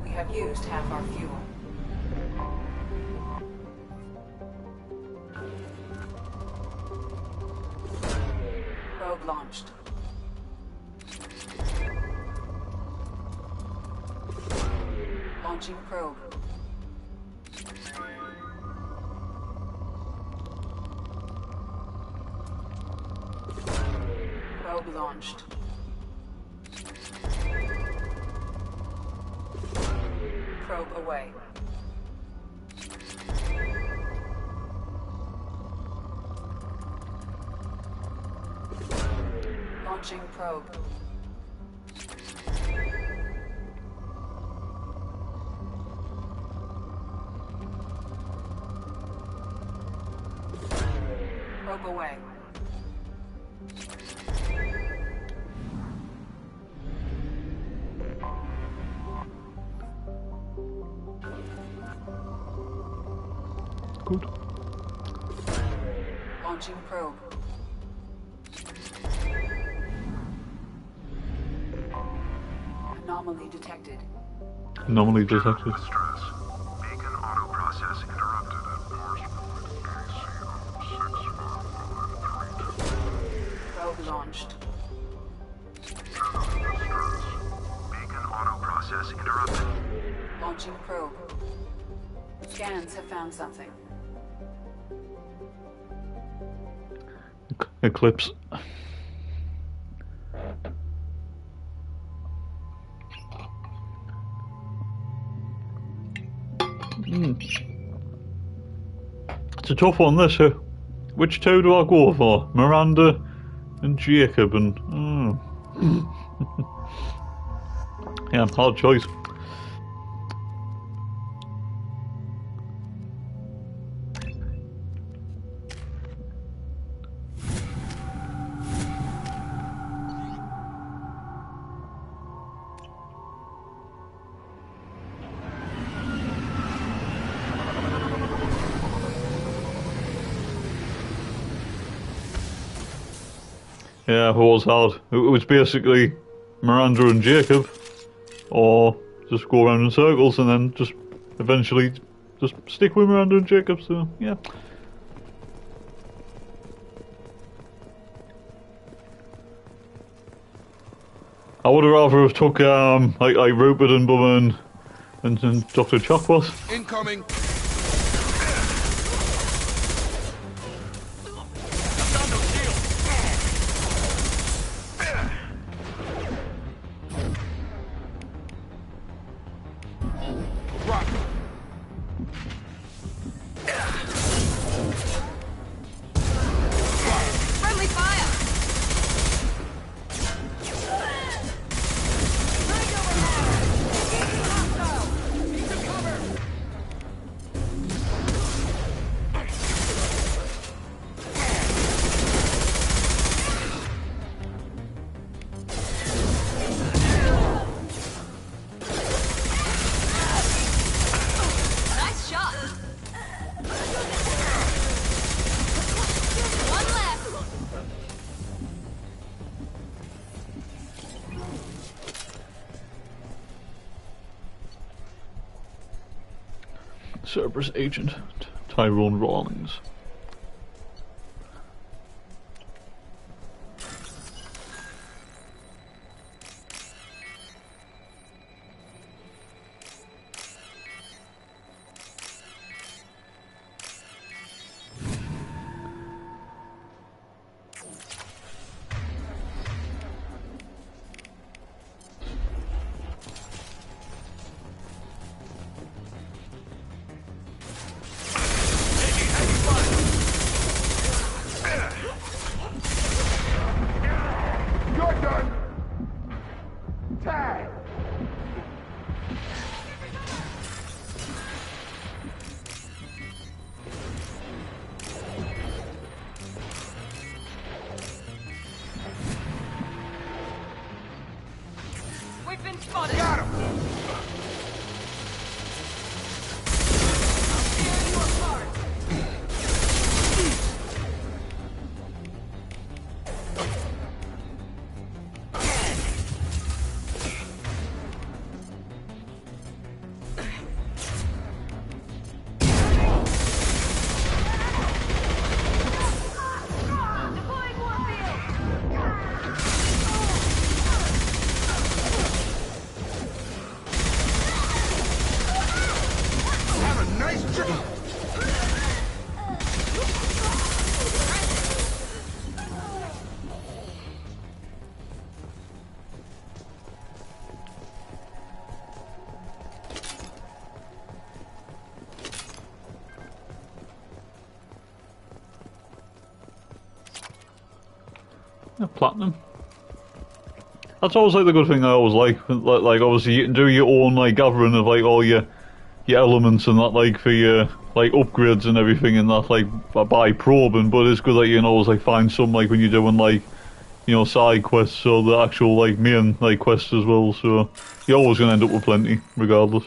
We have used half our fuel. Probe launched. Launching probe. Probe launched. Probe away. Launching probe. Probe away. Good. Launching probe. Anomaly detected. Anomaly detected. Beacon auto process interrupted at Mars Probe launched. Beacon auto process interrupted. Launching probe. Scans have found something. Eclipse. It's a tough one, this. Which two do I go for? Miranda and Jacob, and Yeah, hard choice. Yeah, it was hard. It was basically Miranda and Jacob, or just go around in circles and then just eventually just stick with Miranda and Jacob, so yeah. I would have rather have took like Rupert and Bum and Dr. Chocbot. Incoming! Friendly fire! Nice shot! One left! Cerberus agent Tyrone Rawlings. You're done! Tag! We've been spotted! Got him! I'll tear you apart! Deploying warfield! Have a nice trip! Yeah, platinum. That's always like the good thing I always like obviously you can do your own like gathering of like all your elements and that like for your like upgrades and everything and that like by probing, but it's good that you can always like find some like when you're doing like, you know, side quests or the actual like main like quests as well, so you're always gonna end up with plenty regardless.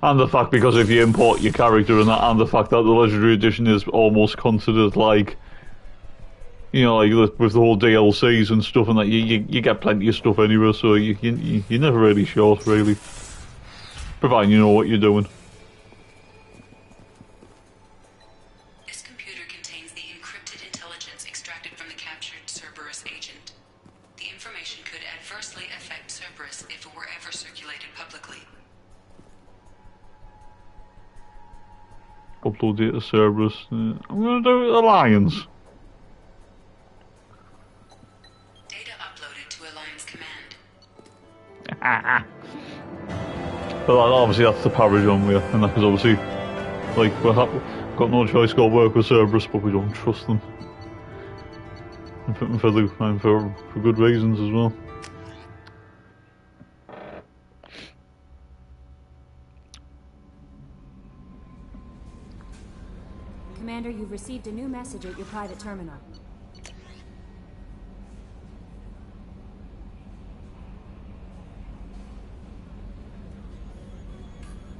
And the fact, because if you import your character and that, and the fact that the Legendary Edition is almost considered like, you know, like with the whole DLCs and stuff and that, you get plenty of stuff anyway, so you're never really short, really. Providing you know what you're doing. This computer contains the encrypted intelligence extracted from the captured Cerberus agent. The information could adversely affect Cerberus if it were ever circulated publicly. Upload data Cerberus. I'm gonna do Alliance. Data uploaded to Alliance Command. But obviously that's the Paragon way, and that is obviously Like, got no choice, got to work with Cerberus, but we don't trust them. And for good reasons as well. Commander, you've received a new message at your private terminal.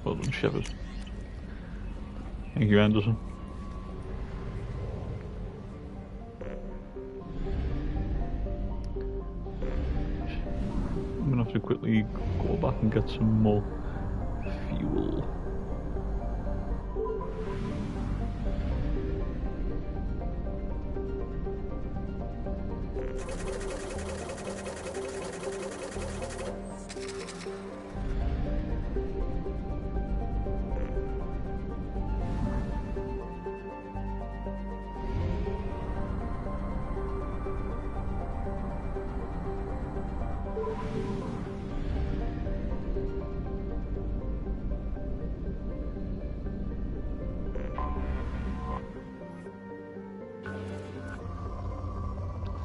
Well done, Shepard. Thank you, Anderson. I'm gonna have to quickly go back and get some more fuel.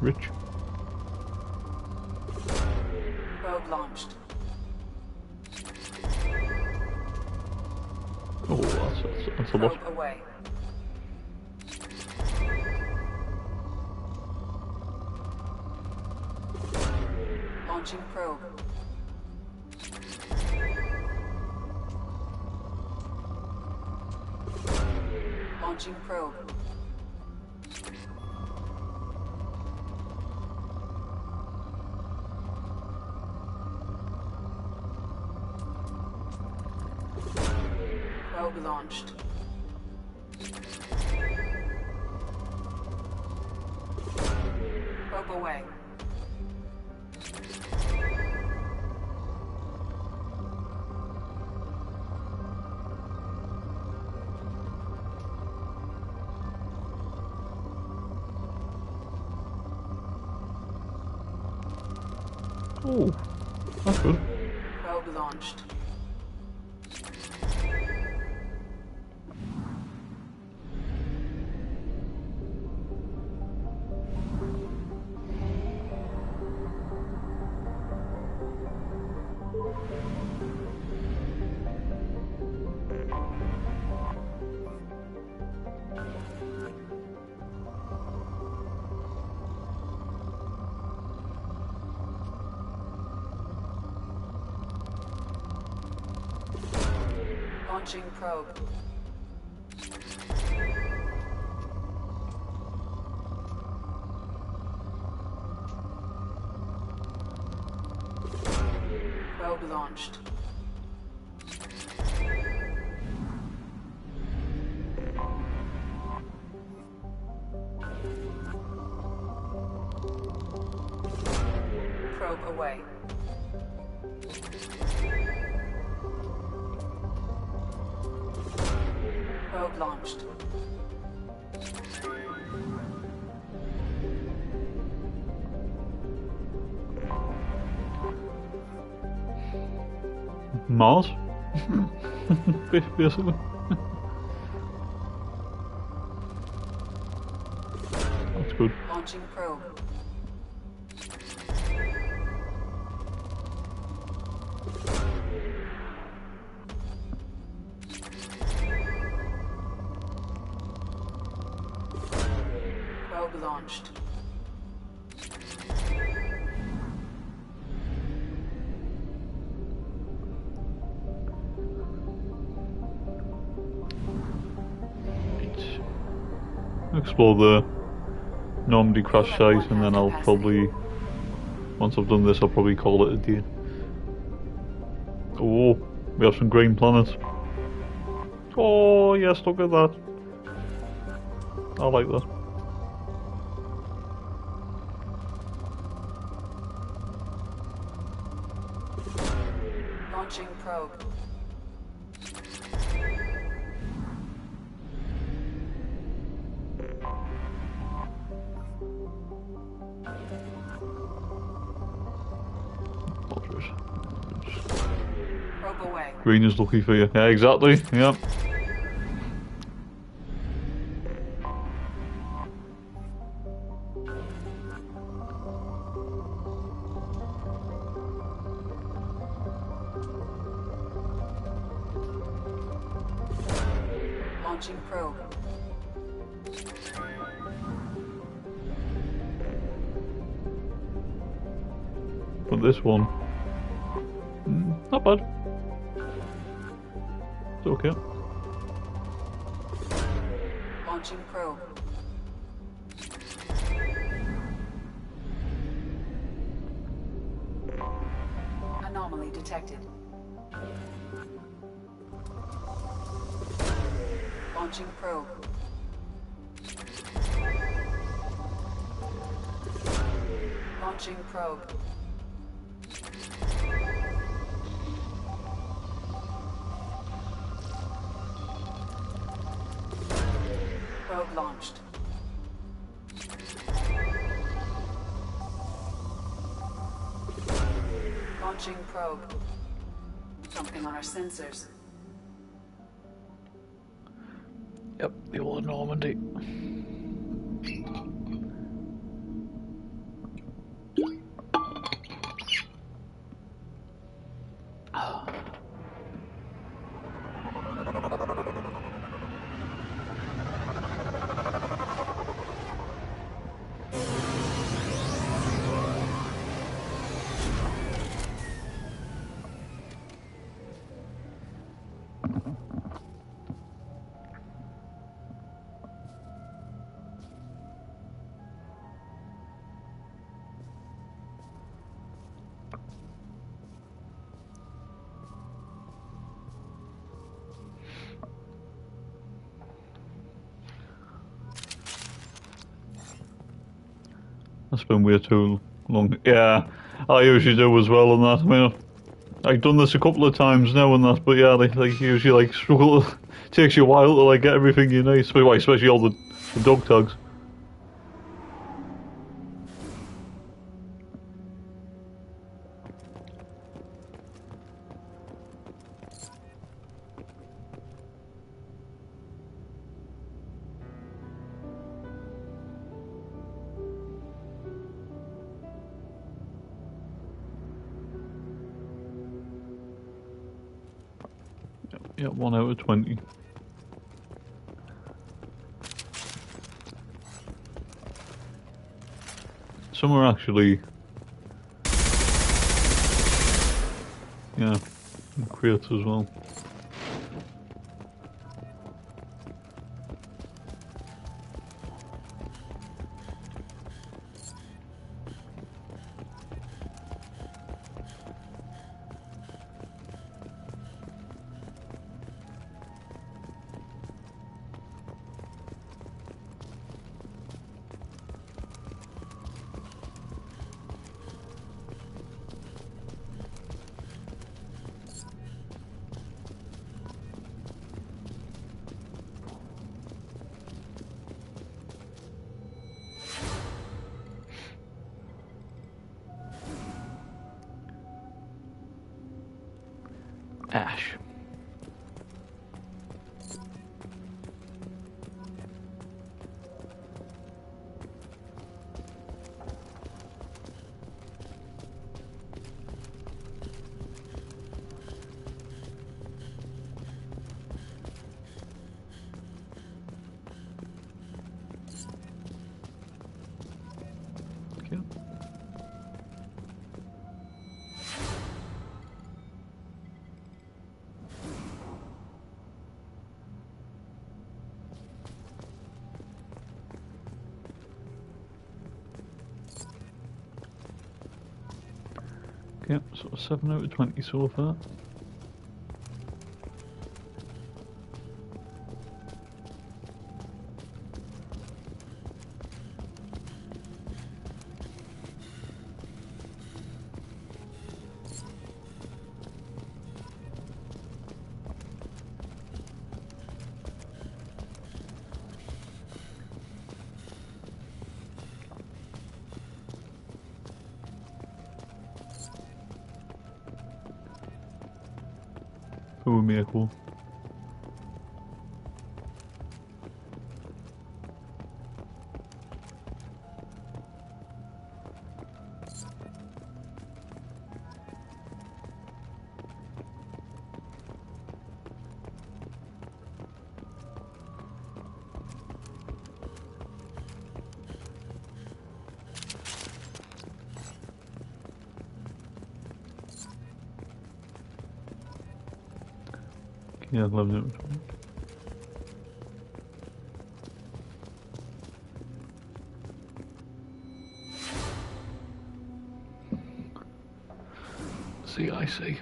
Rich. Probe launched. Oh, that's a lot. Probe away. Launching probe. Launching probe. Probe launched. Probe away. Oh, that's good. Probe launched. Launching probe. Probe launched. Probe away. Probe launched. Mars? Basically. That's good. Launching probe. Probe launched. Explore the Normandy crash site, and then I'll probably, once I've done this, I'll probably call it a day. Oh, we have some green planets. Oh yes, look at that. I like that. Launching probe. Probe away. Green is lucky for you. Yeah, exactly. Yep. Launching probe. But this one, not bad. It's okay. Launching probe. Anomaly detected. Launching probe. Launching probe. Probe launched. Launching probe. Something on our sensors. Yep, the old Normandy. That's been way too long. Yeah, I usually do as well on that. I mean, I've done this a couple of times now and that, but yeah, they usually like struggle. It takes you a while to like get everything you need, especially all the dog tags. Yeah, 1 out of 20. Some are actually, yeah, crates as well. Ash. Okay. Okay, so 7 out of 20 so far. Oh, miracle. Yeah, 11. CIC.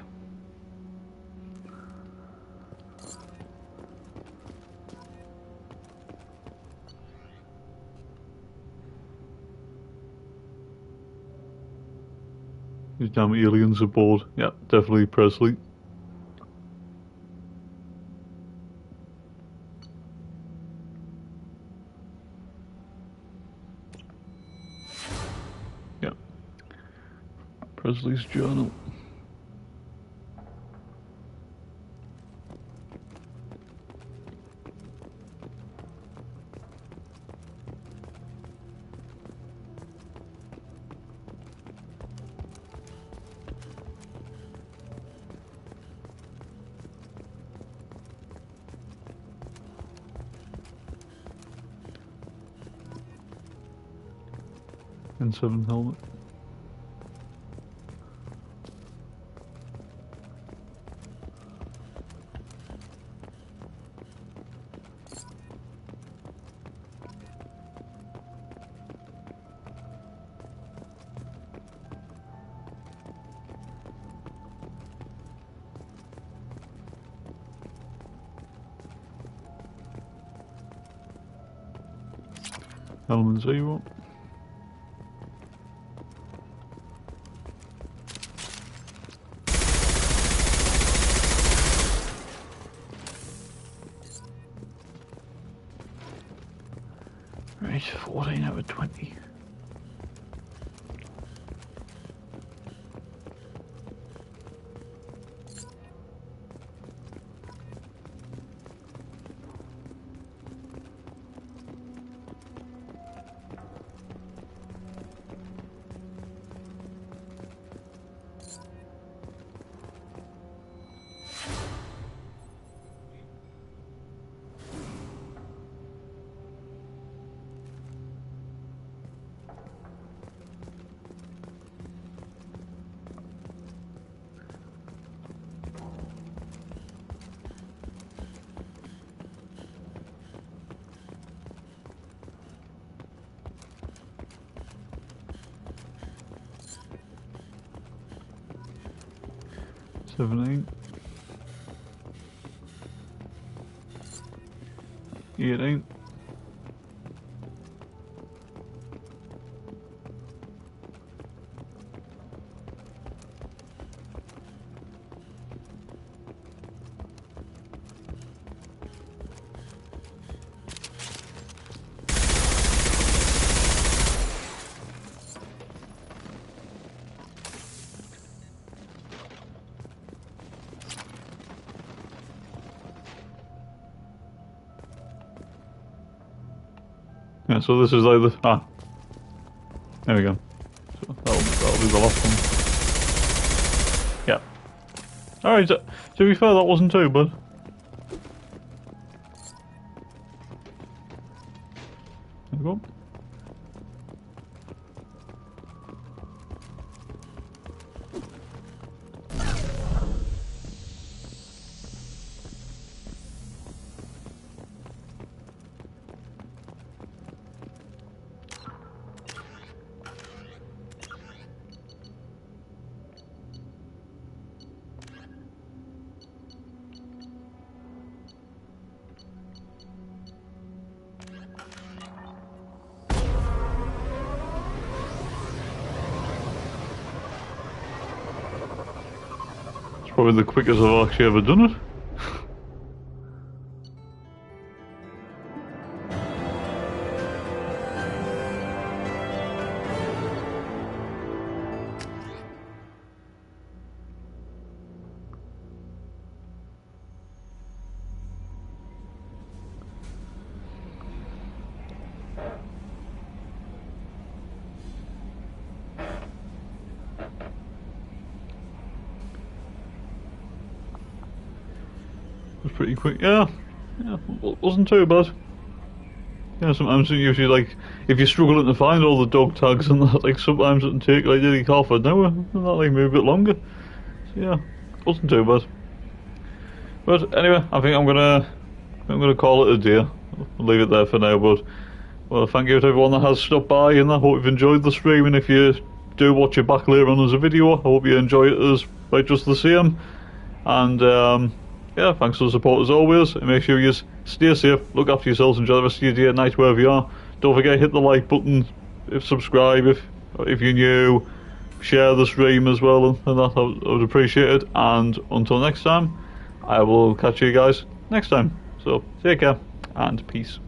These damn aliens aboard. Yeah, definitely Presley. Yeah. Presley's journal. N7 helmet. Element 0. Right, 14 out of 20. Seventeen. 18. Yeah, so this is like the there we go. So that'll be the last one. Yeah. Alright, to be fair, that wasn't too bad. There we go. Probably the quickest I've actually ever done it. Pretty quick, yeah, wasn't too bad. Yeah, sometimes usually like if you're struggling to find all the dog tags and that, like sometimes it can take like nearly half an hour, and that like maybe a bit longer. So yeah, wasn't too bad. But anyway, I think I'm gonna call it a day. I'll leave it there for now. But well, thank you to everyone that has stopped by, and I hope you've enjoyed the stream. And if you do watch it back later on as a video, I hope you enjoy it as just the same. And yeah, thanks for the support as always. And make sure you stay safe, look after yourselves, enjoy the rest of your day and night wherever you are. Don't forget, hit the like button, subscribe if you're new, share the stream as well, and that I would appreciate it. And until next time, I will catch you guys next time. So take care and peace.